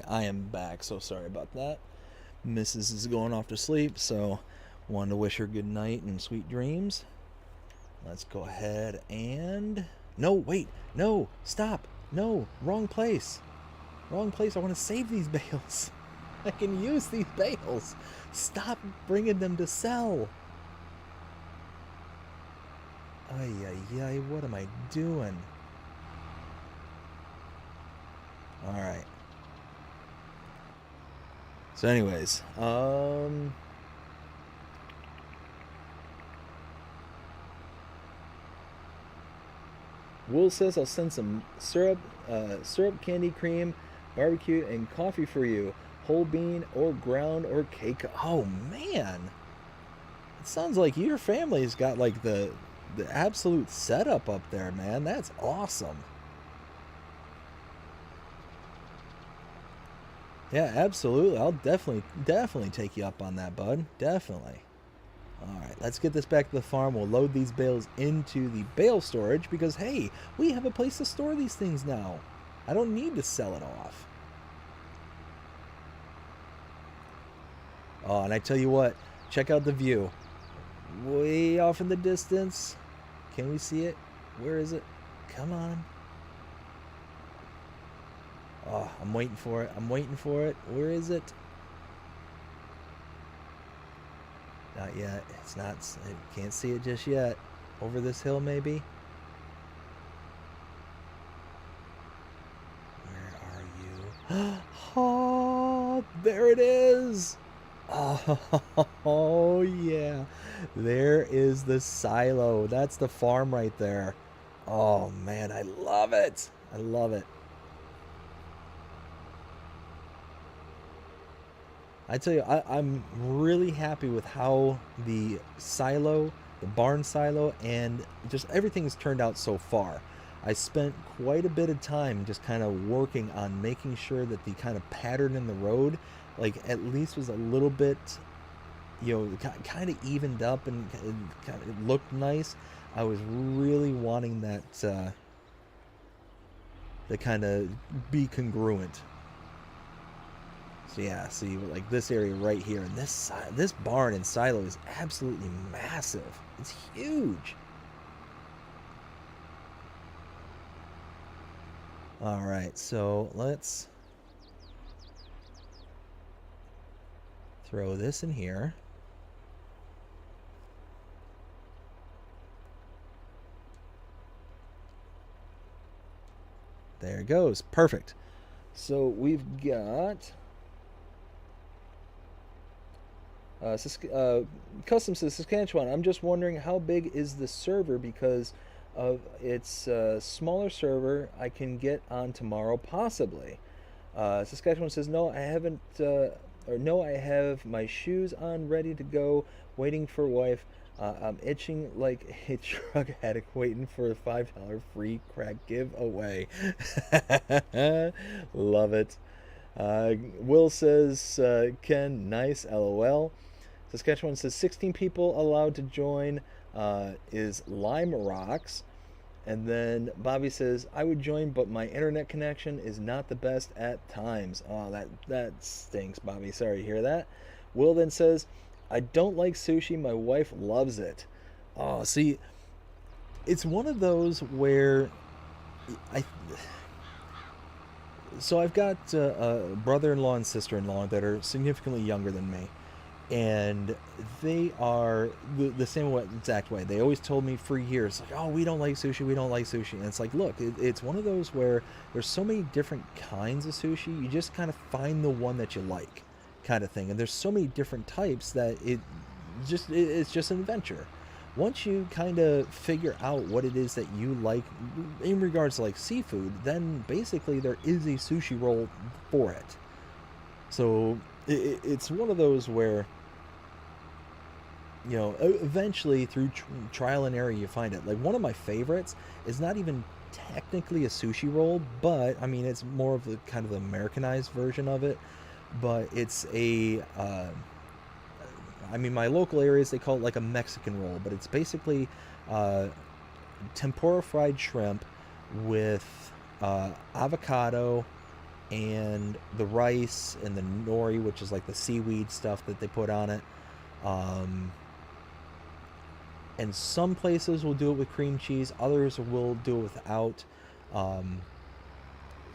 I am back, so sorry about that. Mrs. is going off to sleep, so wanted to wish her good night and sweet dreams. Let's go ahead and... No, wait, no, stop, no, wrong place. Wrong place, I want to save these bales. I can use these bales. Stop bringing them to sell. Ay, ay, ay, what am I doing? Alright. So anyways, Will says I'll send some syrup, candy, cream, barbecue, and coffee for you. Whole bean or ground or cake. Oh man, it sounds like your family's got like the absolute setup up there, man. That's awesome. Yeah, absolutely. I'll definitely take you up on that, bud. Definitely. Alright, let's get this back to the farm. We'll load these bales into the bale storage because, hey, we have a place to store these things now. I don't need to sell it off. Oh, and I tell you what, check out the view. Way off in the distance. Can we see it? Where is it? Come on. Oh, I'm waiting for it. I'm waiting for it. Where is it? Not yet. It's not. I can't see it just yet. Over this hill, maybe? Where are you? Oh, there it is. Oh, yeah. There is the silo. That's the farm right there. Oh, man, I love it. I love it. I tell you, I'm really happy with how the silo, the barn silo, and just everything's turned out so far. I spent quite a bit of time just kind of working on making sure that the kind of pattern in the road, like at least was a little bit, kind of evened up and kind of looked nice. I was really wanting that to kind of be congruent. So yeah, see, like this area right here, and this barn and silo is absolutely massive. It's huge. All right, so let's throw this in here. There it goes. Perfect. So we've got Custom says, Saskatchewan, I'm just wondering how big is the server because of its smaller server I can get on tomorrow, possibly. Saskatchewan says, no, I haven't, or no, I have my shoes on, ready to go, waiting for wife. I'm itching like a drug addict waiting for a $5 free crack giveaway. Love it. Will says, Ken, nice, LOL. Saskatchewan says 16 people allowed to join is Lime Rocks. And then Bobby says, I would join, but my internet connection is not the best at times. Oh, that stinks, Bobby. Sorry to hear that. Will then says, I don't like sushi. My wife loves it. Oh, see, it's one of those where so I've got a brother-in-law and sister-in-law that are significantly younger than me, and they are the same exact way. They always told me for years, like, oh, we don't like sushi, we don't like sushi. And it's like, look, it's one of those where there's so many different kinds of sushi, you just kind of find the one that you like, kind of thing. And there's so many different types that it's just an adventure. Once you kind of figure out what it is that you like in regards to like seafood, then basically there is a sushi roll for it. So it's one of those where, eventually through trial and error you find it. Like one of my favorites is not even technically a sushi roll, but I mean it's more of the kind of the Americanized version of it. But it's my local areas, they call it like a Mexican roll, but it's basically tempura fried shrimp with avocado and the rice and the nori, which is like the seaweed stuff that they put on it. And some places will do it with cream cheese, others will do it without.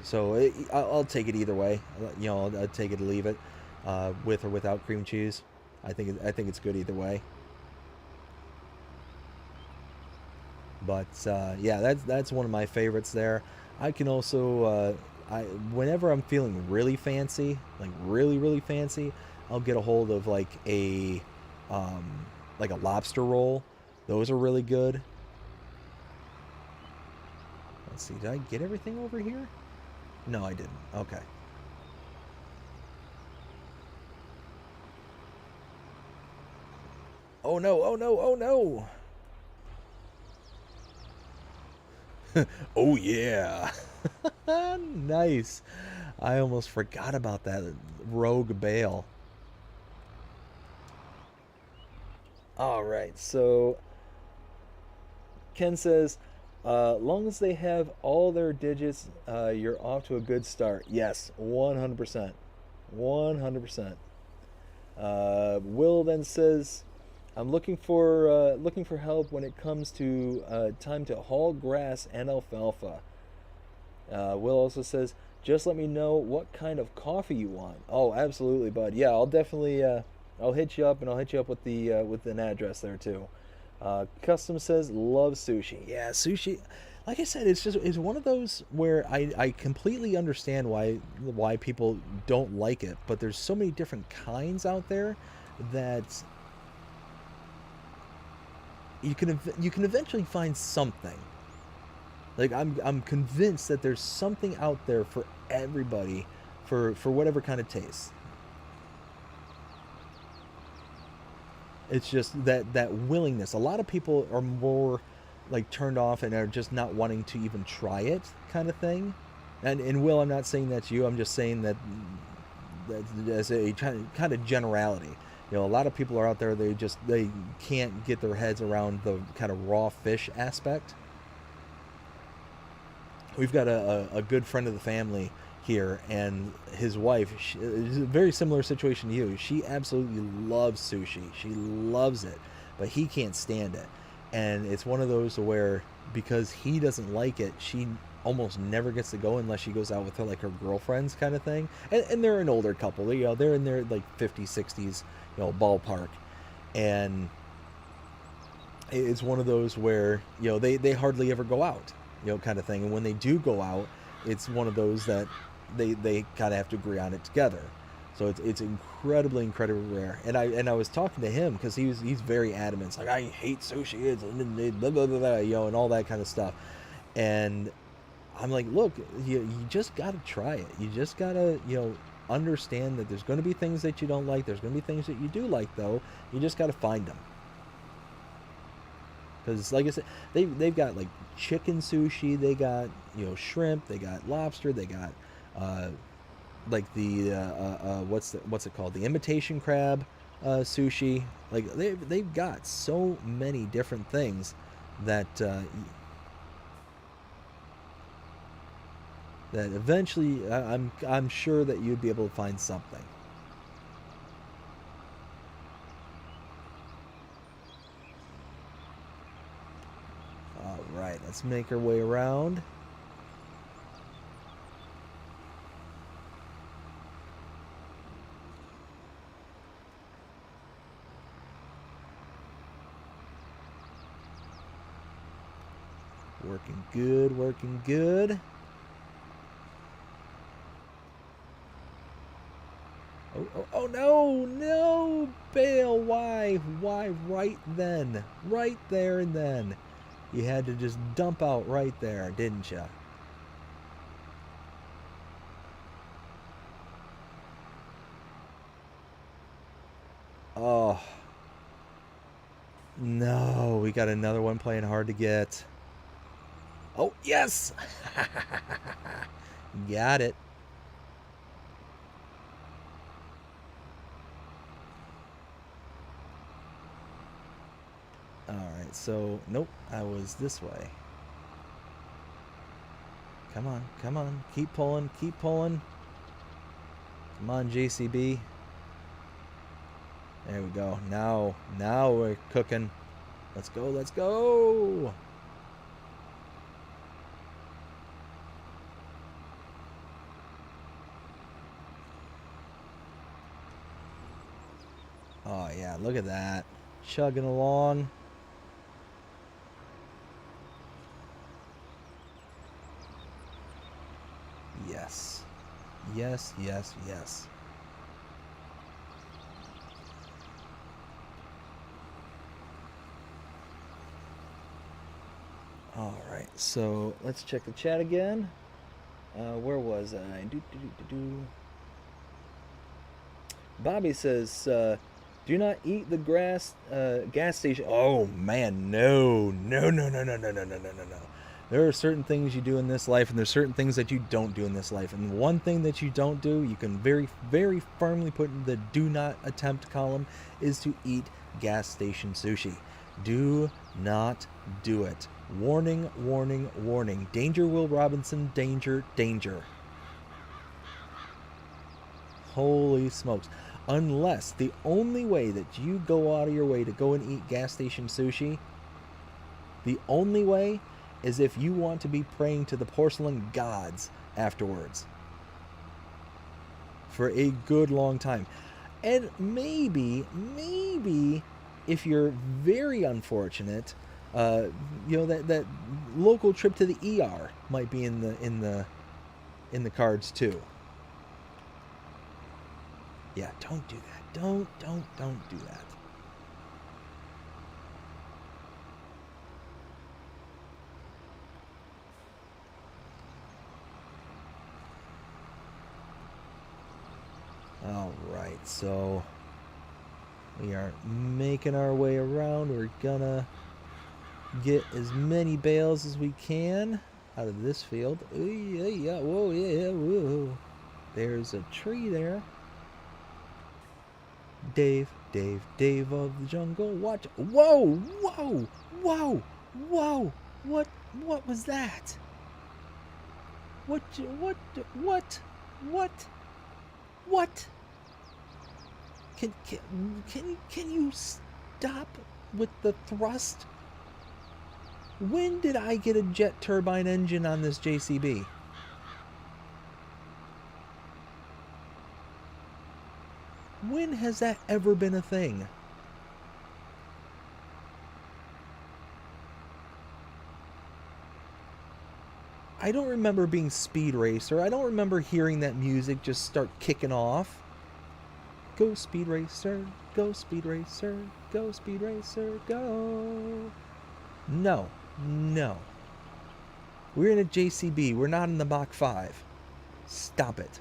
So I'll take it either way. I'll take it or leave it, with or without cream cheese. I think it's good either way. But yeah, that's one of my favorites there. I can also whenever I'm feeling really fancy, like really really fancy, I'll get a hold of like a lobster roll. Those are really good. Let's see, did I get everything over here? No, I didn't. Okay. Oh no, oh no, oh no. Oh yeah. Nice. I almost forgot about that rogue bale. All right, so Ken says, long as they have all their digits, you're off to a good start. Yes, 100%. 100%. Will then says, I'm looking for help when it comes to time to haul grass and alfalfa. Will also says, just let me know what kind of coffee you want. Oh, absolutely, bud. Yeah, I'll definitely I'll hit you up, and I'll hit you up with an address there too. Custom says love sushi. Yeah, sushi. Like I said, it's one of those where I completely understand why people don't like it, but there's so many different kinds out there that you can eventually find something. Like I'm convinced that there's something out there for everybody, for whatever kind of taste. It's just that willingness. A lot of people are more like turned off and are just not wanting to even try it, kind of thing. And Will, I'm not saying that's you. I'm just saying that as a kind of generality. You know, a lot of people are out there. They can't get their heads around the kind of raw fish aspect. We've got a good friend of the family here, and his wife, is a very similar situation to you. She absolutely loves sushi. She loves it, but he can't stand it. And it's one of those where, because he doesn't like it, she almost never gets to go unless she goes out with her girlfriends, kind of thing. And they're an older couple. You know, they're in their 50s, 60s, ballpark. And it's one of those where, they hardly ever go out, kind of thing. And when they do go out, it's one of those that they kind of have to agree on it together. So it's incredibly rare. And I was talking to him because he's very adamant. It's like, I hate sushi, it's blah, blah, blah, blah, and all that kind of stuff. And I'm like, look, you just got to try it. You just got to, understand that there's going to be things that you don't like. There's going to be things that you do like, though. You just got to find them. Because, like I said, they've got chicken sushi. They got shrimp. They got lobster. They got what's it called? The imitation crab sushi. They've got so many different things that that eventually I'm sure that you'd be able to find something. All right, let's make our way around. Working good, working good. Oh no, Bale, why right then? Right there and then. You had to just dump out right there, didn't you? Oh. No, we got another one playing hard to get. Oh, yes! Got it. Alright, so, nope, I was this way. Come on, come on, keep pulling, keep pulling. Come on, JCB. There we go. Now we're cooking. Let's go, let's go! Oh yeah, look at that. Chugging along. Yes. Yes, yes, yes. Alright, so let's check the chat again. Where was I? Bobby says, do not eat the gas station. Oh man, no. There are certain things you do in this life, and there's certain things that you don't do in this life. And one thing that you don't do, you can very, very firmly put in the do not attempt column, is to eat gas station sushi. Do not do it. Warning, warning, warning. Danger, Will Robinson. Danger, danger. Holy smokes. Unless the only way that you go out of your way to go and eat gas station sushi, the only way is if you want to be praying to the porcelain gods afterwards for a good long time. And maybe if you're very unfortunate, that local trip to the ER might be in the cards too. Yeah, don't do that. Don't do that. All right, so we are making our way around. We're gonna get as many bales as we can out of this field. Ooh, yeah, whoa, yeah, whoa. There's a tree there. Dave of the jungle. Watch. Whoa. What was that? What? Can you stop with the thrust? When did I get a jet turbine engine on this JCB? When has that ever been a thing? I don't remember being Speed Racer. I don't remember hearing that music just start kicking off. Go Speed Racer, go Speed Racer, go Speed Racer, go. No. We're in a JCB. We're not in the Mach 5. Stop it.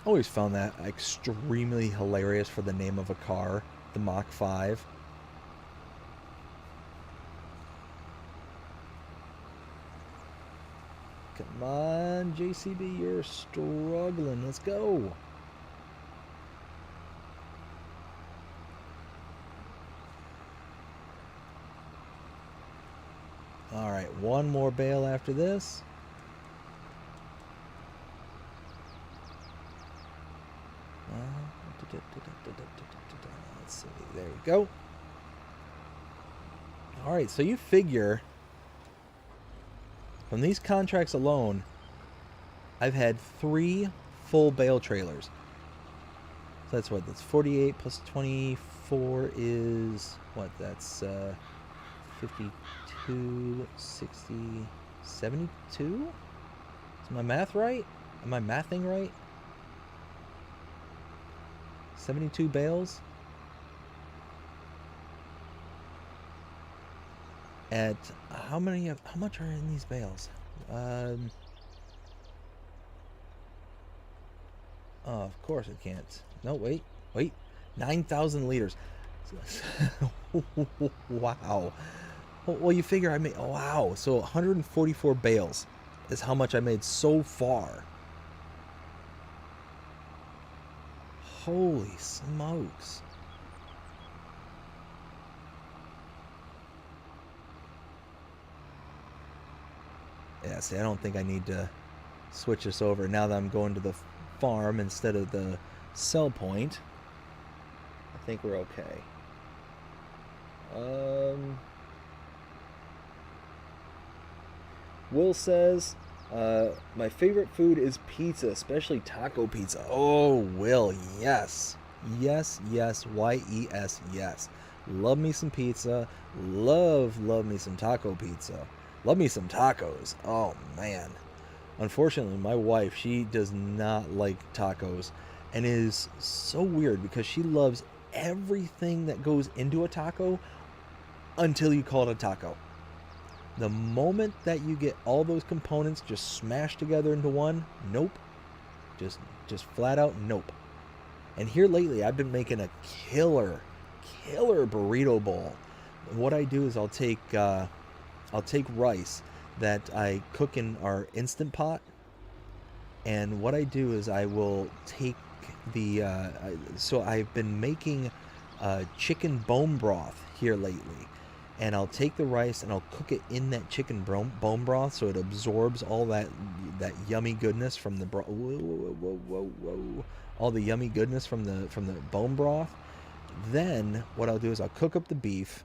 Always found that extremely hilarious for the name of a car, the Mach 5. Come on, JCB, you're struggling. Let's go. All right, one more bale after this. Let's see. There we go. All right, so you figure from these contracts alone, I've had 3 full bale trailers. So that's what? That's 48 plus 24 is what? That's 52, 60, 72? Is my math right? Am I mathing right? 72 bales at how much are in these bales? Oh, of course it can't. No, wait. 9,000 liters. Wow. Well, you figure I made, wow. So 144 bales is how much I made so far. Holy smokes. Yeah, see, I don't think I need to switch this over now that I'm going to the farm instead of the sell point. I think we're okay. Will says, my favorite food is pizza, especially taco pizza. Oh, Will, yes. Yes, Y-E-S, yes. Love me some pizza. Love me some taco pizza. Love me some tacos. Oh, man. Unfortunately, my wife, she does not like tacos. And it is so weird because she loves everything that goes into a taco until you call it a taco. The moment that you get all those components just smashed together into one, nope. Just flat out nope. And here lately, I've been making a killer burrito bowl. What I do is I'll take rice that I cook in our Instant Pot, and what I do is I will take so I've been making chicken bone broth here lately, and I'll take the rice and I'll cook it in that chicken bone broth so it absorbs all that yummy goodness from the whoa, all the yummy goodness from the bone broth. Then what I'll do is I'll cook up the beef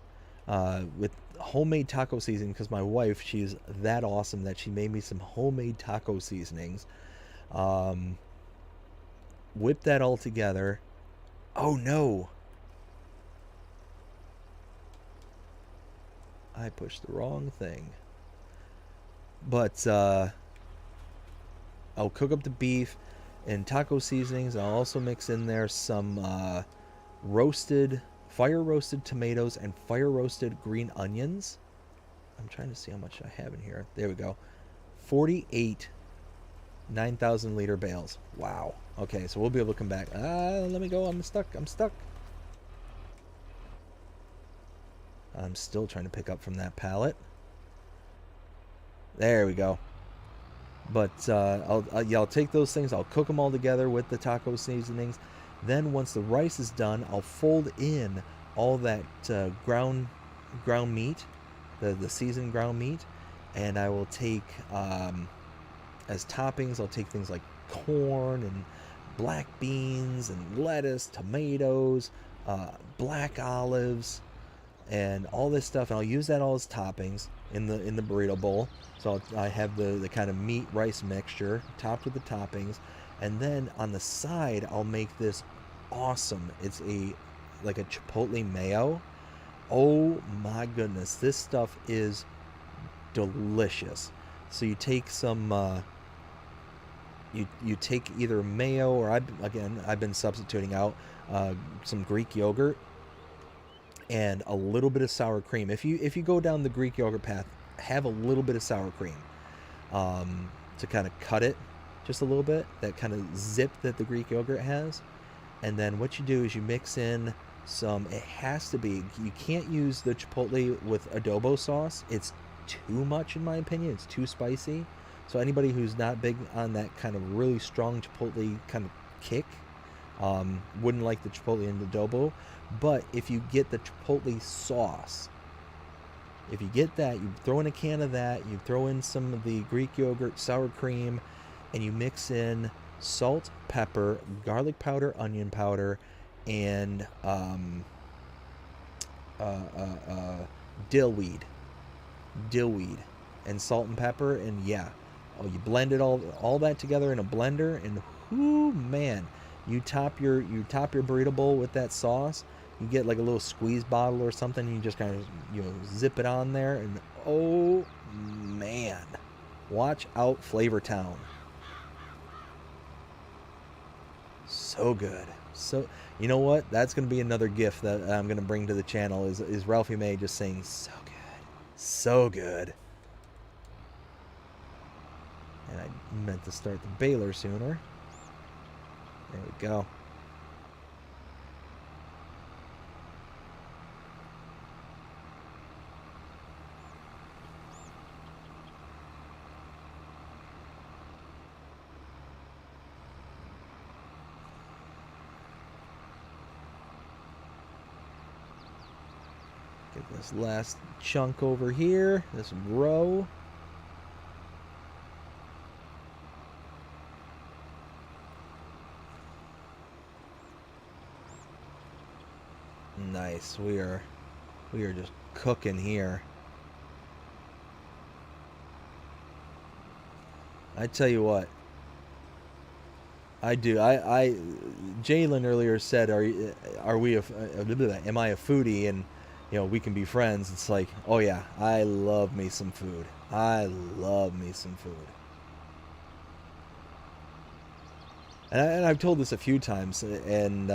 with homemade taco seasoning, because my wife, she's that awesome that she made me some homemade taco seasonings. Um, Whip that all together. Oh no, I pushed the wrong thing. But I'll cook up the beef and taco seasonings. I'll also mix in there some fire roasted tomatoes and fire roasted green onions. I'm trying to see how much I have in here. There we go. 48 9,000 liter bales. Wow. Okay, so we'll be able to come back. Let me go. I'm stuck. I'm still trying to pick up from that pallet. There we go. But I'll take those things. I'll cook them all together with the taco seasonings. Then once the rice is done, I'll fold in all that ground meat, the seasoned ground meat, and I will take as toppings. I'll take things like corn and black beans and lettuce, tomatoes, black olives, and all this stuff, and I'll use that all as toppings in the burrito bowl. So I have the kind of meat rice mixture topped with the toppings, and then on the side I'll make this awesome. It's like a chipotle mayo. Oh my goodness, this stuff is delicious. So you take some you take either mayo, or I've been substituting out some Greek yogurt and a little bit of sour cream. If you go down the Greek yogurt path, have a little bit of sour cream to kind of cut it just a little bit, that kind of zip that the Greek yogurt has. And then what you do is you mix in some, it has to be, you can't use the chipotle with adobo sauce. It's too much in my opinion. It's too spicy. So anybody who's not big on that kind of really strong chipotle kind of kick wouldn't like the chipotle and adobo. But if you get the chipotle sauce, if you get that, you throw in a can of that, you throw in some of the Greek yogurt, sour cream, and you mix in salt, pepper, garlic powder, onion powder, and dill weed, and salt and pepper, and yeah, you blend it all that together in a blender, and whoo man, you top your burrito bowl with that sauce. You get like a little squeeze bottle or something, and you just kind of zip it on there, and oh man, watch out, Flavor Town. So good. So you know what? That's gonna be another gift that I'm gonna bring to the channel is Ralphie May just saying so good. So good. And I meant to start the baler sooner. There we go. Get this last chunk over here, this row. Nice. We are just cooking here. I tell you what. I do. Jalen earlier said, am I a foodie, and we can be friends. It's like, oh yeah, I love me some food. And I've told this a few times, and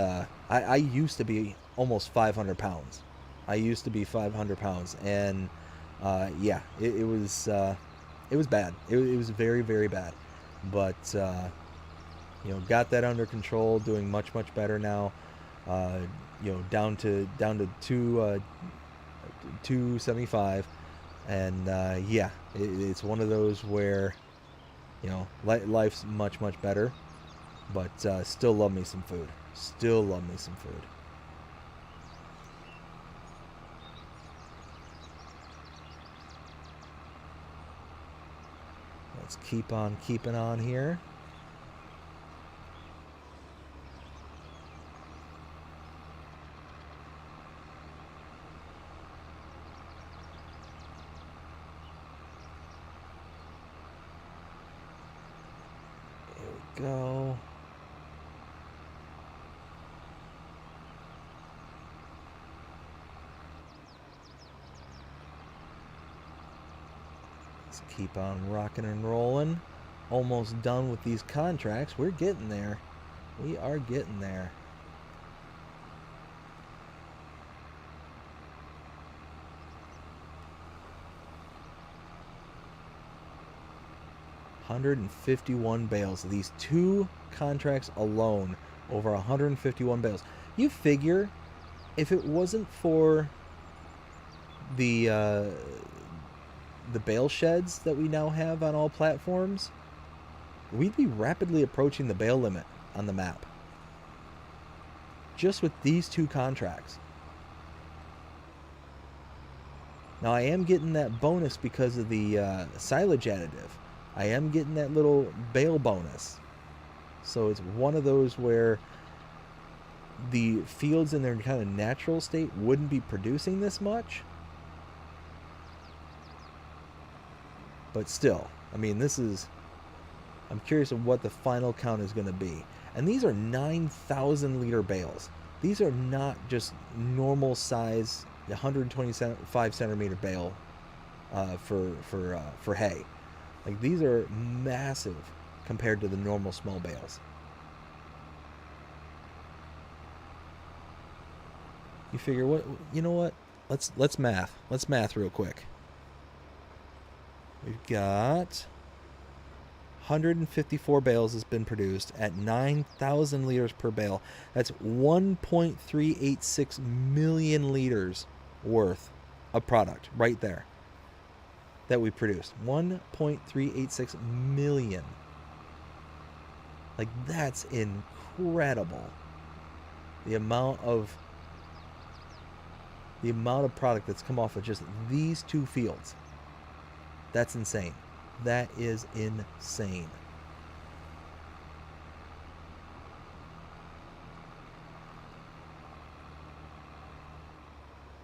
I used to be almost 500 pounds. And yeah, it was bad. It was very, very bad. But got that under control, doing much better now. Down to 275, and yeah, it's one of those where life's much better. But still love me some food. Still love me some food. Let's keep on keeping on here. Here we go. Let's keep on rocking and rolling. Almost done with these contracts. We're getting there. We are getting there. $151 bales. These 2 contracts alone, over 151 bales. You figure, if it wasn't for the bale sheds that we now have on all platforms, we'd be rapidly approaching the bale limit on the map. Just with these 2 contracts. Now I am getting that bonus because of the silage additive. I am getting that little bale bonus. So it's one of those where the fields in their kind of natural state wouldn't be producing this much. But still, I mean, this is... I'm curious of what the final count is going to be. And these are 9,000 liter bales. These are not just normal size 125 centimeter bale for hay. Like, these are massive compared to the normal small bales. You figure, what, you know what? Let's math. Let's math real quick. We've got 154 bales has been produced at 9,000 liters per bale. That's 1.386 million liters worth of product right there that we produced. 1.386 million. Like, that's incredible. The amount of product that's come off of just these 2 fields. That's insane. That is insane.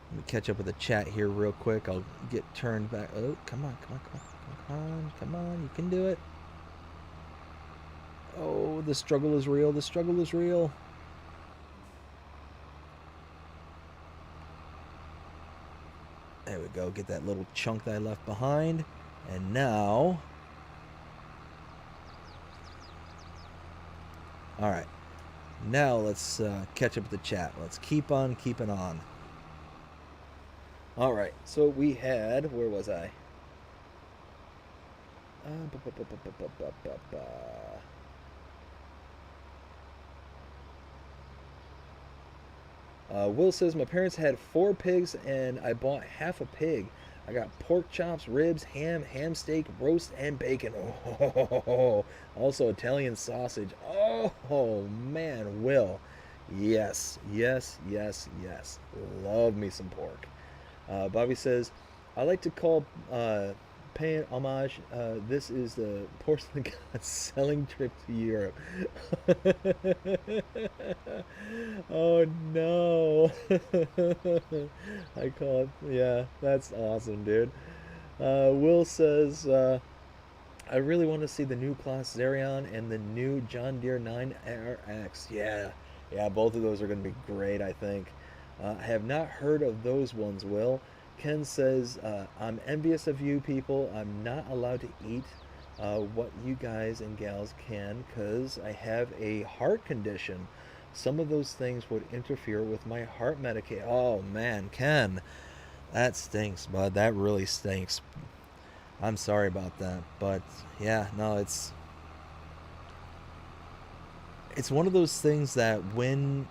Let me catch up with the chat here real quick. I'll get turned back. Oh, come on. You can do it. Oh, the struggle is real. The struggle is real. There we go. Get that little chunk that I left behind. And now... Alright. Now let's catch up with the chat. Let's keep on keeping on. Alright. So we had... Where was I? Will says, my parents had 4 pigs and I bought half a pig. I got pork chops, ribs, ham steak, roast, and bacon. Oh, also Italian sausage. Oh, man, Will. Yes. Love me some pork. Bobby says, I like to call paying homage. This is the porcelain god's selling trip to Europe. Oh no. I call it, yeah, that's awesome, dude. Will says, I really want to see the new Claas Zerion and the new John Deere 9RX. Yeah, both of those are going to be great, I think. I have not heard of those ones, Will. Ken says, I'm envious of you people. I'm not allowed to eat what you guys and gals can because I have a heart condition. Some of those things would interfere with my heart medication. Oh, man, Ken, that stinks, bud. That really stinks. I'm sorry about that. But, yeah, no, it's one of those things that when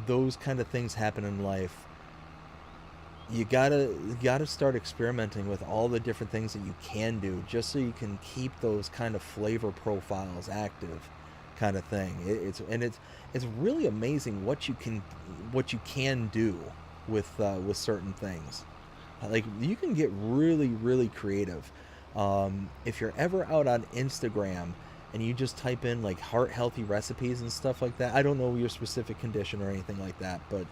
those kind of things happen in life, you gotta start experimenting with all the different things that you can do just so you can keep those kind of flavor profiles active. kind of thing. It's really amazing what you can do with certain things. Like you can get really really creative. If you're ever out on Instagram and you just type in like heart healthy recipes and stuff like that, I don't know your specific condition or anything like that, but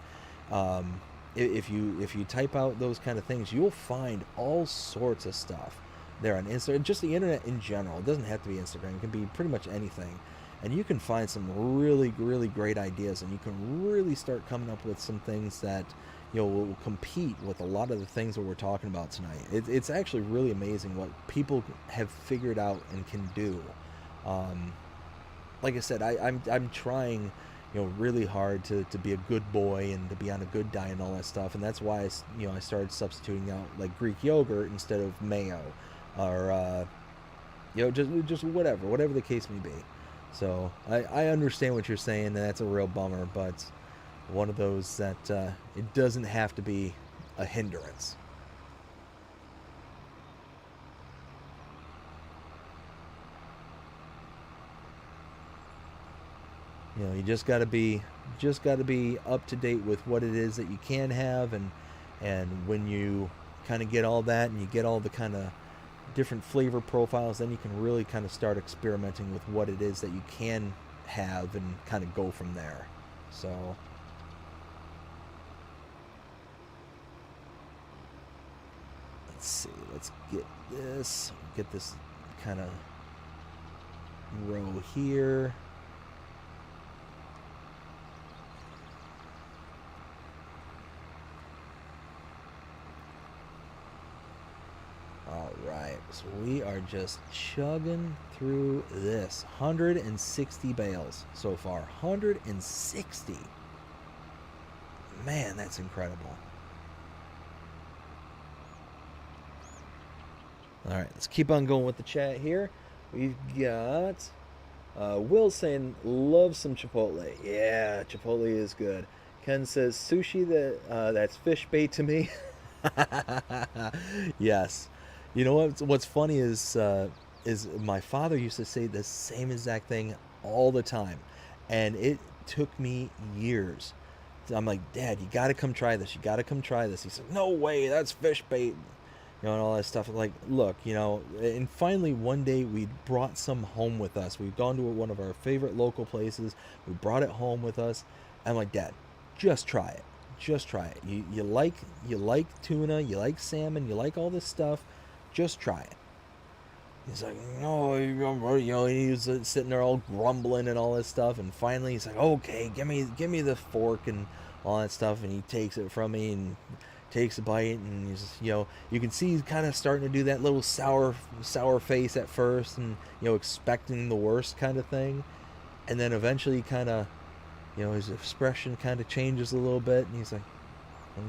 if you type out those kind of things, you'll find all sorts of stuff there on Instagram. Just the internet in general. It doesn't have to be Instagram. It can be pretty much anything, and you can find some really really great ideas, and you can really start coming up with some things that will compete with a lot of the things that we're talking about tonight. It's actually really amazing what people have figured out and can do. Like I said, I'm trying really hard to be a good boy and to be on a good diet and all that stuff, and that's why I started substituting out like Greek yogurt instead of mayo, or just whatever the case may be. So I understand what you're saying, and that's a real bummer, but one of those that it doesn't have to be a hindrance. You just got to be up to date with what it is that you can have, and when you kind of get all that and you get all the kind of different flavor profiles, then you can really kind of start experimenting with what it is that you can have and kind of go from there. So let's see, let's get this kind of row here. All right, so we are just chugging through this. 160 bales so far. 160. Man, that's incredible. All right, let's keep on going with the chat here. We've got Will saying, love some Chipotle. Yeah, Chipotle is good. Ken says, sushi, that's fish bait to me. Yes. You know what's funny is my father used to say the same exact thing all the time, and it took me years. I'm like, Dad, you got to come try this. You got to come try this. He said, no way, that's fish bait, and all that stuff. I'm like, look, and finally one day we brought some home with us. We've gone to one of our favorite local places. We brought it home with us. I'm like, Dad, just try it. Just try it. You like tuna, you like salmon, you like all this stuff. Just try it. He's like, no, he was sitting there all grumbling and all this stuff, and finally he's like, okay, give me the fork and all that stuff, and he takes it from me and takes a bite, and he's just, you can see he's kind of starting to do that little sour face at first, and expecting the worst kind of thing, and then eventually kind of, his expression kind of changes a little bit, and he's like,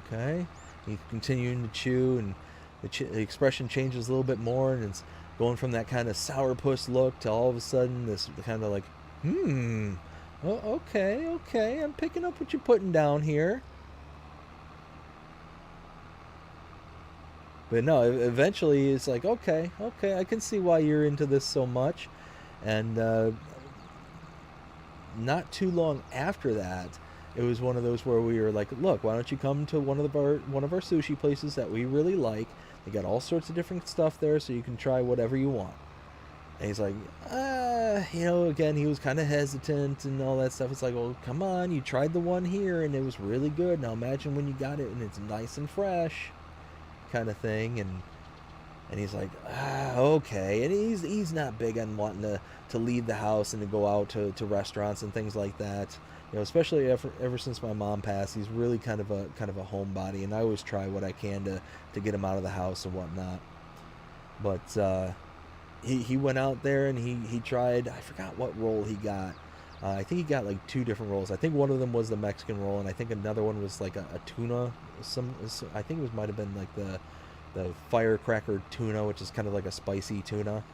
okay, he's continuing to chew, and the expression changes a little bit more, and it's going from that kind of sourpuss look to all of a sudden this kind of like, oh, okay, I'm picking up what you're putting down here. But no, eventually it's like, okay, I can see why you're into this so much. And not too long after that, it was one of those where we were like, look, why don't you come to one of our sushi places that we really like? They got all sorts of different stuff there, so you can try whatever you want. And he's like, again, he was kind of hesitant and all that stuff. It's like, well, come on, you tried the one here and it was really good. Now imagine when you got it and it's nice and fresh, kind of thing. And he's like, okay. And he's not big on wanting to leave the house and to go out to restaurants and things like that. Especially ever since my mom passed, he's really kind of a homebody, and I always try what I can to get him out of the house and whatnot. But he went out there and he tried, I forgot what roll he got. I think he got like 2 different rolls. I think one of them was the Mexican roll, and I think another one was like a tuna. I think it might have been like the firecracker tuna, which is kind of like a spicy tuna.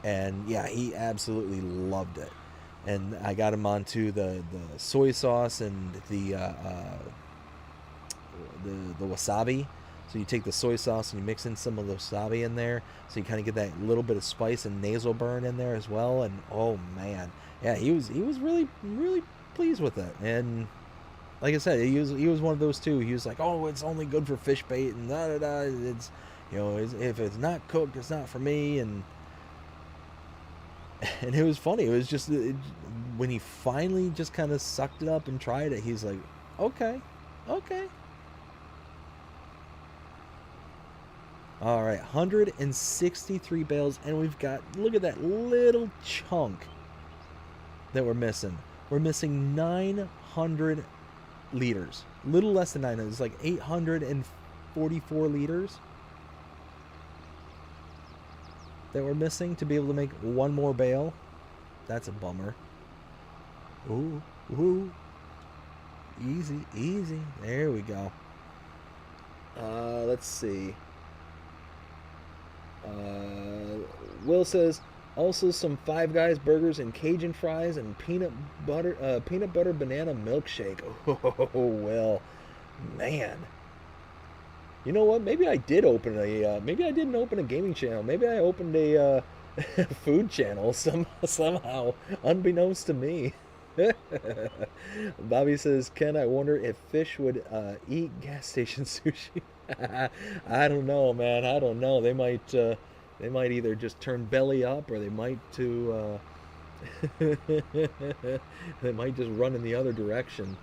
And yeah, he absolutely loved it. And I got him onto the soy sauce and the wasabi So you take the soy sauce and you mix in some of the wasabi in there, so you kind of get that little bit of spice and nasal burn in there as well. And oh man, yeah, he was really pleased with it. And like I said, he was one of those too. He was like, oh, it's only good for fish bait and da da da. It's, if it's not cooked, it's not for me. And it was funny. It was just when he finally just kind of sucked it up and tried it, he's like, okay, okay. All right, 163 bales, and we've got, look at that little chunk that we're missing. We're missing 900 liters. Little less than 900. It's like 844 liters that we're missing to be able to make one more bale. That's a bummer. Ooh, ooh. Easy, easy. There we go. Let's see. Will says, also some Five Guys burgers and Cajun fries and peanut butter banana milkshake. Oh, Will, man. You know what? Maybe I did open a. Maybe I didn't open a gaming channel. Maybe I opened a food channel somehow, unbeknownst to me. Bobby says, Ken, I wonder if fish would eat gas station sushi. I don't know, man. I don't know. They might either just turn belly up, or they might they might just run in the other direction.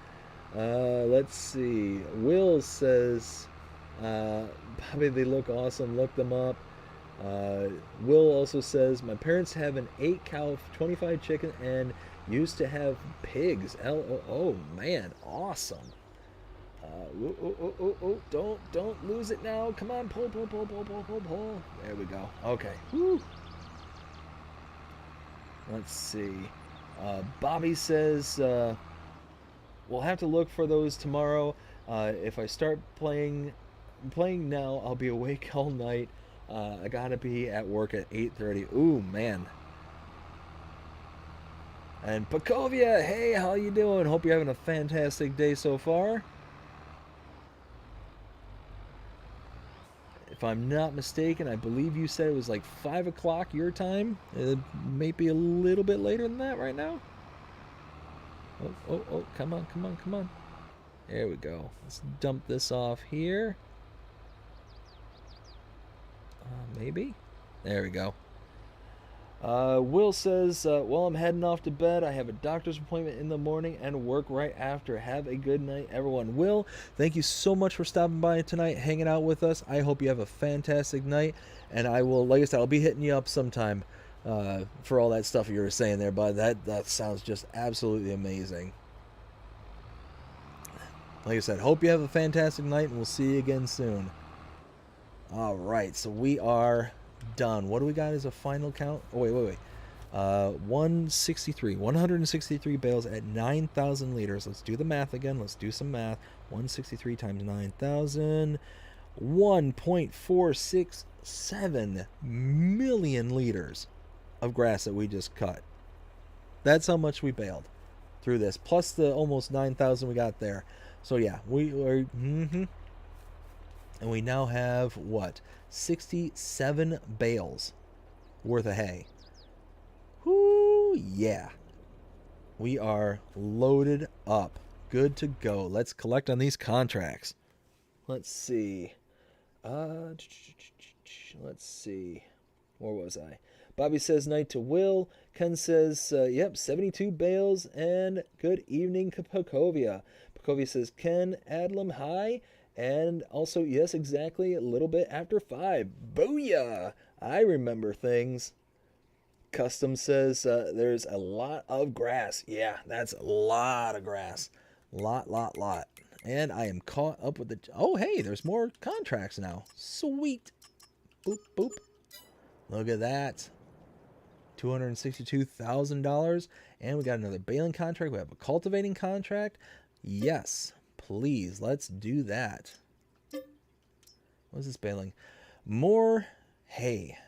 Let's see. Will says, Bobby, they look awesome. Look them up. Will also says, my parents have an 8-cow, 25 chicken, and used to have pigs. Oh man, awesome. Don't lose it now. Come on, pull. There we go. Okay. Woo. Let's see. Bobby says, we'll have to look for those tomorrow. If I start playing now, I'll be awake all night. I gotta be at work at 8:30. Ooh, man. And Pakovia, hey, how you doing? Hope you're having a fantastic day so far. If I'm not mistaken, I believe you said it was like 5 o'clock your time. It may be a little bit later than that right now. Oh, come on. There we go. Let's dump this off here. Maybe. There we go. Will says, well, I'm heading off to bed. I have a doctor's appointment in the morning and work right after. Have a good night, everyone. Will, thank you so much for stopping by tonight, hanging out with us. I hope you have a fantastic night. And I will, like I said, I'll be hitting you up sometime for all that stuff you were saying there, bud. That sounds just absolutely amazing. Like I said, hope you have a fantastic night, and we'll see you again soon. All right, so we are done. What do we got as a final count? Oh, wait. 163 bales at 9,000 liters. Let's do the math again. Let's do some math. 163 times 9,000. 1.467 million liters of grass that we just cut. That's how much we baled through this, plus the almost 9,000 we got there. So yeah, we are... And we now have, what, 67 bales worth of hay. Whoo, yeah. We are loaded up. Good to go. Let's collect on these contracts. Let's see. Let's see. Where was I? Bobby says night to Will. Ken says, yep, 72 bales and good evening, Pakovia. Pakovia says, Ken, Adlam, hi. And also, yes, exactly, a little bit after 5. Booyah! I remember things. Custom says there's a lot of grass. Yeah, that's a lot of grass. Lot. And I am caught up with the... Oh, hey, there's more contracts now. Sweet. Boop. Look at that. $262,000. And we got another baling contract. We have a cultivating contract. Yes. Please, let's do that. What is this baling? More hay.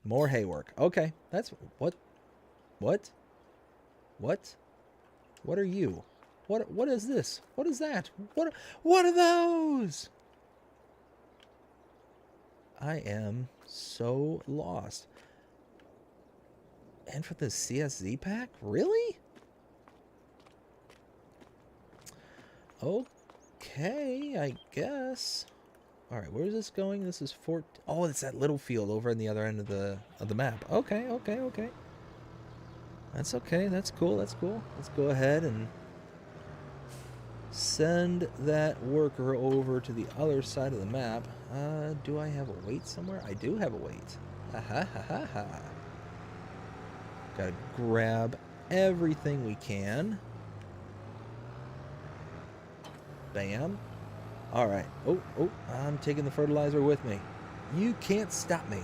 More hay work. Okay, that's... What? What are you? What is this? What is that? What are those? I am so lost. And for the CSZ pack? Really? Okay, I guess. Alright, where's this going? This is Fort... Oh, it's that little field over on the other end of the map. Okay, okay, okay. That's okay. That's cool. That's cool. Let's go ahead and send that worker over to the other side of the map. Do I have a weight somewhere? I do have a weight. Ha ha ha ha ha. Gotta grab everything we can. Bam. Alright. Oh, I'm taking the fertilizer with me. You can't stop me.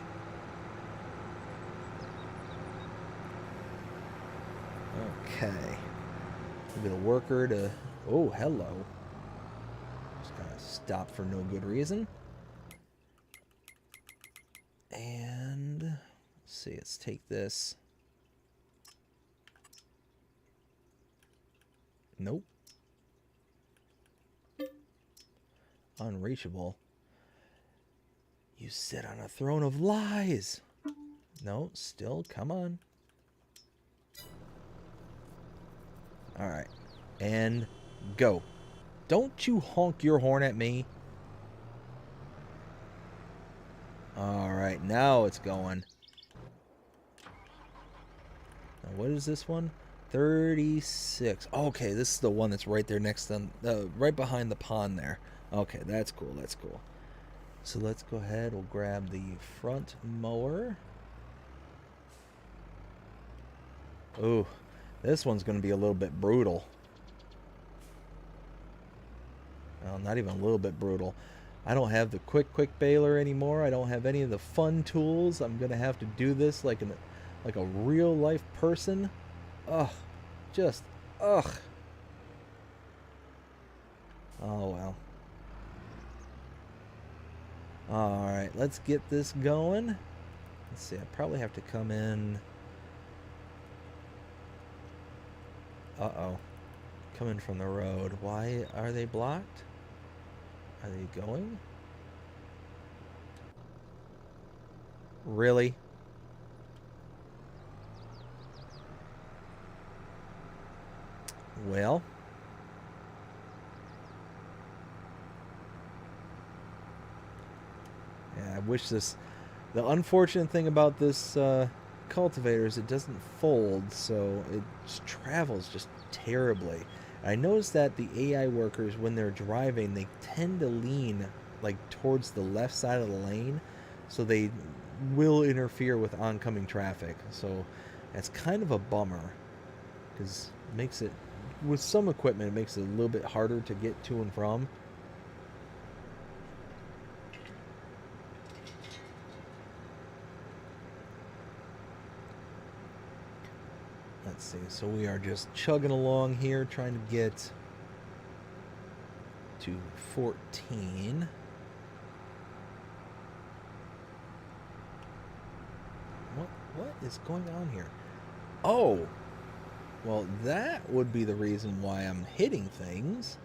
Okay. Maybe the worker to... Oh, hello. Just gotta stop for no good reason. And... Let's see, let's take this. Nope. Unreachable. You sit on a throne of lies. No, still, come on. Alright. And go. Don't you honk your horn at me. Alright, now it's going. Now, what is this one? 36. Okay, this is the one that's right there next to right behind the pond there. Okay, that's cool. That's cool. So let's go ahead. We'll grab the front mower. Ooh, this one's going to be a little bit brutal. Well, not even a little bit brutal. I don't have the quick baler anymore. I don't have any of the fun tools. I'm going to have to do this like a real life person. Ugh. Just, ugh. Oh, well. Alright, let's get this going. Let's see, I probably have to come in... Uh-oh. Come in from the road. Why are they blocked? Are they going? Really? Well... I wish this... The unfortunate thing about this cultivator is it doesn't fold, so it just travels just terribly. I noticed that the AI workers, when they're driving, they tend to lean like towards the left side of the lane, so they will interfere with oncoming traffic. So that's kind of a bummer, because it makes it, with some equipment, it makes it a little bit harder to get to and from. Let's see, so we are just chugging along here, trying to get to 14. What is going on here? Oh! Well, that would be the reason why I'm hitting things.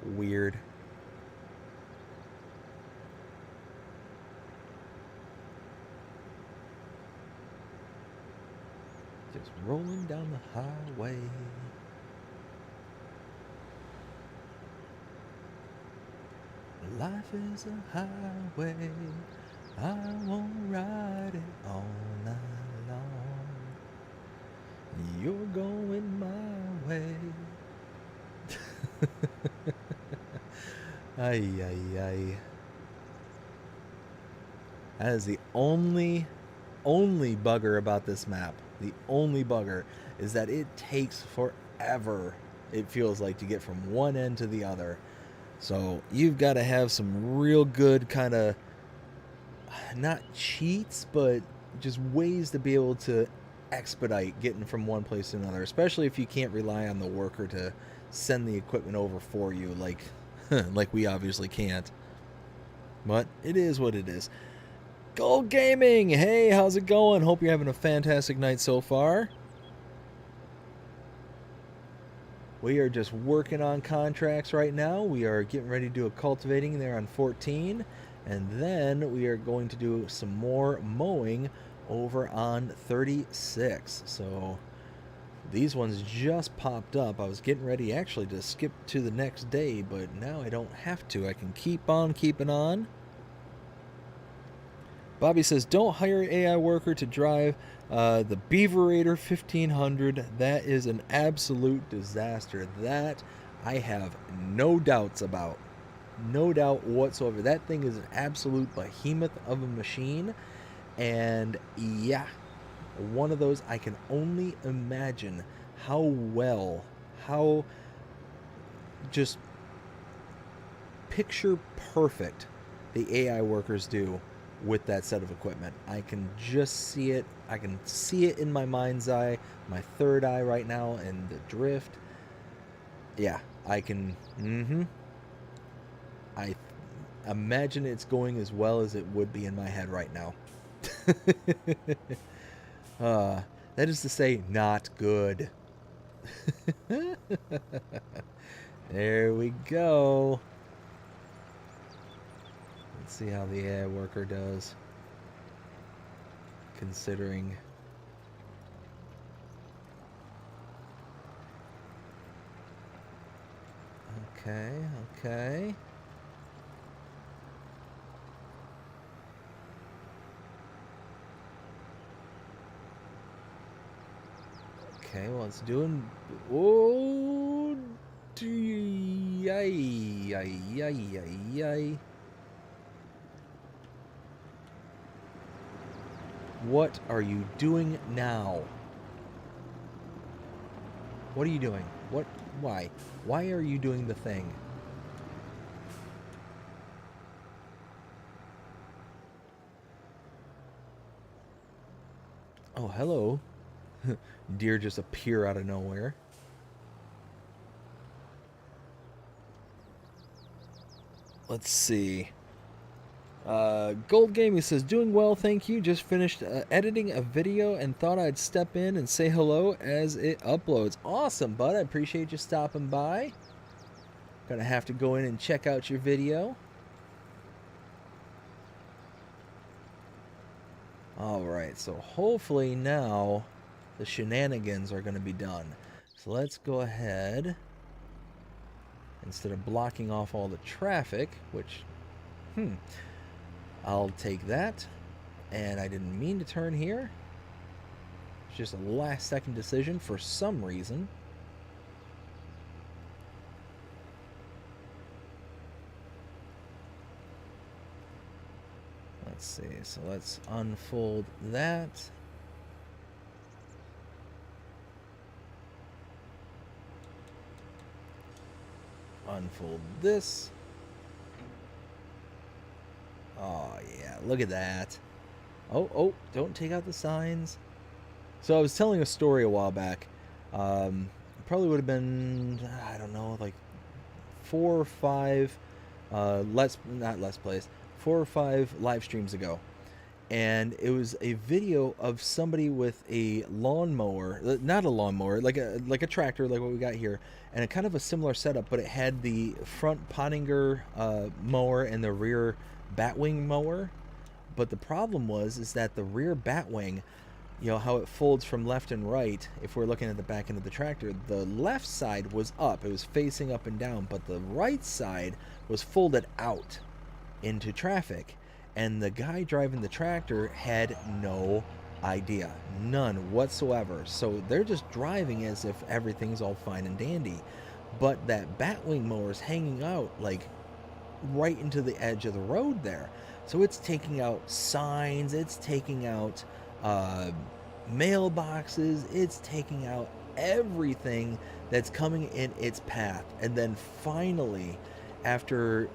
Weird. Just rolling down the highway. Life is a highway. I won't ride it all night long. You're going my way. Ay, ay, ay. That is the only bugger about this map. The only bugger is that it takes forever, it feels like, to get from one end to the other. So you've got to have some real good kind of, not cheats, but just ways to be able to expedite getting from one place to another, especially if you can't rely on the worker to send the equipment over for you, like like we obviously can't. But it is what it is. Gold Gaming! Hey, how's it going? Hope you're having a fantastic night so far. We are just working on contracts right now. We are getting ready to do a cultivating there on 14. And then we are going to do some more mowing over on 36. So these ones just popped up. I was getting ready actually to skip to the next day, but now I don't have to. I can keep on keeping on. Bobby says, don't hire an AI worker to drive the Beaverator 1500. That is an absolute disaster. That I have no doubts about. No doubt whatsoever. That thing is an absolute behemoth of a machine. And yeah, one of those, I can only imagine how just picture perfect the AI workers do with that set of equipment. I can just see it. I can see it in my mind's eye, my third eye right now, and the drift. Yeah, I can. I imagine it's going as well as it would be in my head right now. That is to say, not good. There we go. Let's see how the AI worker does. Considering. Okay. Okay, well, it's doing. Oh, what are you doing now? What are you doing? What? Why? Why are you doing the thing? Oh, hello. Deer just appear out of nowhere. Let's see. Gold Gaming says, doing well, thank you. Just finished editing a video and thought I'd step in and say hello as it uploads. Awesome, bud. I appreciate you stopping by. Gonna have to go in and check out your video. Alright, so hopefully now the shenanigans are going to be done. So let's go ahead. Instead of blocking off all the traffic, which, I'll take that. And I didn't mean to turn here. It's just a last second decision for some reason. Let's see, so let's unfold that. Unfold this. Oh yeah, look at that. Oh, don't take out the signs. So I was telling a story a while back. Probably would have been, I don't know, like 4 or 5 4 or 5 live streams ago. And it was a video of somebody with a lawnmower, not a lawnmower, like a tractor, like what we got here, and a kind of a similar setup, but it had the front Pottinger mower and the rear batwing mower. But the problem is that the rear batwing, you know how it folds from left and right. If we're looking at the back end of the tractor, the left side was up, it was facing up and down, but the right side was folded out into traffic. And the guy driving the tractor had no idea, none whatsoever. So they're just driving as if everything's all fine and dandy. But that batwing mower is hanging out like right into the edge of the road there. So it's taking out signs, it's taking out mailboxes, it's taking out everything that's coming in its path. And then finally, after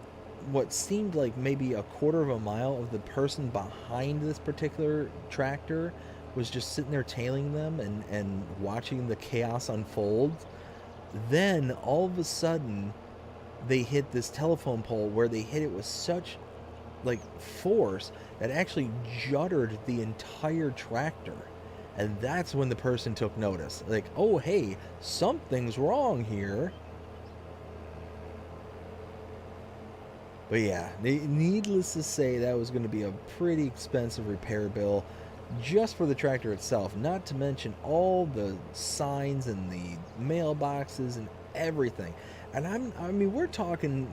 what seemed like maybe a quarter of a mile of the person behind this particular tractor was just sitting there tailing them and watching the chaos unfold, then all of a sudden they hit this telephone pole where they hit it with such like force that actually juddered the entire tractor. And that's when the person took notice. Like, oh, hey, something's wrong here. But yeah, needless to say, that was going to be a pretty expensive repair bill just for the tractor itself, not to mention all the signs and the mailboxes and everything. And I mean, we're talking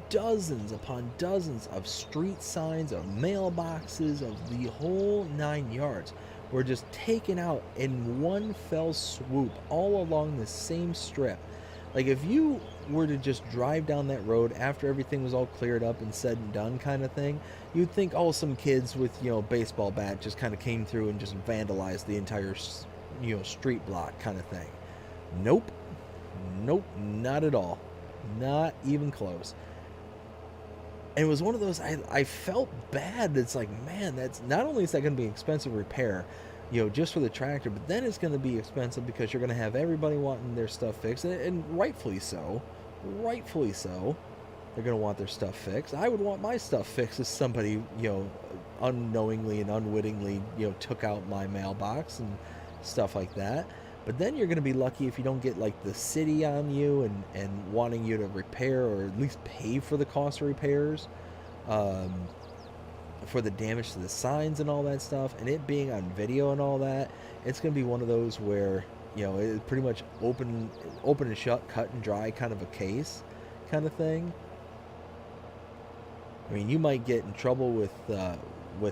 dozens upon dozens of street signs, of mailboxes, of the whole 9 yards were just taken out in one fell swoop all along the same strip. Like, if you were to just drive down that road after everything was all cleared up and said and done, kind of thing, you'd think, oh, some kids with, baseball bat just kind of came through and just vandalized the entire, street block, kind of thing. Nope. Nope, not at all. Not even close. And it was one of those, I felt bad. It's like, man, that's not only is that going to be expensive repair, just for the tractor, but then it's going to be expensive because you're going to have everybody wanting their stuff fixed, and rightfully so. Rightfully so. They're going to want their stuff fixed. I would want my stuff fixed if somebody, unknowingly and unwittingly, took out my mailbox and stuff like that. But then you're going to be lucky if you don't get like the city on you and wanting you to repair or at least pay for the cost of repairs, for the damage to the signs and all that stuff, and it being on video and all that. It's going to be one of those where, it's pretty much open and shut, cut and dry kind of a case kind of thing. I mean, you might get in trouble with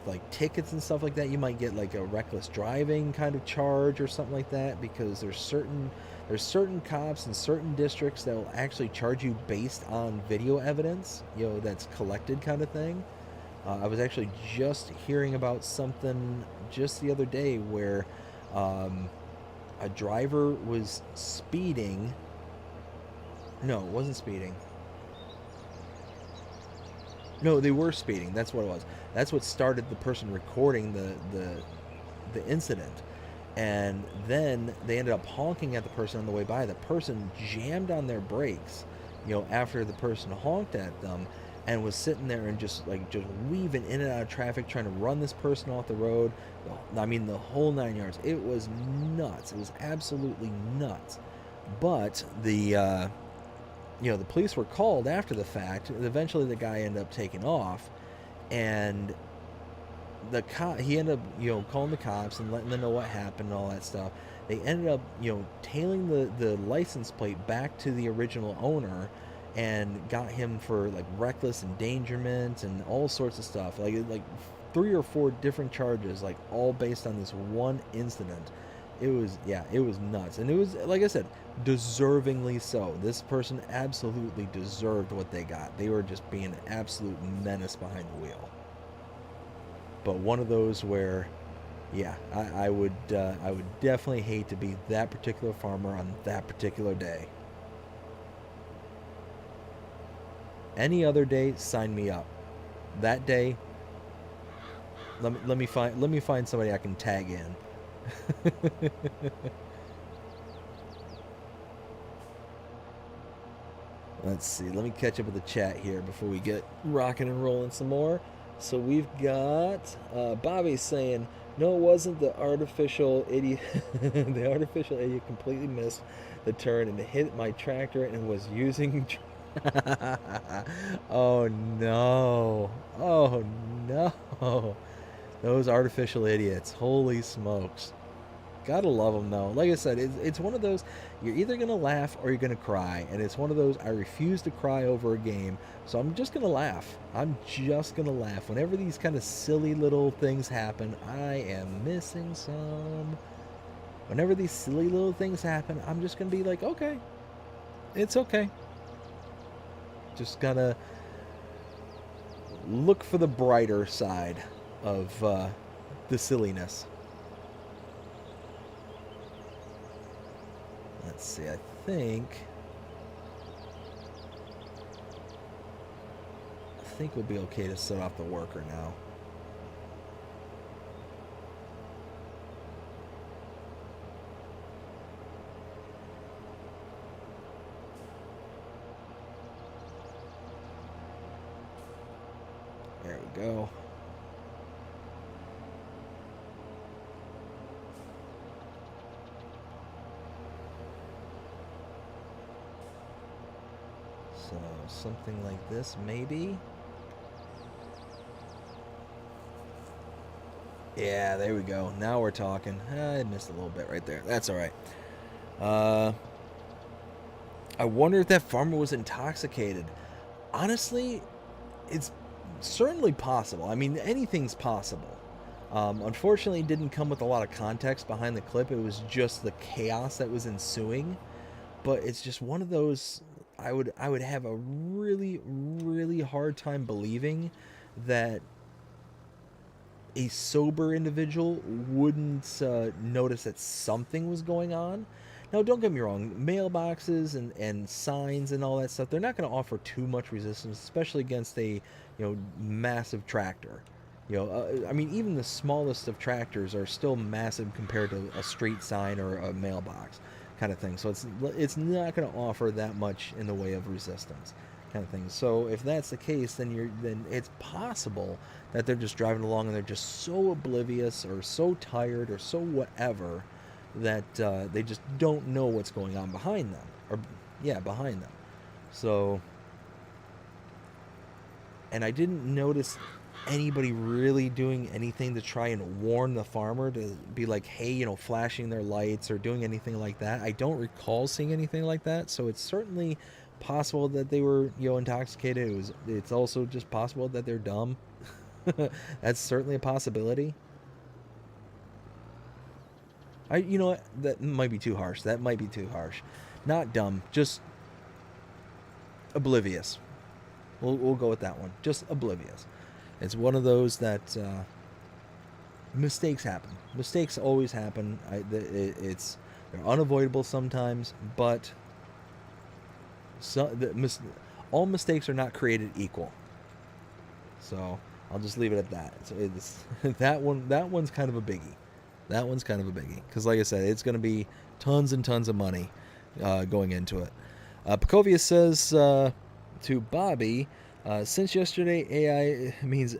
like tickets and stuff like that. You might get like a reckless driving kind of charge or something like that, because there's certain cops in certain districts that will actually charge you based on video evidence, that's collected, kind of thing. I was actually just hearing about something just the other day where a driver was speeding. No, it wasn't speeding. No, they were speeding. That's what it was. That's what started the person recording the incident. And then they ended up honking at the person on the way by. The person jammed on their brakes, after the person honked at them, and was sitting there and just weaving in and out of traffic, trying to run this person off the road. I mean, the whole 9 yards. It was nuts. It was absolutely nuts. But the police were called after the fact. Eventually, the guy ended up taking off, and he ended up, calling the cops and letting them know what happened and all that stuff. They ended up, tailing the license plate back to the original owner, and got him for like reckless endangerment and all sorts of stuff. Like 3 or 4 different charges, like all based on this one incident. It was nuts. And it was, like I said, deservingly so. This person absolutely deserved what they got. They were just being an absolute menace behind the wheel. But one of those where, yeah, I would definitely hate to be that particular farmer on that particular day. Any other day, sign me up. That day, let me find somebody I can tag in. Let's see. Let me catch up with the chat here before we get rocking and rolling some more. So we've got Bobby saying, "No, it wasn't the artificial idiot. The artificial idiot completely missed the turn and hit my tractor and was using." Oh no! Oh no! Those artificial idiots! Holy smokes! Gotta love them though. Like I said, it's one of those, you're either gonna laugh or you're gonna cry, and it's one of those, I refuse to cry over a game, so I'm just gonna laugh. I'm just gonna laugh. Whenever these kind of silly little things happen, I am missing some. Whenever these silly little things happen, I'm just gonna be like, okay, it's okay. Just gotta look for the brighter side of the silliness. Let's see, I think we'll be okay to set off the worker now. There we go. something like this, maybe. Yeah, there we go. Now we're talking. I missed a little bit right there. That's all right. I wonder if that farmer was intoxicated. Honestly, it's certainly possible. I mean, anything's possible. Unfortunately, it didn't come with a lot of context behind the clip. It was just the chaos that was ensuing. But it's just one of those. I would have a really, really hard time believing that a sober individual wouldn't notice that something was going on. Now, don't get me wrong, mailboxes and signs and all that stuff, they're not going to offer too much resistance, especially against a massive tractor. I mean, even the smallest of tractors are still massive compared to a street sign or a mailbox kind of thing. So it's not going to offer that much in the way of resistance kind of thing. So if that's the case, then it's possible that they're just driving along and they're just so oblivious or so tired or so whatever that they just don't know what's going on behind them, or behind them. So, and I didn't notice anybody really doing anything to try and warn the farmer, to be like, hey, flashing their lights or doing anything like that. I don't recall seeing anything like that. So it's certainly possible that they were intoxicated. It's also just possible that they're dumb. That's certainly a possibility. That might be too harsh. That might be too harsh. Not dumb, just oblivious. We'll go with that one. Just oblivious. It's one of those that mistakes happen. Mistakes always happen. They're unavoidable sometimes, but all mistakes are not created equal. So I'll just leave it at that. It's that one's kind of a biggie. That one's kind of a biggie because, like I said, it's going to be tons and tons of money going into it. Pecovia says to Bobby, since yesterday AI means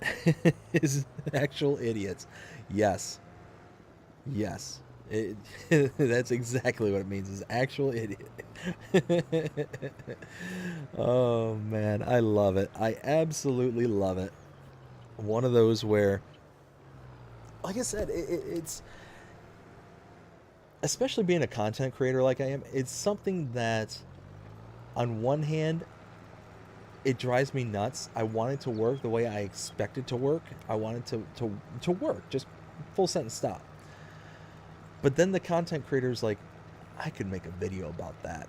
is actual idiots. Yes. That's exactly what it means, is actual idiot. Oh man, I love it. I absolutely love it. One of those where, like I said, it's, especially being a content creator like I am, it's something that on one hand it drives me nuts. I want it to work the way I expect it to work. I want it to work, just full sentence stop. But then the content creator's like, I could make a video about that.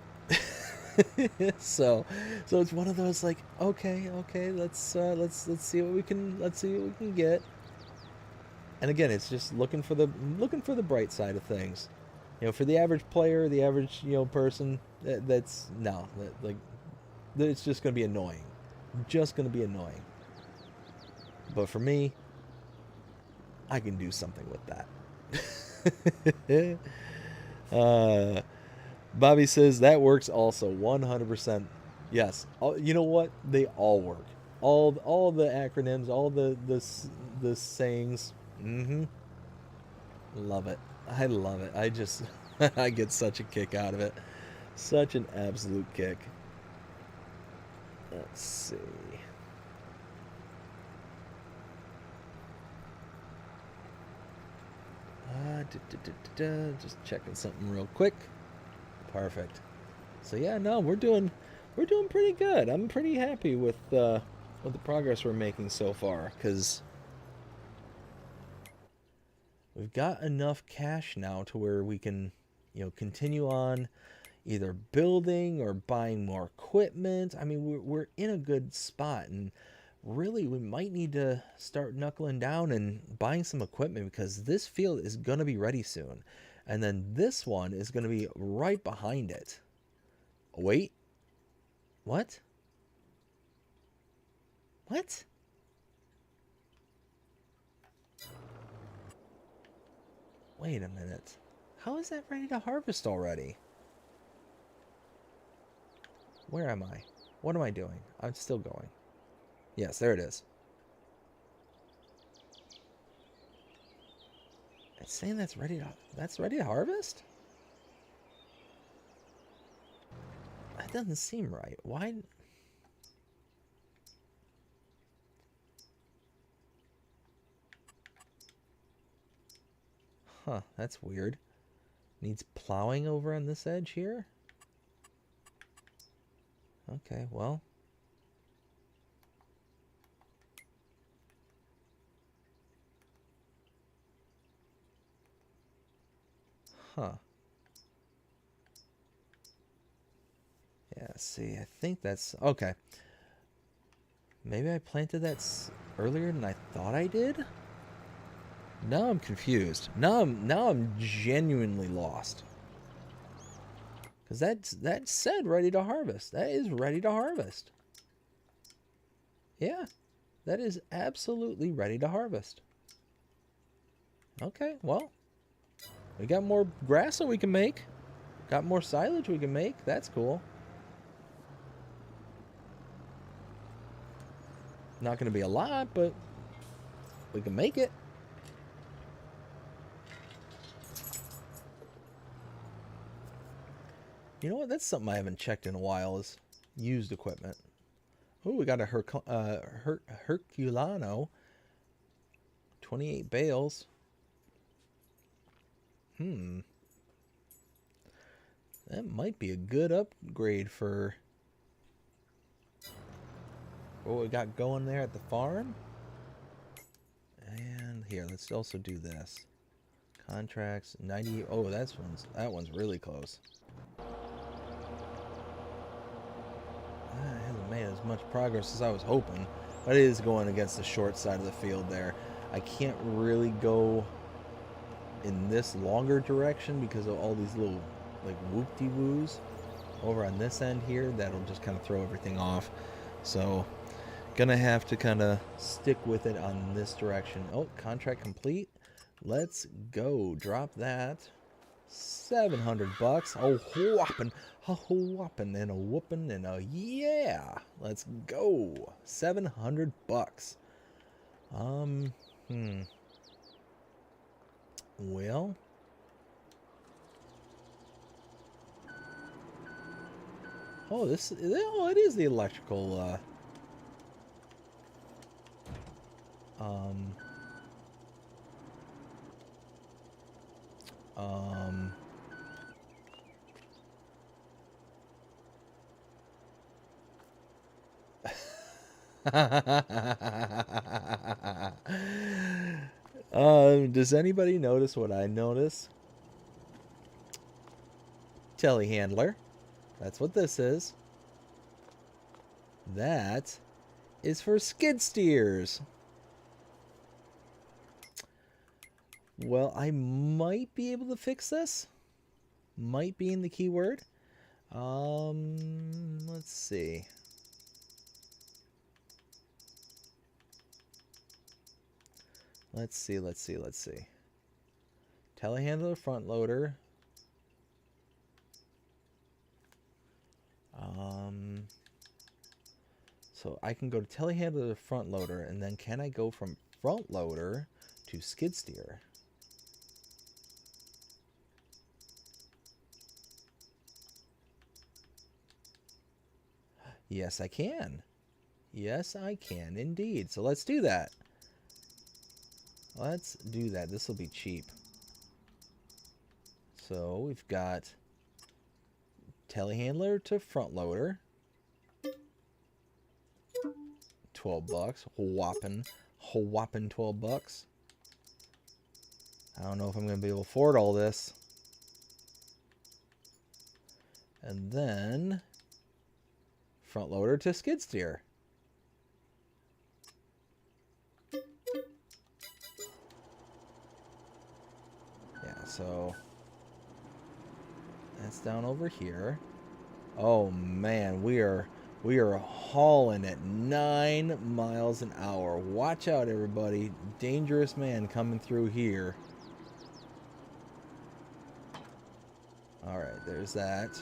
so it's one of those like, okay, let's see what we can get. And again, it's just looking for the bright side of things. For the average player, the average person, it's just going to be annoying. Just going to be annoying. But for me, I can do something with that. Bobby says that works also 100%. Yes. You know what? They all work. All the acronyms, all the sayings. Love it. I love it. I just I get such a kick out of it. Such an absolute kick. Let's see. Just checking something real quick. Perfect. So yeah, no, we're doing pretty good. I'm pretty happy with the progress we're making so far, because we've got enough cash now to where we can, continue on either building or buying more equipment. I mean, we're in a good spot, and really we might need to start knuckling down and buying some equipment, because this field is going to be ready soon. And then this one is going to be right behind it. Wait. What? What? Wait a minute. How is that ready to harvest already? Where am I? What am I doing? I'm still going. Yes, there it is. It's saying that's ready to harvest? That doesn't seem right. Why? Huh, that's weird. Needs plowing over on this edge here? Okay, well. Huh. Yeah, see, I think that's... Okay. Maybe I planted that earlier than I thought I did? Now I'm confused. Now I'm genuinely lost. Because that said ready to harvest. That is ready to harvest. Yeah, that is absolutely ready to harvest. Okay, well, we got more grass that we can make. Got more silage we can make. That's cool. Not going to be a lot, but we can make it. You know what? That's something I haven't checked in a while is used equipment. Oh, we got a Herculano. 28 bales. That might be a good upgrade for what we got going there at the farm. And here, let's also do this. Contracts, 90. Oh, that one's really close. I haven't made as much progress as I was hoping, but it is going against the short side of the field there. I can't really go in this longer direction because of all these little like whoop-de-woos over on this end here. That'll just kind of throw everything off. So gonna have to kind of stick with it on this direction. Oh, contract complete. Let's go. Drop that. 700 bucks. Oh, whopping, and a whooping, and a yeah. Let's go. 700 bucks. Well. Oh, it is the electrical, does anybody notice what I notice? Telehandler. That's what this is. That is for skid steers. Well, I might be able to fix this. Might be in the keyword. Let's see. Let's see. Telehandler, front loader. So I can go to telehandler to front loader, and then can I go from front loader to skid steer? Yes, I can. Yes, I can indeed. So let's do that. Let's do that. This will be cheap. So we've got telehandler to front loader. 12 bucks. Whopping 12 bucks. I don't know if I'm going to be able to afford all this. And then front loader to skid steer. Yeah, so that's down over here. Oh man, we are hauling at 9 miles an hour. Watch out, everybody. Dangerous man coming through here. Alright, there's that.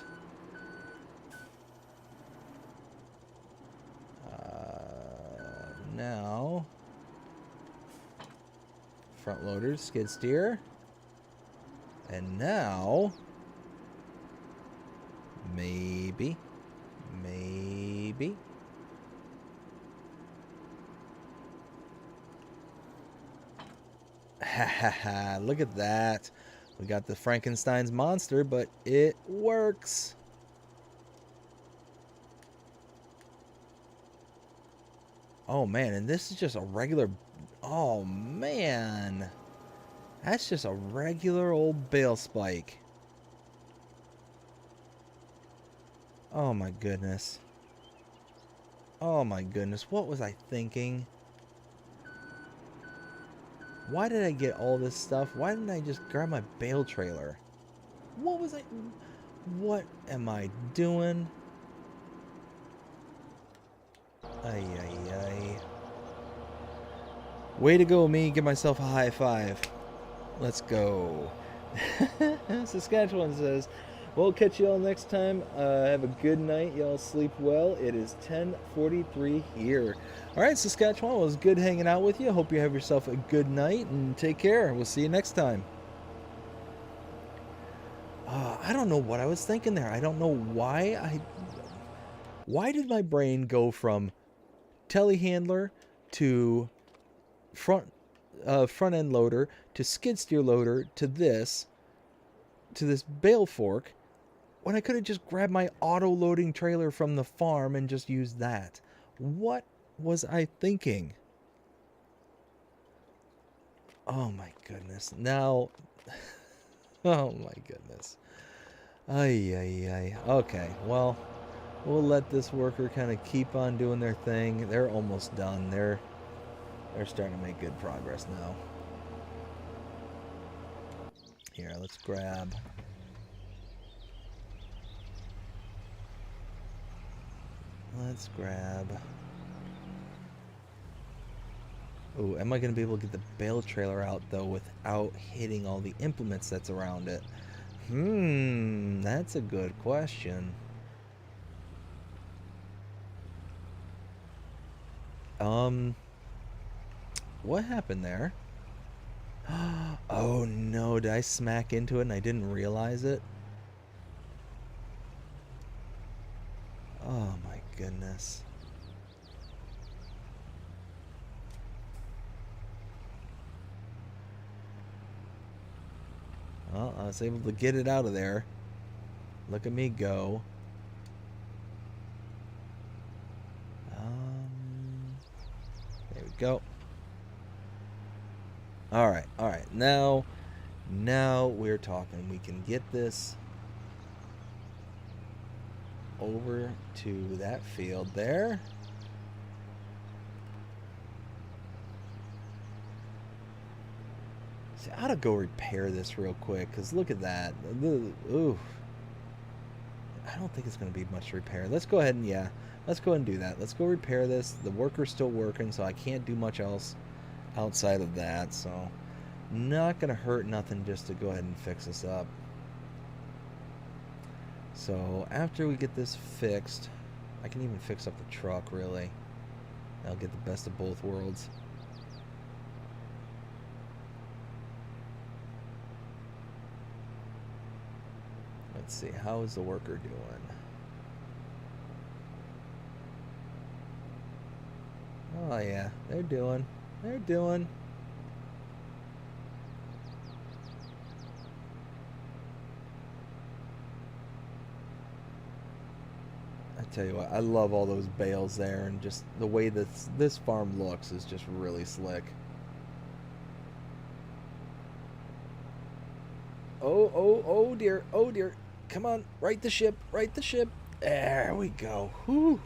Now, front loaders, skid steer. And now, maybe. Ha ha ha. Look at that. We got the Frankenstein's monster, but it works. Oh man, and this is just a regular... Oh man. That's just a regular old bale spike. Oh my goodness. Oh my goodness. What was I thinking? Why did I get all this stuff? Why didn't I just grab my bale trailer? What was I... What am I doing? Ay, ay, ay. Way to go, me. Give myself a high five. Let's go. Saskatchewan says, we'll catch you all next time. Have a good night. Y'all sleep well. It is 10:43 here. All right, Saskatchewan, it was good hanging out with you. Hope you have yourself a good night and take care. We'll see you next time. I don't know what I was thinking there. I don't know why Why did my brain go from telehandler to front end loader to skid steer loader to this bale fork when I could have just grabbed my auto loading trailer from the farm and just used that? What was I thinking? Oh my goodness. Now oh my goodness. Ay ay ay. Okay, well, we'll let this worker kind of keep on doing their thing. They're almost done. They're starting to make good progress now. Here, let's grab... Oh, am I going to be able to get the bale trailer out, though, without hitting all the implements that's around it? That's a good question. What happened there? Oh no, did I smack into it and I didn't realize it? Oh my goodness. Well, I was able to get it out of there. Look at me go. There we go. Alright. Now we're talking. We can get this over to that field there. See, I ought to go repair this real quick, because look at that. Ooh. I don't think it's going to be much repair. Let's go ahead and, yeah, let's go ahead and do that. Let's go repair this. The worker's still working, so I can't do much else outside of that, so not going to hurt nothing just to go ahead and fix this up. So after we get this fixed, I can even fix up the truck, really. I'll get the best of both worlds. Let's see, how is the worker doing? Oh yeah, they're doing. I tell you what, I love all those bales there, and just the way this farm looks is just really slick. Oh dear, oh dear. Come on, right the ship. There we go. Whew,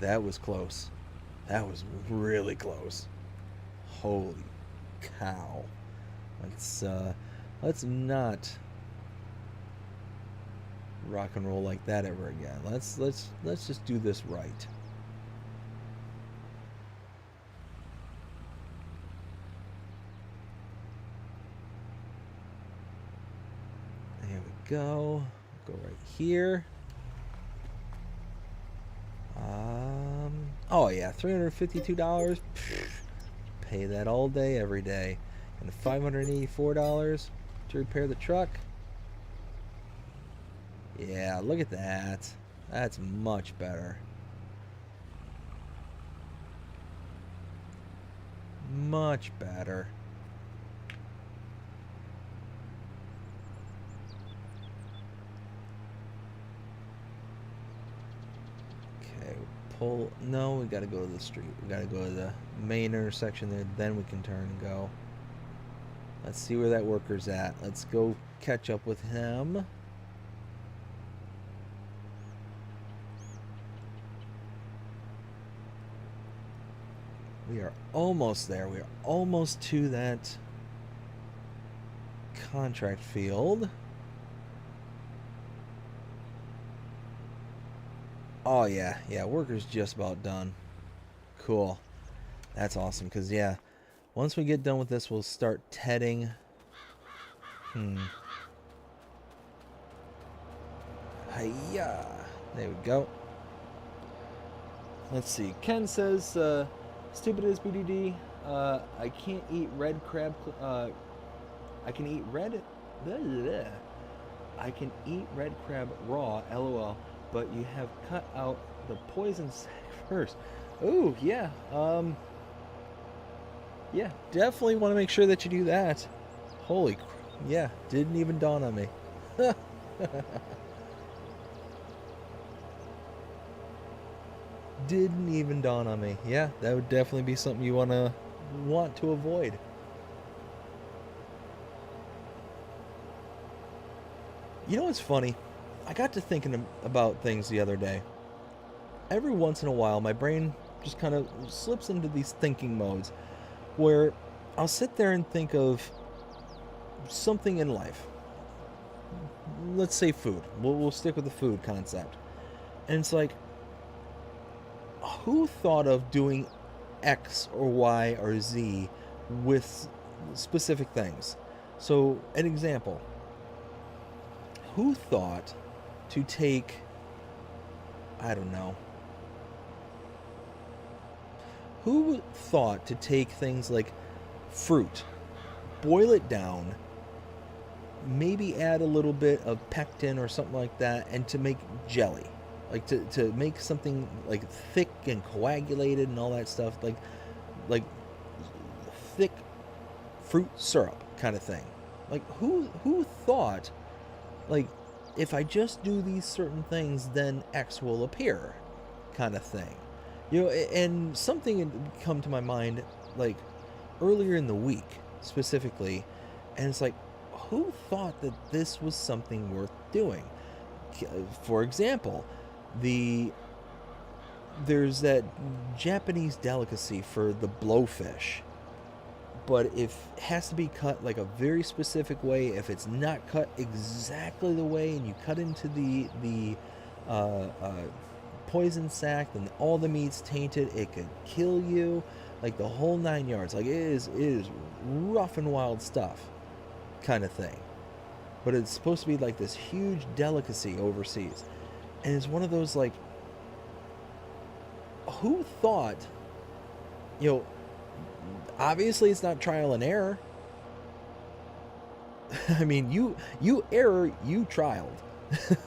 that was close. That was really close. Holy cow. Let's not rock and roll like that ever again. Let's just do this right. There we go. Go right here. Oh yeah, $352. Pay that all day, every day. And $584 to repair the truck. Yeah, look at that. That's much better. Much better. pull. No, we gotta go to the street. We gotta go to the main intersection there. Then we can turn and go. Let's see where that worker's at. Let's go catch up with him. We are almost there. We are almost to that contract field. Oh, yeah. Yeah, worker's just about done. Cool. That's awesome, because, yeah, once we get done with this, we'll start tedding. Hiya. There we go. Let's see. Ken says, stupid as BDD. I can't eat red crab. I can eat red. Blah, blah, blah. I can eat red crab raw. LOL. But you have cut out the poison sac first. Ooh, yeah. Yeah, definitely want to make sure that you do that. Holy, yeah, didn't even dawn on me. Didn't even dawn on me. Yeah, that would definitely be something you want to avoid. You know what's funny? I got to thinking about things the other day. Every once in a while, my brain just kind of slips into these thinking modes where I'll sit there and think of something in life. Let's say food. We'll stick with the food concept. And it's like, who thought of doing X or Y or Z with specific things? So, an example. Who thought to take, I don't know, who thought to take things like fruit, boil it down, maybe add a little bit of pectin or something like that, and to make jelly, like to make something like thick and coagulated and all that stuff, like thick fruit syrup kind of thing. Like who thought, like, if I just do these certain things, then X will appear, kind of thing. You know, and something had come to my mind, like, earlier in the week, specifically, and it's like, who thought that this was something worth doing? For example, there's that Japanese delicacy for the blowfish, but if it has to be cut like a very specific way, if it's not cut exactly the way, and you cut into the poison sac, then all the meat's tainted, it could kill you, like the whole 9 yards. Like, it is rough and wild stuff, kind of thing. But it's supposed to be like this huge delicacy overseas, and it's one of those, like, who thought, you know, obviously it's not trial and error. I mean, you error, you trialed.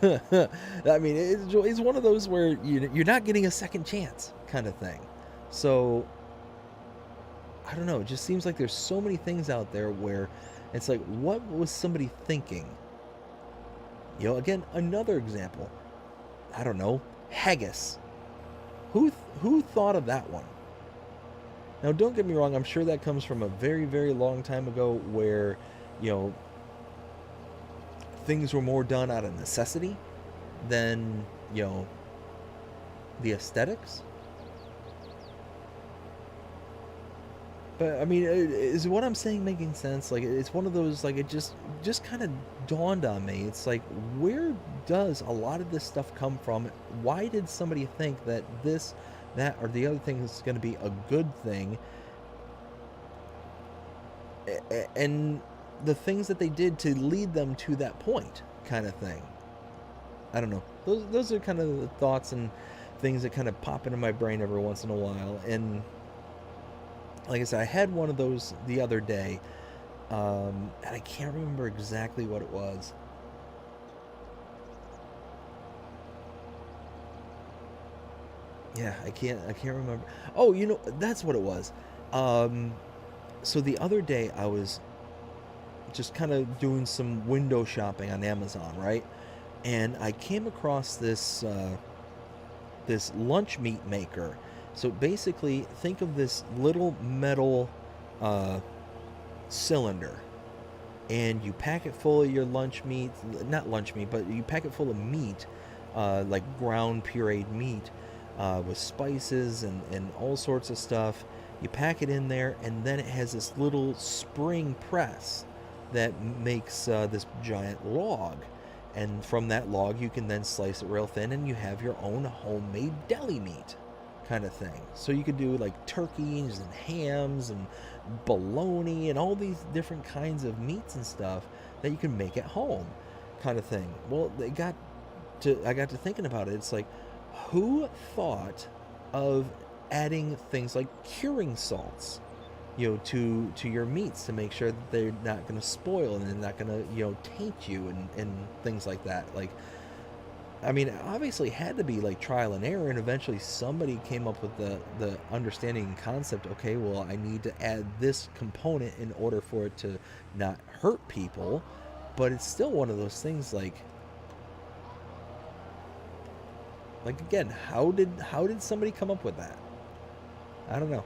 I mean, it's one of those where you're not getting a second chance, kind of thing. So, I don't know. It just seems like there's so many things out there where it's like, what was somebody thinking? You know, again, another example. I don't know, haggis. Who thought of that one? Now, don't get me wrong. I'm sure that comes from a very, very long time ago where, you know, things were more done out of necessity than, you know, the aesthetics. But, I mean, is what I'm saying making sense? Like, it's one of those, like, it just kind of dawned on me. It's like, where does a lot of this stuff come from? Why did somebody think that this, that, or the other thing is going to be a good thing? And the things that they did to lead them to that point, kind of thing. I don't know. Those are kind of the thoughts and things that kind of pop into my brain every once in a while. And like I said, I had one of those the other day, and I can't remember exactly what it was. Yeah, I can't remember. Oh, you know, that's what it was. So the other day I was just kind of doing some window shopping on Amazon, right? And I came across this this lunch meat maker. So basically, think of this little metal uh, cylinder, and you pack it full of your lunch meat, not lunch meat, but you pack it full of meat, like ground pureed meat, with spices and all sorts of stuff. You pack it in there, and then it has this little spring press that makes this giant log. And from that log, you can then slice it real thin, and you have your own homemade deli meat kind of thing. So you could do like turkeys and hams and bologna and all these different kinds of meats and stuff that you can make at home kind of thing. Well, I got to thinking about it. It's like, who thought of adding things like curing salts, to your meats to make sure that they're not going to spoil and they're not going to, taint you and things like that. Like, I mean, it obviously had to be like trial and error, and eventually somebody came up with the understanding and concept. Okay, well, I need to add this component in order for it to not hurt people, but it's still one of those things like again, how did somebody come up with that? I don't know.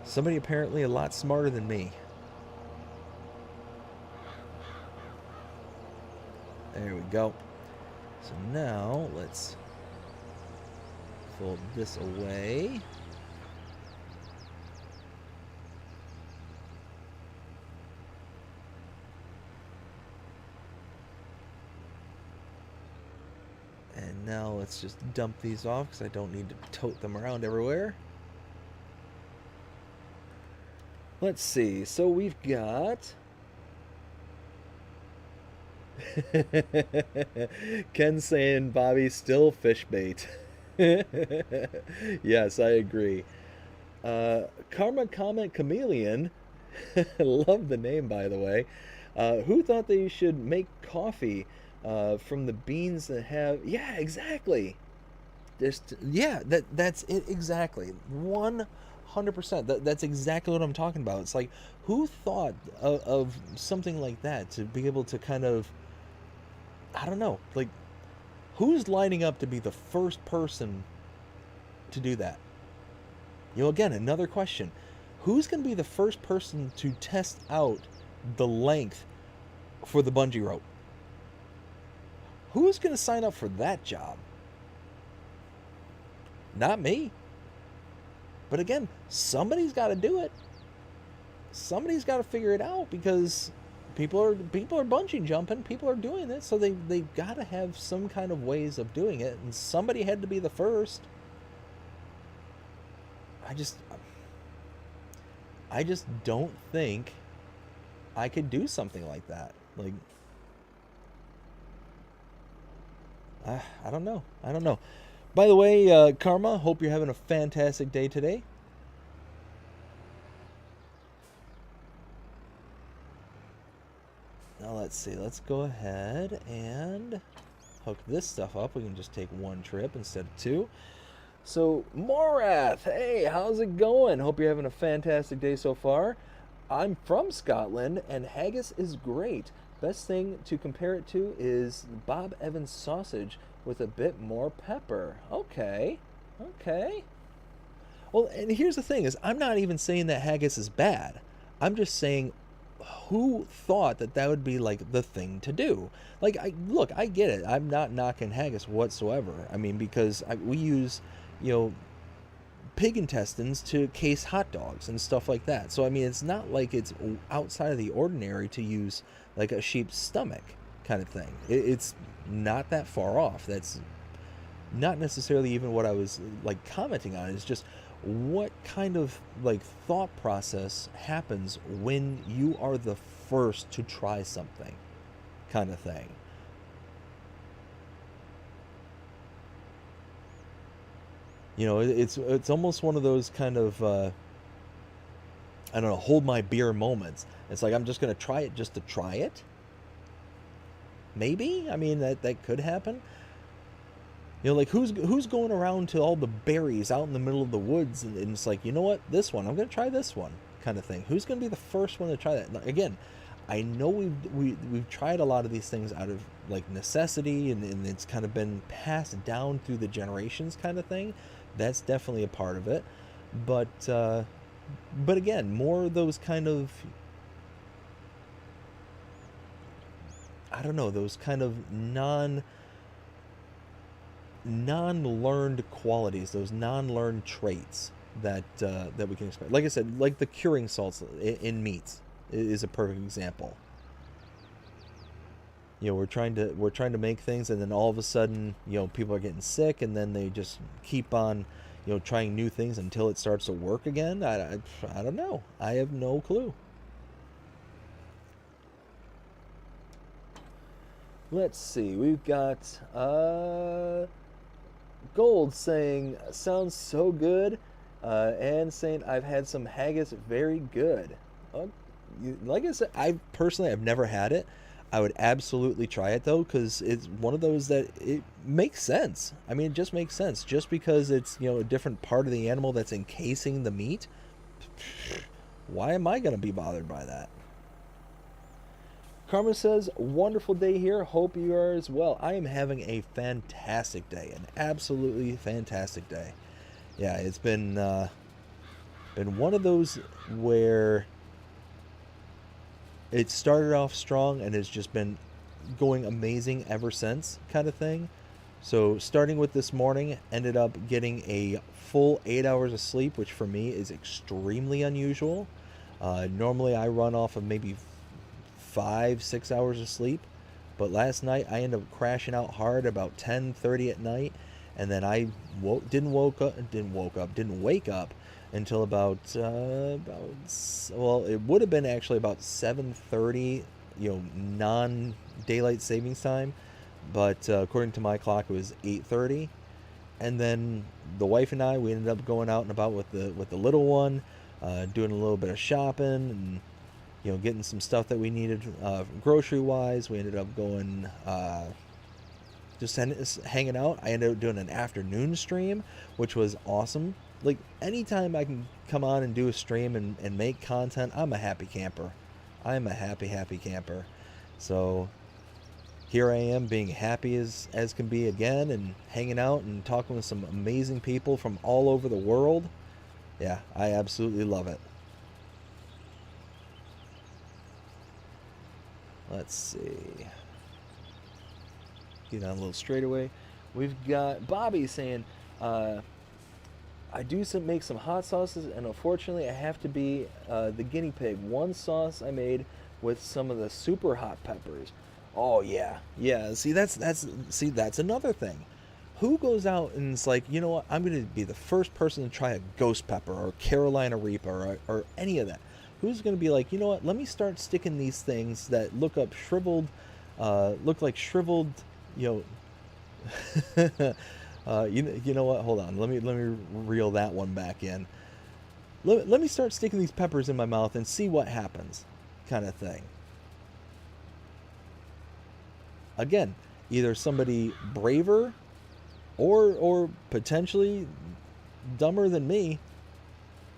Somebody apparently a lot smarter than me. There we go. So now let's fold this away. And now let's just dump these off because I don't need to tote them around everywhere. Let's see. So we've got Ken saying Bobby's still fish bait. Yes, I agree. Karma Comment Chameleon, love the name by the way. Who thought that you should make coffee from the beans that have? Yeah, exactly. That's it exactly. 100%. That's exactly what I'm talking about. It's like, who thought of something like that to be able to kind of, I don't know, like, who's lining up to be the first person to do that? Again, another question. Who's going to be the first person to test out the length for the bungee rope? Who's going to sign up for that job? Not me. But again, somebody's got to do it. Somebody's got to figure it out, because people are bungee jumping, people are doing it, so they've got to have some kind of ways of doing it, and somebody had to be the first. I just don't think I could do something like that. Like, I don't know. By the way, Karma, hope you're having a fantastic day today. Now let's see. Let's go ahead and hook this stuff up. We can just take one trip instead of two. So, Morath, hey, how's it going? Hope you're having a fantastic day so far. I'm from Scotland, and haggis is great. Best thing to compare it to is Bob Evans sausage with a bit more pepper. Okay. Well, and here's the thing is, I'm not even saying that haggis is bad. I'm just saying, who thought that would be like the thing to do? Like, I get it. I'm not knocking haggis whatsoever. I mean, because we use, pig intestines to case hot dogs and stuff like that. So, I mean, it's not like it's outside of the ordinary to use like a sheep's stomach kind of thing. It's not that far off. That's not necessarily even what I was like commenting on. It's just what kind of like thought process happens when you are the first to try something kind of thing. It's almost one of those kind of I don't know, hold my beer moments. It's like, I'm just going to try it just to try it. Maybe. I mean, that could happen. Like, who's going around to all the berries out in the middle of the woods, and it's like, you know what, this one, I'm going to try this one kind of thing. Who's going to be the first one to try that? Again, I know we've tried a lot of these things out of like necessity, and it's kind of been passed down through the generations, kind of thing. That's definitely a part of it, but again, more of those kind of, I don't know, those kind of non-learned qualities, those non-learned traits that we can expect. Like I said, like the curing salts in meats is a perfect example. We're trying to make things, and then all of a sudden, people are getting sick, and then they just keep on, trying new things until it starts to work again. I don't know. I have no clue. Let's see. We've got Gold saying sounds so good, and saying I've had some haggis, very good. Uh, Like I said, I've never had it. I would absolutely try it though, because it's one of those that it makes sense. I mean, it just makes sense. Just because it's a different part of the animal that's encasing the meat, why am I gonna be bothered by that? Carmen says, wonderful day here. Hope you are as well. I am having a fantastic day, an absolutely fantastic day. Yeah, it's been one of those where it started off strong and has just been going amazing ever since, kind of thing. So starting with this morning, ended up getting a full 8 hours of sleep, which for me is extremely unusual. Normally I run off of maybe 5-6 hours of sleep, but last night I ended up crashing out hard about 10:30 at night, and then I didn't wake up until well, it would have been actually about 7:30, non daylight savings time, but according to my clock it was 8:30. And then the wife and I, we ended up going out and about with the little one, doing a little bit of shopping, and getting some stuff that we needed grocery wise. We ended up going just hanging out. I ended up doing an afternoon stream, which was awesome. Like, anytime I can come on and do a stream and make content, I'm a happy camper. I'm a happy camper. So here I am, being happy as can be again, and hanging out and talking with some amazing people from all over the world. Yeah, I absolutely love it. Let's see. Get on a little straightaway. We've got Bobby saying, I do make some hot sauces, and unfortunately I have to be the guinea pig. One sauce I made with some of the super hot peppers. Oh yeah. Yeah, see that's another thing. Who goes out and is like, you know what, I'm going to be the first person to try a ghost pepper or Carolina Reaper or any of that? Who's going to be like, you know what, let me start sticking these things that look like shriveled, you know, you know what, hold on, let me reel that one back in. Let me start sticking these peppers in my mouth and see what happens, kind of thing. Again, either somebody braver or potentially dumber than me.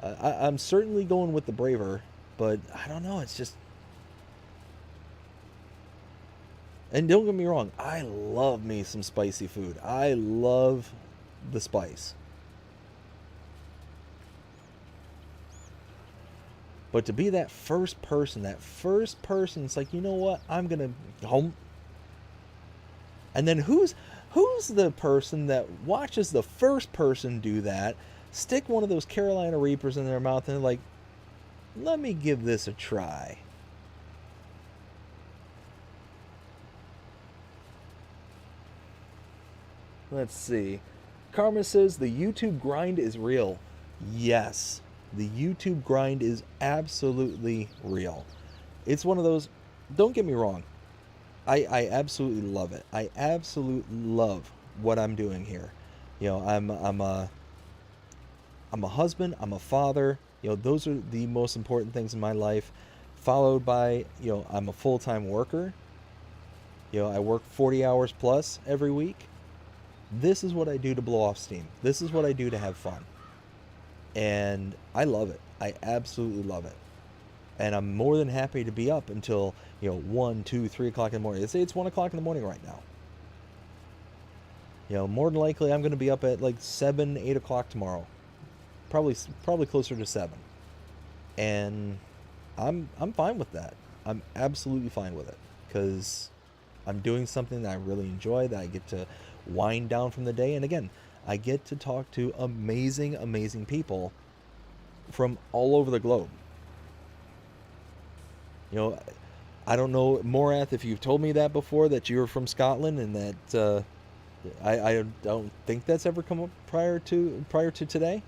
I'm certainly going with the braver, but I don't know. It's just, and don't get me wrong, I love me some spicy food. I love the spice. But to be that first person, it's like, you know what, I'm gonna home. And then who's the person that watches the first person do that, stick one of those Carolina Reapers in their mouth, and they're like, let me give this a try. Let's see. Karma says the YouTube grind is real. Yes, the YouTube grind is absolutely real. It's one of those, don't get me wrong, I absolutely love it. I absolutely love what I'm doing here. I'm a husband, I'm a father. Those are the most important things in my life, followed by, I'm a full-time worker. I work 40 hours plus every week. This is what I do to blow off steam. This is what I do to have fun. And I love it. I absolutely love it. And I'm more than happy to be up until, 1, 2, 3 o'clock in the morning. Let's say it's 1 o'clock in the morning right now. More than likely I'm going to be up at like 7, 8 o'clock tomorrow. Probably closer to 7. And I'm fine with that. I'm absolutely fine with it, because I'm doing something that I really enjoy, that I get to wind down from the day. And again, I get to talk to amazing, amazing people from all over the globe. I don't know, Morath, if you've told me that before, that you were from Scotland, and that I don't think that's ever come up prior to today.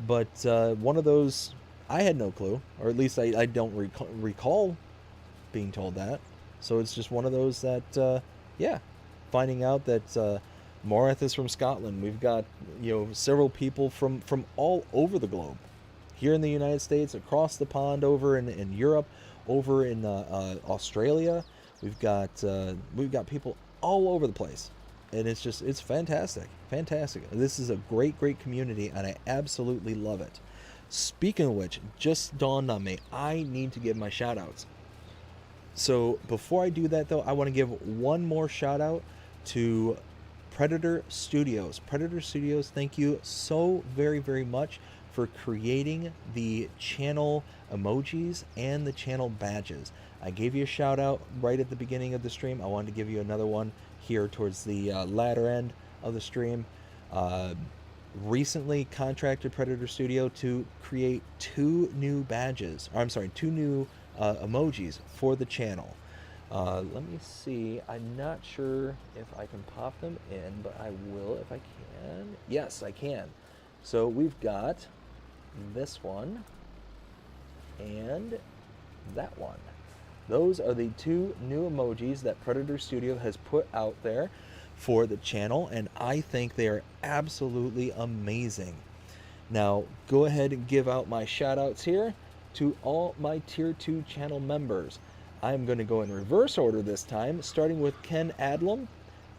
But one of those, I had no clue, or at least I don't recall being told that. So it's just one of those that, yeah, finding out that Morath is from Scotland. We've got, several people from all over the globe, here in the United States, across the pond, over in Europe, over in Australia. We've got people all over the place, and it's fantastic. This is a great community, and I absolutely love it. Speaking of which, just dawned on me, I need to give my shout outs. So before I do that, though, I want to give one more shout out to Predator Studios. Predator Studios, thank you so very, very much for creating the channel emojis and the channel badges. I gave you a shout out right at the beginning of the stream. I wanted to give you another one here towards the latter end of the stream. Recently contracted Predator Studio to create 2 new badges, or I'm sorry, 2 new emojis for the channel. Let me see. I'm not sure if I can pop them in, but I will if I can. Yes, I can. So we've got this one and that one. Those are the 2 new emojis that Predator Studio has put out there for the channel, and I think they are absolutely amazing. Now, go ahead and give out my shout outs here to all my Tier 2 channel members. I'm going to go in reverse order this time, starting with Ken Adlam,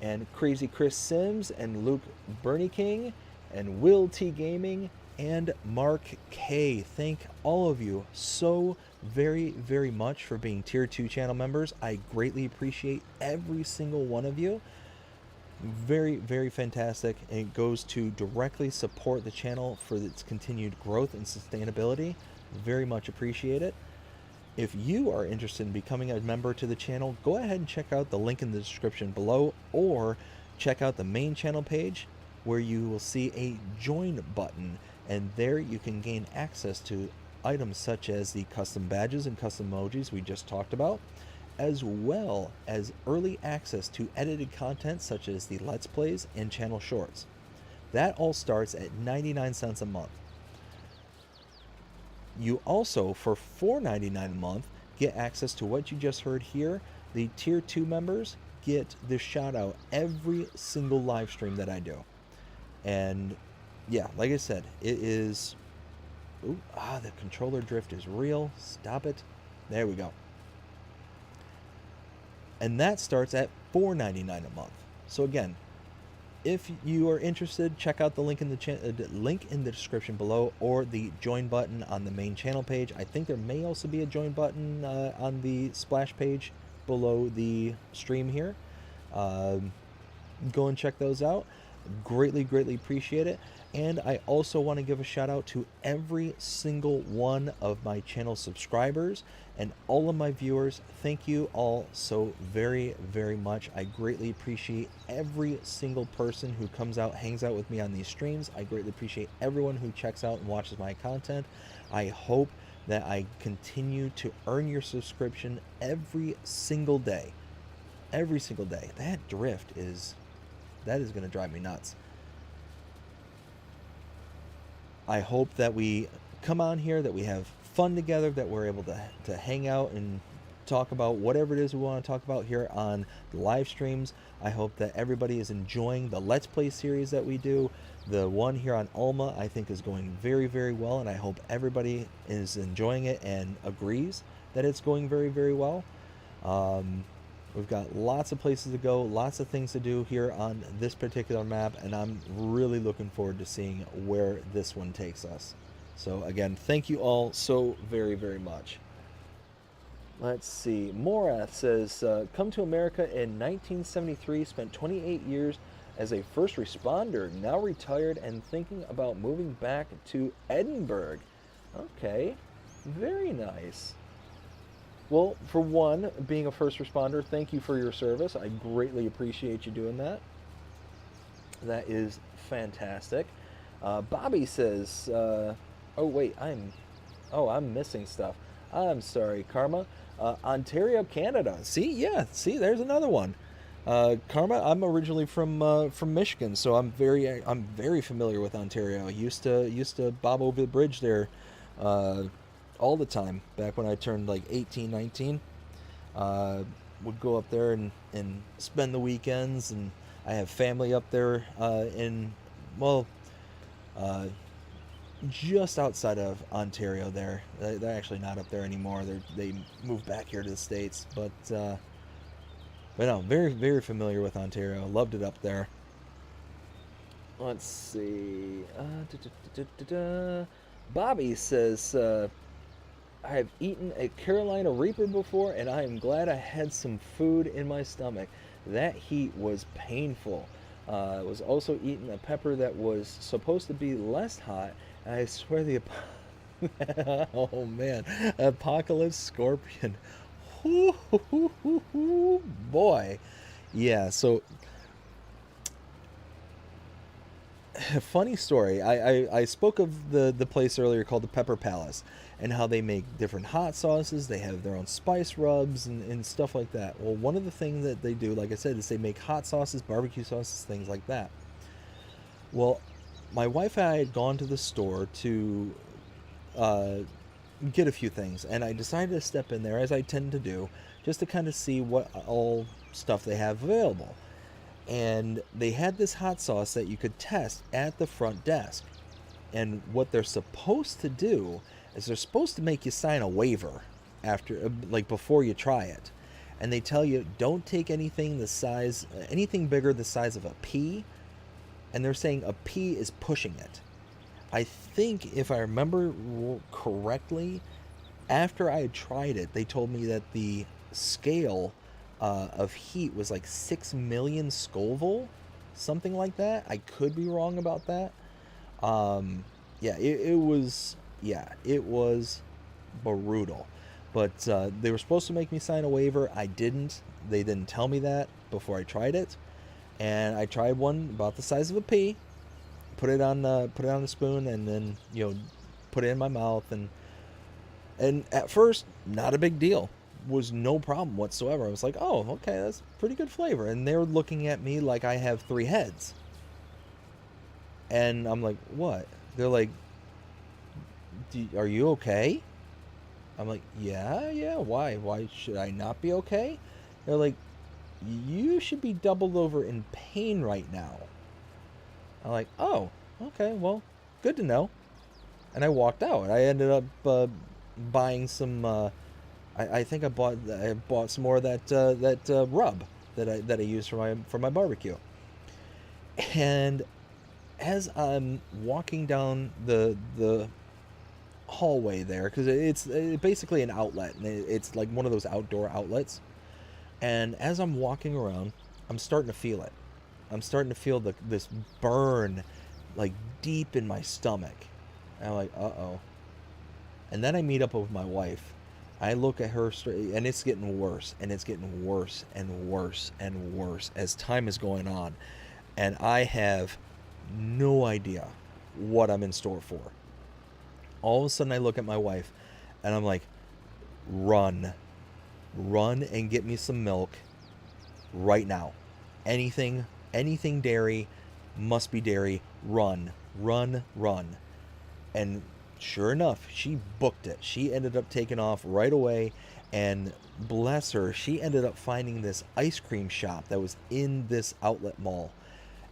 and Crazy Chris Sims, and Luke Bernie King, and Will T Gaming, and Mark K. Thank all of you so very, very much for being Tier 2 channel members. I greatly appreciate every single one of you. Very, very fantastic. And it goes to directly support the channel for its continued growth and sustainability. Very much appreciate it. If you are interested in becoming a member to the channel, go ahead and check out the link in the description below, or check out the main channel page where you will see a join button, and there you can gain access to items such as the custom badges and custom emojis we just talked about, as well as early access to edited content such as the Let's Plays and channel shorts. That all starts at 99 cents a month. You also, for $4.99 a month, get access to what you just heard here. The Tier 2 members get the shout out every single live stream that I do. And yeah, like I said, it is... the controller drift is real. Stop it. There we go. And that starts at $4.99 a month. So again, if you are interested, check out the link in the link in the description below, or the join button on the main channel page. I think there may also be a join button on the splash page below the stream here. Go and check those out. Greatly appreciate it. And I also want to give a shout out to every single one of my channel subscribers and all of my viewers. Thank you all so very, very much. I greatly appreciate every single person who comes out, hangs out with me on these streams. I greatly appreciate everyone who checks out and watches my content. I hope that I continue to earn your subscription every single day. Every single day. That drift is going to drive me nuts. I hope that we come on here, that we have fun together, that we're able to hang out and talk about whatever it is we want to talk about here on the live streams. I hope that everybody is enjoying the Let's Play series that we do. The one here on Alma, I think, is going very, very well, and I hope everybody is enjoying it and agrees that it's going very, very well. We've got lots of places to go, lots of things to do here on this particular map, and I'm really looking forward to seeing where this one takes us. So again, thank you all so very, very much. Let's see. Morath says, come to America in 1973, spent 28 years as a first responder, now retired and thinking about moving back to Edinburgh. Okay, very nice. Well, for one, being a first responder, thank you for your service. I greatly appreciate you doing that. That is fantastic. Bobby says, oh wait, I'm missing stuff. I'm sorry, Karma. Ontario, Canada. See, yeah, see, there's another one. Karma, I'm originally from Michigan, so I'm very familiar with Ontario. I used to bob over the bridge there, all the time back when I turned like 18, 19. Would go up there and spend the weekends, and I have family up there well, uh, just outside of Ontario there. They're actually not up there anymore. They moved back here to the States, but no, very, very familiar with Ontario. Loved it up there. Let's see. Bobby says, I have eaten a Carolina Reaper before, and I am glad I had some food in my stomach. That heat was painful. I was also eating a pepper that was supposed to be less hot. And I swear oh man, Apocalypse Scorpion. Boy. Yeah, so funny story. I spoke of the place earlier called the Pepper Palace and how they make different hot sauces. They have their own spice rubs and stuff like that. Well, one of the things that they do, like I said, is they make hot sauces, barbecue sauces, things like that. Well, my wife and I had gone to the store to get a few things, and I decided to step in there, as I tend to do, just to kind of see what all stuff they have available. And they had this hot sauce that you could test at the front desk. And what they're supposed to do is they're supposed to make you sign a waiver after, like, before you try it. And they tell you don't take anything bigger the size of a pea. And they're saying a pea is pushing it. I think, if I remember correctly, after I had tried it, they told me that the scale of heat was like 6 million Scoville, something like that. I could be wrong about that. It was brutal. But they were supposed to make me sign a waiver. I didn't. They didn't tell me that before I tried it. And I tried one about the size of a pea. Put it on a spoon, and then put it in my mouth, and at first not a big deal. Was no problem whatsoever. I was like, oh, okay, that's pretty good flavor. And they were looking at me like I have 3 heads. And I'm like, what? They're like, are you okay? I'm like, yeah, why? Why should I not be okay? They're like, you should be doubled over in pain right now. I'm like, oh, okay, well, good to know. And I walked out. I ended up buying some. I think I bought some more of that rub that I use for my barbecue. And as I'm walking down the hallway there, because it's basically an outlet, and it's like one of those outdoor outlets. And as I'm walking around, I'm starting to feel it. I'm starting to feel this burn, like, deep in my stomach. And I'm like, uh-oh. And then I meet up with my wife. I look at her straight, and it's getting worse, and it's getting worse and worse and worse as time is going on. And I have no idea what I'm in store for. All of a sudden, I look at my wife, and I'm like, run and get me some milk right now. Anything dairy, must be dairy. Run. And sure enough, she booked it. She ended up taking off right away, and bless her, she ended up finding this ice cream shop that was in this outlet mall,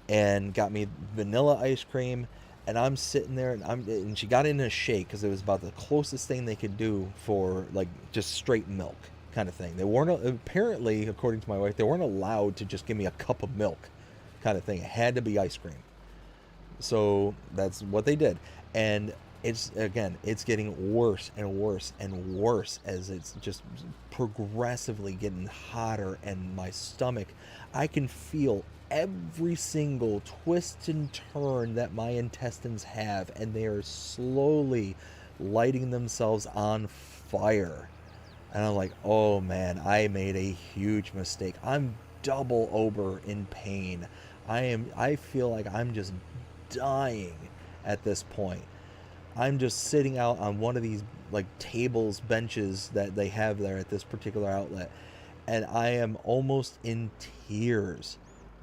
and got me vanilla ice cream. And I'm sitting there, and she got in a shake, because it was about the closest thing they could do for, like, just straight milk kind of thing. They weren't, apparently, according to my wife, they weren't allowed to just give me a cup of milk kind of thing. It had to be ice cream. So that's what they did. And it's, again, it's getting worse and worse and worse as it's just progressively getting hotter, and my stomach, I can feel every single twist and turn that my intestines have, and they are slowly lighting themselves on fire. And I'm like, oh man, I made a huge mistake. I'm double over in pain. I feel like I'm just dying at this point. I'm just sitting out on one of these like tables, benches that they have there at this particular outlet, and I am almost in tears,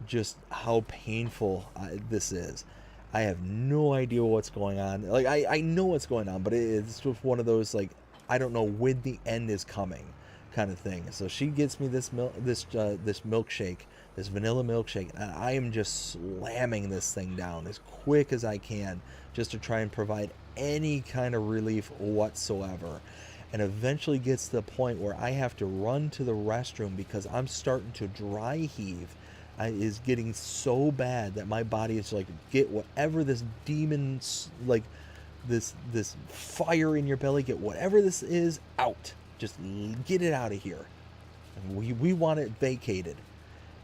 just how painful this is. I have no idea what's going on. Like I know what's going on, but it's just one of those like I don't know when the end is coming kind of thing. So she gets me this this milkshake, this vanilla milkshake, and I am just slamming this thing down as quick as I can just to try and provide any kind of relief whatsoever. And eventually gets to the point where I have to run to the restroom because I'm starting to dry heave. Is getting so bad that my body is like, get whatever this demon, like this fire in your belly, get whatever this is out. Just get it out of here. And we want it vacated.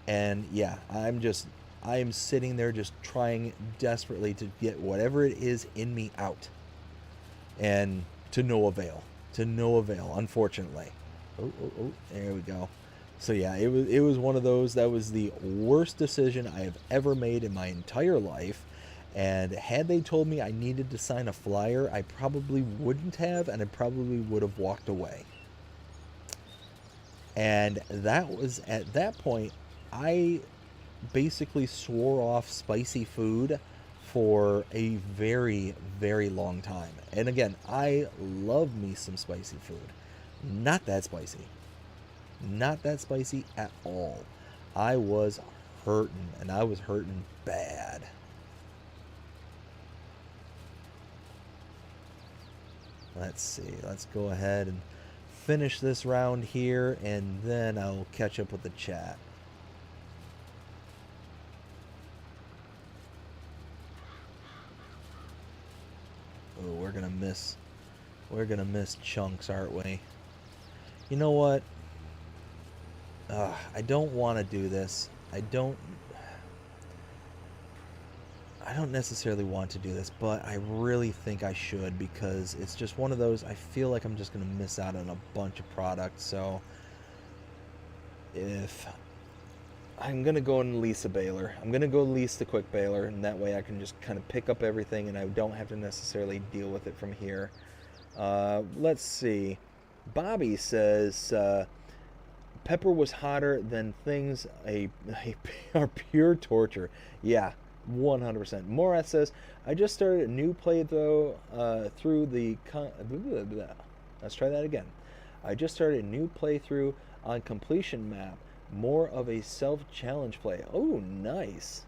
And yeah, I am sitting there just trying desperately to get whatever it is in me out. And to no avail. To no avail, unfortunately. Oh, there we go. So yeah, it was one of those, that was the worst decision I have ever made in my entire life. And had they told me I needed to sign a flyer, I probably wouldn't have, and I probably would have walked away. And that was, at that point, I basically swore off spicy food for a very, very long time. And again, I love me some spicy food. Not that spicy. Not that spicy at all. I was hurting, and I was hurting bad. Let's see. Let's go ahead and finish this round here, and then I'll catch up with the chat. Oh, we're gonna miss chunks, aren't we? You know what? I don't want to do this. I don't necessarily want to do this, but I really think I should, because it's just one of those, I feel like I'm just going to miss out on a bunch of products. So if I'm going to go and lease a baler, I'm going to go lease the quick baler, and that way I can just kind of pick up everything and I don't have to necessarily deal with it from here. Let's see. Bobby says, Pepper was hotter than things are pure torture. Yeah, 100%. Morat says, I just started a new playthrough through the... Let's try that again. I just started a new playthrough on completion map. More of a self-challenge play. Oh, nice.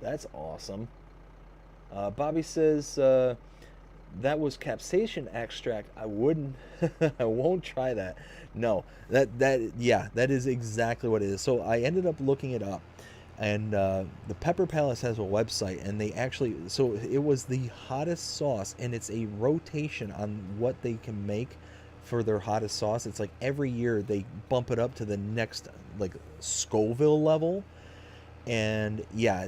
That's awesome. Bobby says, that was capsaicin extract. I wouldn't... I won't try that. No, that is exactly what it is. So I ended up looking it up, and the Pepper Palace has a website, and they actually, so it was the hottest sauce, and it's a rotation on what they can make for their hottest sauce. It's like every year they bump it up to the next like Scoville level. And yeah,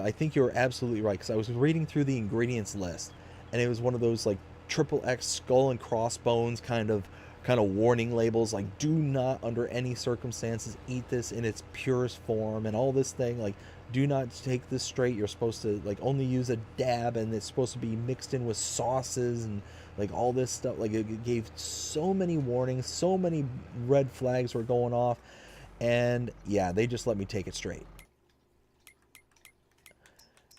I think you're absolutely right, because I was reading through the ingredients list, and it was one of those like triple X skull and crossbones kind of warning labels, like, do not under any circumstances eat this in its purest form, and all this thing, like, do not take this straight. You're supposed to like only use a dab, and it's supposed to be mixed in with sauces and like all this stuff. Like, it gave so many warnings, so many red flags were going off, and yeah, they just let me take it straight.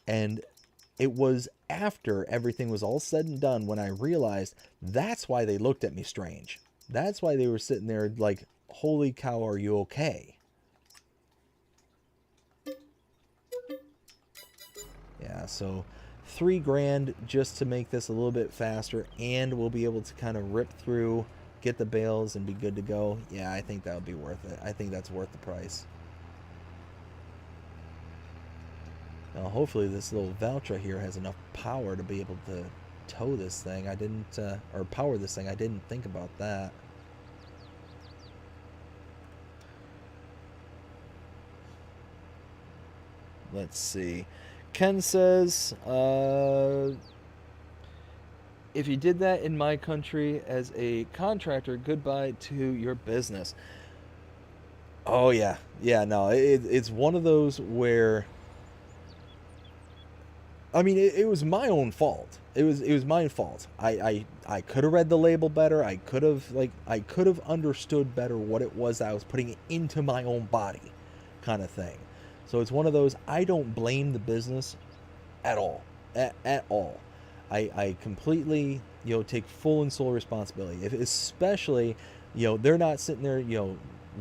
And it was after everything was all said and done when I realized that's why they looked at me strange. That's why they were sitting there like, holy cow, are you okay? Yeah, so $3,000 just to make this a little bit faster, and we'll be able to kind of rip through, get the bales, and be good to go. Yeah, I think that would be worth it. I think that's worth the price. Now, hopefully this little Valtra here has enough power to be able to tow this thing. I didn't, or power this thing. I didn't think about that. Let's see. Ken says, if you did that in my country as a contractor, goodbye to your business. Oh, yeah. Yeah, no, it's one of those where, I mean, it was my own fault. It was my fault. I could have read the label better. I could have understood better what it was that I was putting into my own body, kind of thing. So it's one of those. I don't blame the business at all, at all. I completely take full and sole responsibility. If especially they're not sitting there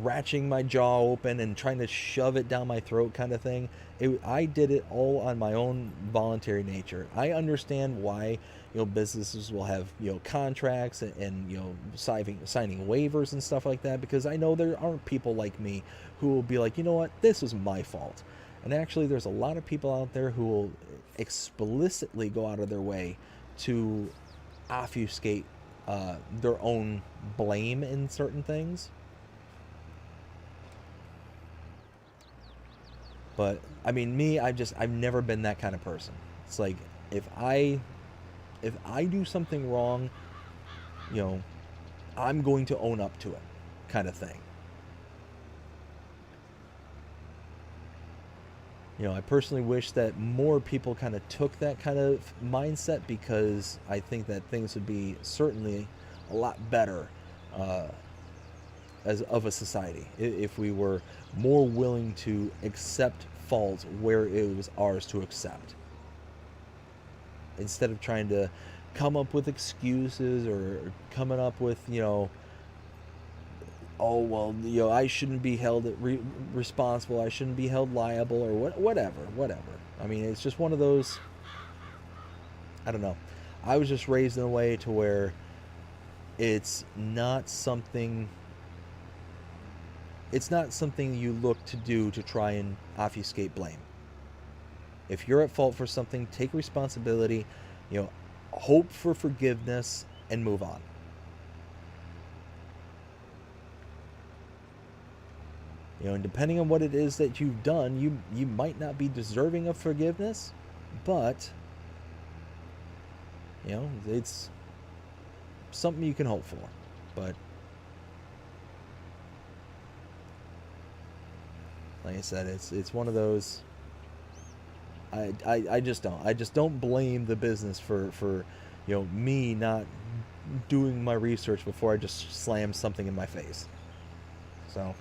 ratcheting my jaw open and trying to shove it down my throat kind of thing. I did it all on my own voluntary nature. I understand why businesses will have contracts and signing waivers and stuff like that, because I know there aren't people like me who will be like, you know what, this was my fault. And actually there's a lot of people out there who will explicitly go out of their way to obfuscate their own blame in certain things. But I mean, me, I've never been that kind of person. It's like if I do something wrong, I'm going to own up to it, kind of thing. I personally wish that more people kind of took that kind of mindset, because I think that things would be certainly a lot better as of a society if we were more willing to accept fault where it was ours to accept, instead of trying to come up with excuses or coming up with oh well, I shouldn't be held responsible, I shouldn't be held liable, or whatever. I mean, it's just one of those, I don't know. I was just raised in a way to where it's not something you look to do to try and obfuscate blame. If you're at fault for something, take responsibility, hope for forgiveness, and move on. And depending on what it is that you've done, you might not be deserving of forgiveness, but it's something you can hope for. But like I said, it's one of those. I just don't blame the business for me not doing my research before I just slam something in my face. So.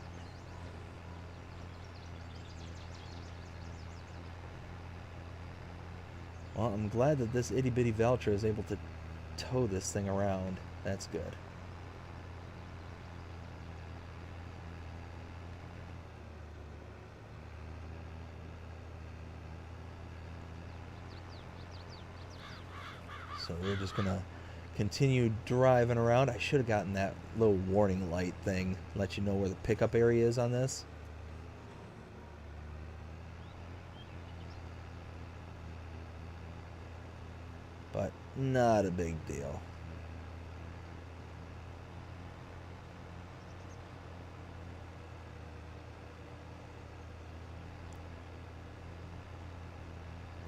Well, I'm glad that this itty-bitty Valtra is able to tow this thing around. That's good. So we're just going to continue driving around. I should have gotten that little warning light thing, let you know where the pickup area is on this. But not a big deal.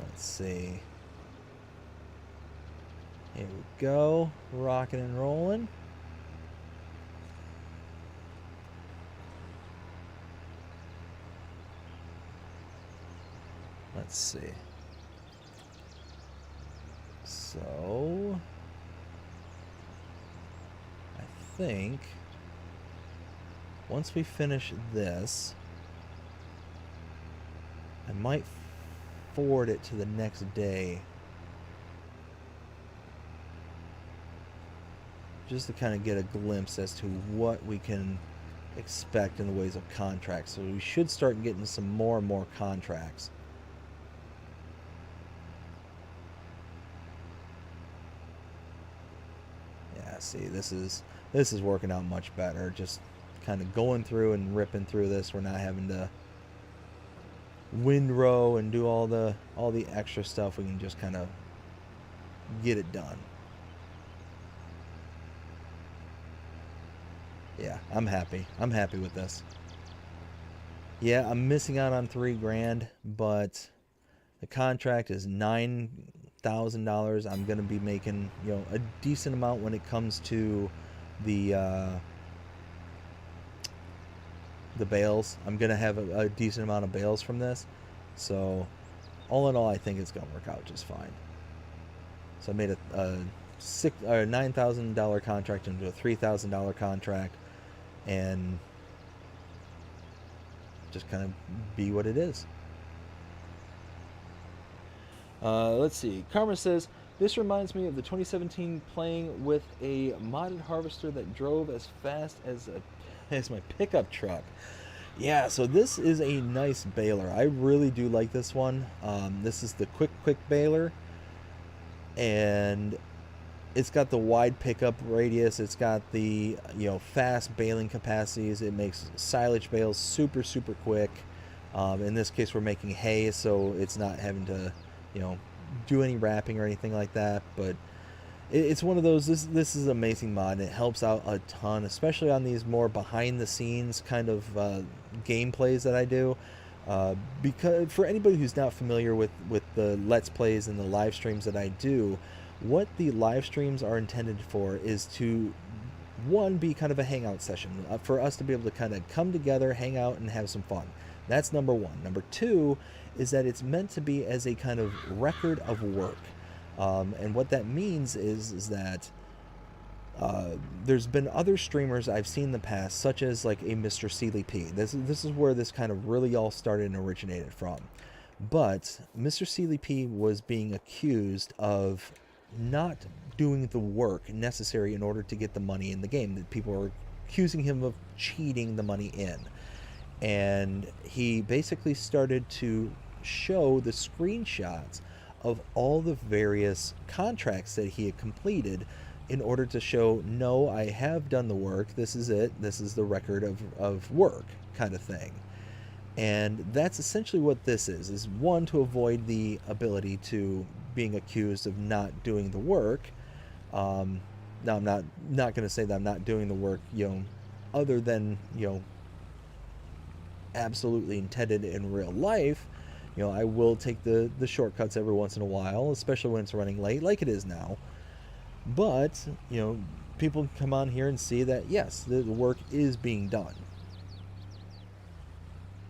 Let's see. Here we go. Rocking and rolling. Let's see. So, I think once we finish this, I might forward it to the next day, just to kind of get a glimpse as to what we can expect in the ways of contracts. So we should start getting some more and more contracts. See, this is working out much better. Just kind of going through and ripping through this. We're not having to windrow and do all the extra stuff. We can just kind of get it done. Yeah, I'm happy. I'm happy with this. Yeah, I'm missing out on $3 grand, but the contract is $9,000. I'm gonna be making, you know, a decent amount when it comes to the bales. I'm gonna have a decent amount of bales from this, so all in all, I think it's gonna work out just fine. So I made a $9,000 contract into a $3,000 contract, and just kind of be what it is. Let's see. Karma says, this reminds me of the 2017 playing with a modded harvester that drove as fast as as my pickup truck. Yeah, so this is a nice baler. I really do like this one. This is the quick baler, and it's got the wide pickup radius. It's got the, you know, fast baling capacities. It makes silage bales super quick. In this case, we're making hay, so it's not having to, you know, do any wrapping or anything like that. But it's one of those. This is an amazing mod, and it helps out a ton, especially on these more behind the scenes kind of gameplays that I do. Because for anybody who's not familiar with the Let's Plays and the live streams that I do, what the live streams are intended for is to, one, be kind of a hangout session for us to be able to kind of come together, hang out, and have some fun. That's number one. Number two is that it's meant to be as a kind of record of work. And what that means is that there's been other streamers I've seen in the past, such as like a Mr. cLP. This is where this kind of really all started and originated from. But Mr. cLP was being accused of not doing the work necessary in order to get the money in the game. That people were accusing him of cheating the money in. And he basically started to show the screenshots of all the various contracts that he had completed in order to show, no, I have done the work, this is it, this is the record of work kind of thing. And that's essentially what this is one, to avoid the ability to being accused of not doing the work. Now I'm not going to say that I'm not doing the work, you know, other than, you know, absolutely intended in real life. You know, I will take the shortcuts every once in a while, especially when it's running late, like it is now. But, you know, people come on here and see that, yes, the work is being done.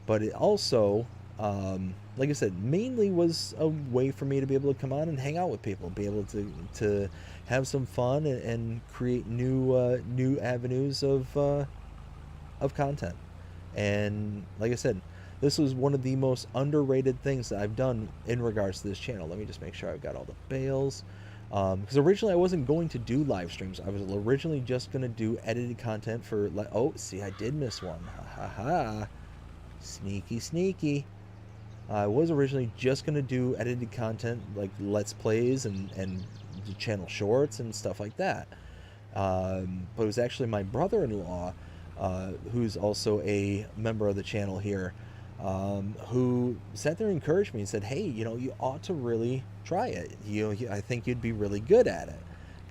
But it also, like I said, mainly was a way for me to be able to come on and hang out with people, be able to have some fun and create new avenues of content. And like I said, this was one of the most underrated things that I've done in regards to this channel. Let me just make sure I've got all the bales. Because originally I wasn't going to do live streams. I was originally just going to do edited content for... Oh, see, I did miss one. Ha ha ha. Sneaky. I was originally just going to do edited content like Let's Plays and the channel shorts and stuff like that. But it was actually my brother-in-law, who's also a member of the channel here, who sat there and encouraged me and said, hey, you know, you ought to really try it. You know, I think you'd be really good at it,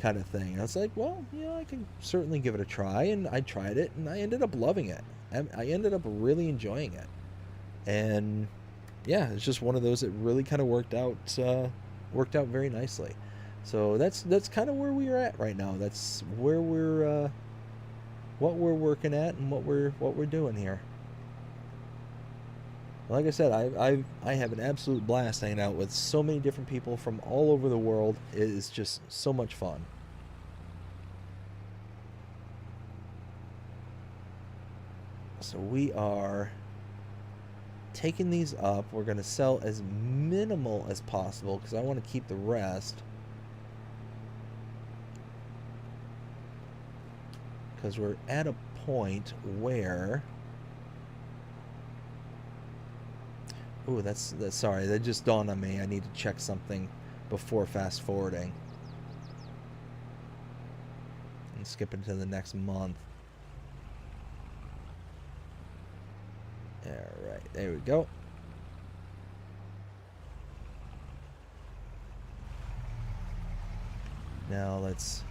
kind of thing. And I was like, well, you know, I can certainly give it a try. And I tried it, and I ended up loving it. I ended up really enjoying it. And yeah, it's just one of those that really kind of worked out very nicely. So that's kind of where we are at right now. That's where we're what we're working at and what we're doing here. Like I said, I have an absolute blast hanging out with so many different people from all over the world. It is just so much fun. So we are taking these up. We're going to sell as minimal as possible because I want to keep the rest. Because we're at a point where... Ooh, that's sorry, that just dawned on me. I need to check something before fast forwarding. And skip into the next month. Alright, there we go. Now let's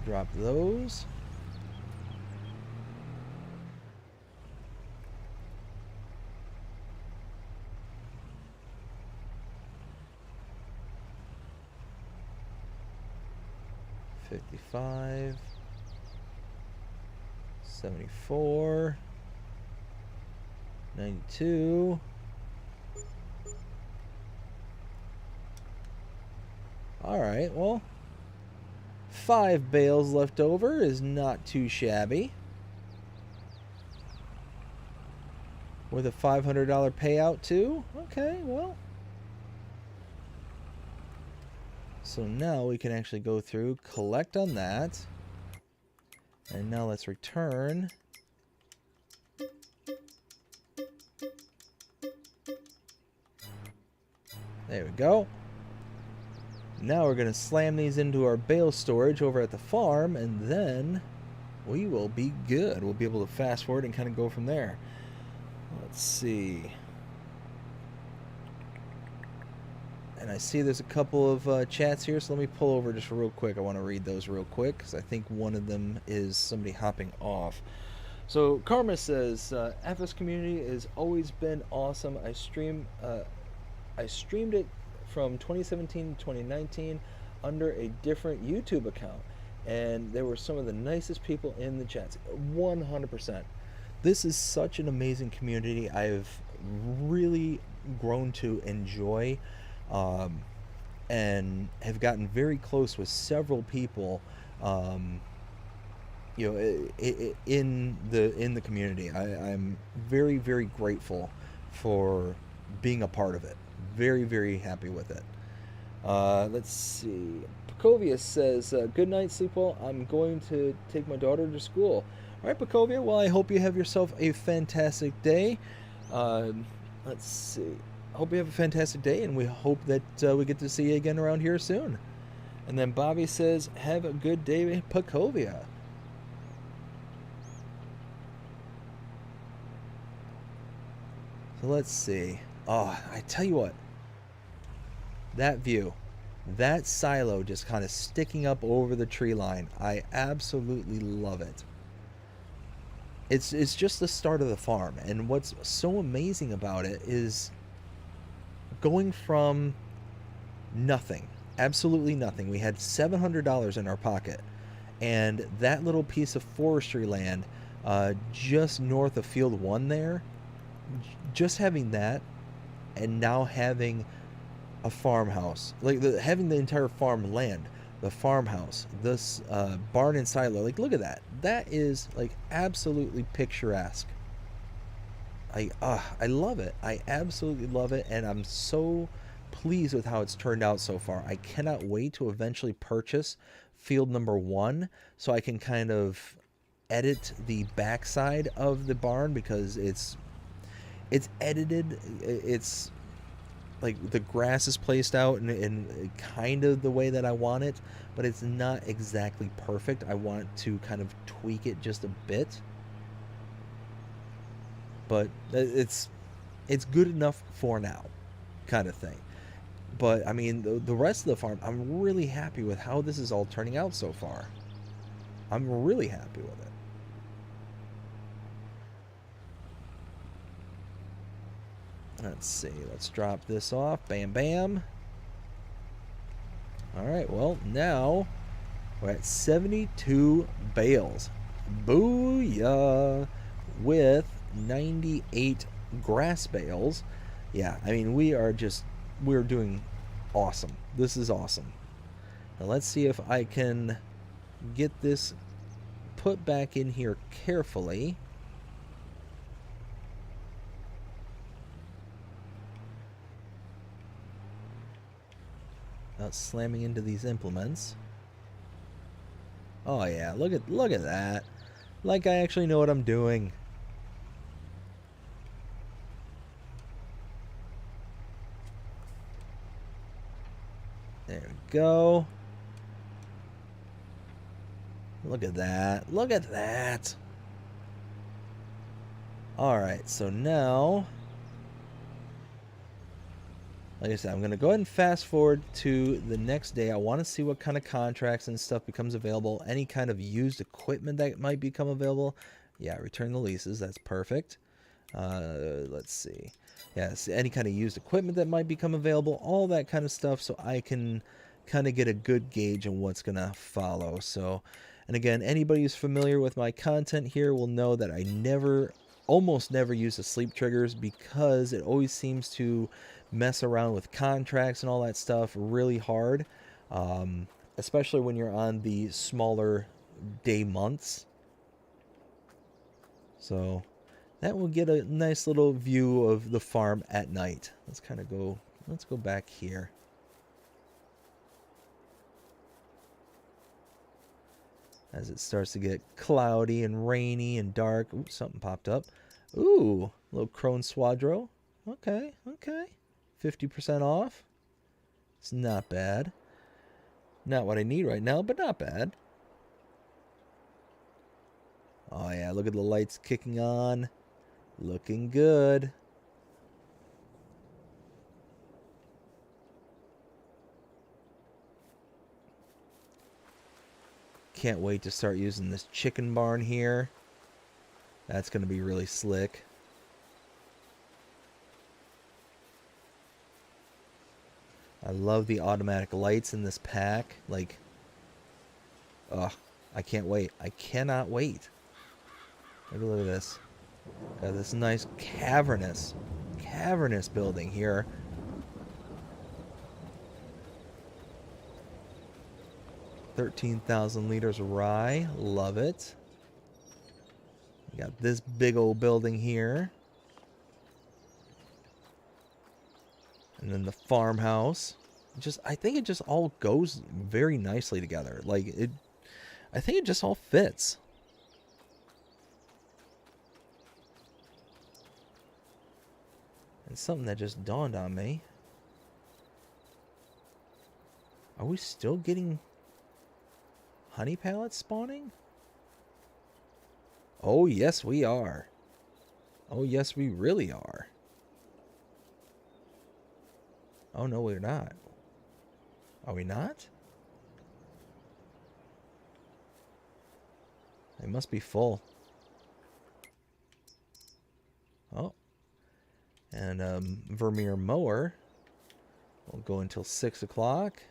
drop those. $55, $74, $92. All right, well, 5 bales left over is not too shabby. With a $500 payout too? Okay, well. So now we can actually go through, collect on that. And now let's return. There we go. Now we're going to slam these into our bale storage over at the farm, and then we will be good. We'll be able to fast forward and kind of go from there. Let's see. And I see there's a couple of chats here, so let me pull over just real quick. I want to read those real quick because I think one of them is somebody hopping off. So Karma says, FS community has always been awesome. I streamed it from 2017 to 2019 under a different YouTube account, and they were some of the nicest people in the chats. 100%. This is such an amazing community. I've really grown to enjoy, and have gotten very close with several people, you know, in the community. I'm very, very grateful for being a part of it. Very, very happy with it. Let's see. Pacovia says, good night, sleep well. I'm going to take my daughter to school. All right, Pacovia, well, I hope you have yourself a fantastic day. Let's see. I hope you have a fantastic day, and we hope that we get to see you again around here soon. And then Bobby says, have a good day, Pacovia. So let's see. Oh, I tell you what. That view. That silo just kind of sticking up over the tree line. I absolutely love it. It's just the start of the farm. And what's so amazing about it is going from nothing, absolutely nothing. We had $700 in our pocket. And that little piece of forestry land just north of Field 1 there, just having that, and now having a farmhouse, like having the entire farmland, the farmhouse, this barn and silo, like look at that. That is like absolutely picturesque. I love it. I absolutely love it, and I'm so pleased with how it's turned out so far. I cannot wait to eventually purchase field number 1 so I can kind of edit the backside of the barn, because it's edited. It's like the grass is placed out in kind of the way that I want it, but it's not exactly perfect. I want to kind of tweak it just a bit, but it's good enough for now, kind of thing. But I mean, the rest of the farm, I'm really happy with how this is all turning out so far. I'm really happy with it. Let's see. Let's drop this off. Bam, bam. All right. Well, now we're at 72 bales. Booyah! With 98 grass bales. Yeah, I mean, we're doing awesome. This is awesome. Now let's see if I can get this put back in here carefully. Without slamming into these implements. Oh yeah, look at that. Like I actually know what I'm doing. There we go. Look at that. Look at that. Alright, so now like I said, I'm going to go ahead and fast forward to the next day. I want to see what kind of contracts and stuff becomes available. Any kind of used equipment that might become available. Yeah, return the leases. That's perfect. Let's see. Yes, any kind of used equipment that might become available. All that kind of stuff, so I can kind of get a good gauge on what's going to follow. So, and again, anybody who's familiar with my content here will know that I almost never use the sleep triggers because it always seems to mess around with contracts and all that stuff really hard, especially when you're on the smaller day months. So that will get a nice little view of the farm at night. Let's go back here. As it starts to get cloudy and rainy and dark. Ooh, something popped up. Ooh, a little Crone Swadro. Okay. 50% off. It's not bad. Not what I need right now, but not bad. Oh yeah, look at the lights kicking on. Looking good. Can't wait to start using this chicken barn here. That's going to be really slick. I love the automatic lights in this pack. Like, ugh, I can't wait. I cannot wait. Look at this. Got this nice cavernous building here. $13,000 liters of rye. Love it. We got this big old building here. And then the farmhouse. I think it just all goes very nicely together. I think it just all fits. And something that just dawned on me. Are we still getting honey pallets spawning? Oh, yes, we are. Oh, yes, we really are. Oh, no, we're not. Are we not? They must be full. Oh. And Vermeer mower will go until 6 o'clock.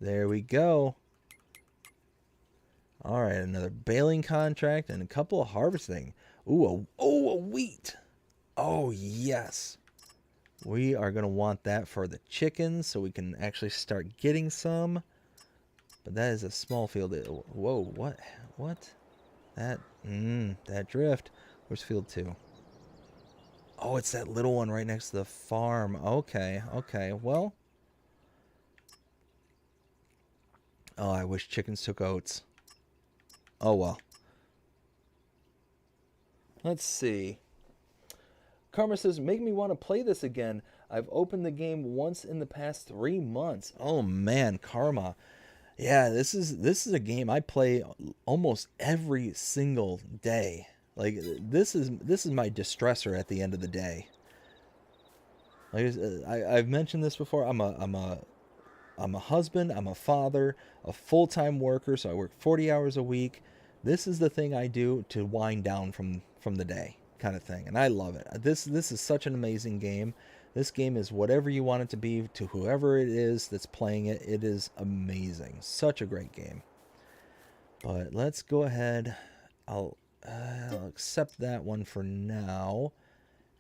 There we go. All right, another baling contract and a couple of harvesting. Ooh, a wheat. Oh, yes. We are going to want that for the chickens so we can actually start getting some. But that is a small field. Whoa, what? That drift. Where's field 2? Oh, it's that little one right next to the farm. Okay. Well. Oh, I wish chickens took oats. Oh, well. Let's see. Karma says, make me want to play this again. I've opened the game once in the past 3 months. Oh, man, Karma. Yeah, this is a game I play almost every single day. Like, this is my distressor at the end of the day. Like I've mentioned this before. I'm a husband, I'm a father, a full-time worker, so I work 40 hours a week. This is the thing I do to wind down from the day, kind of thing, and I love it. This is such an amazing game. This game is whatever you want it to be to whoever it is that's playing it. It is amazing. Such a great game. But let's go ahead. I'll accept that one for now.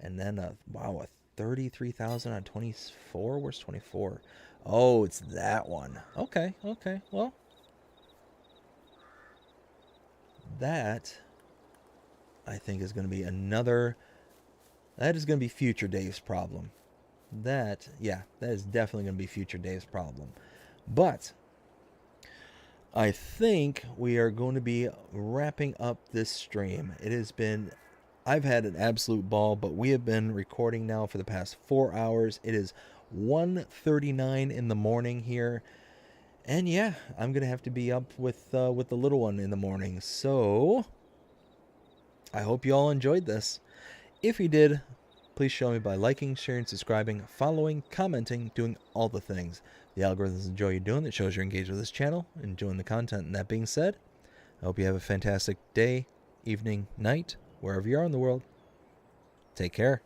And then, wow, a 33,000 on 24? Where's 24? Oh, it's that one. Okay. Well, that, I think, is going to be that is going to be future Dave's problem. That is definitely going to be future Dave's problem. But I think we are going to be wrapping up this stream. I've had an absolute ball, but we have been recording now for the past 4 hours. It is 1:39 in the morning here. And yeah, I'm going to have to be up with the little one in the morning. So I hope you all enjoyed this. If you did, please show me by liking, sharing, subscribing, following, commenting, doing all the things. The algorithms enjoy you doing. It shows you're engaged with this channel, enjoying the content. And that being said, I hope you have a fantastic day, evening, night, wherever you are in the world. Take care.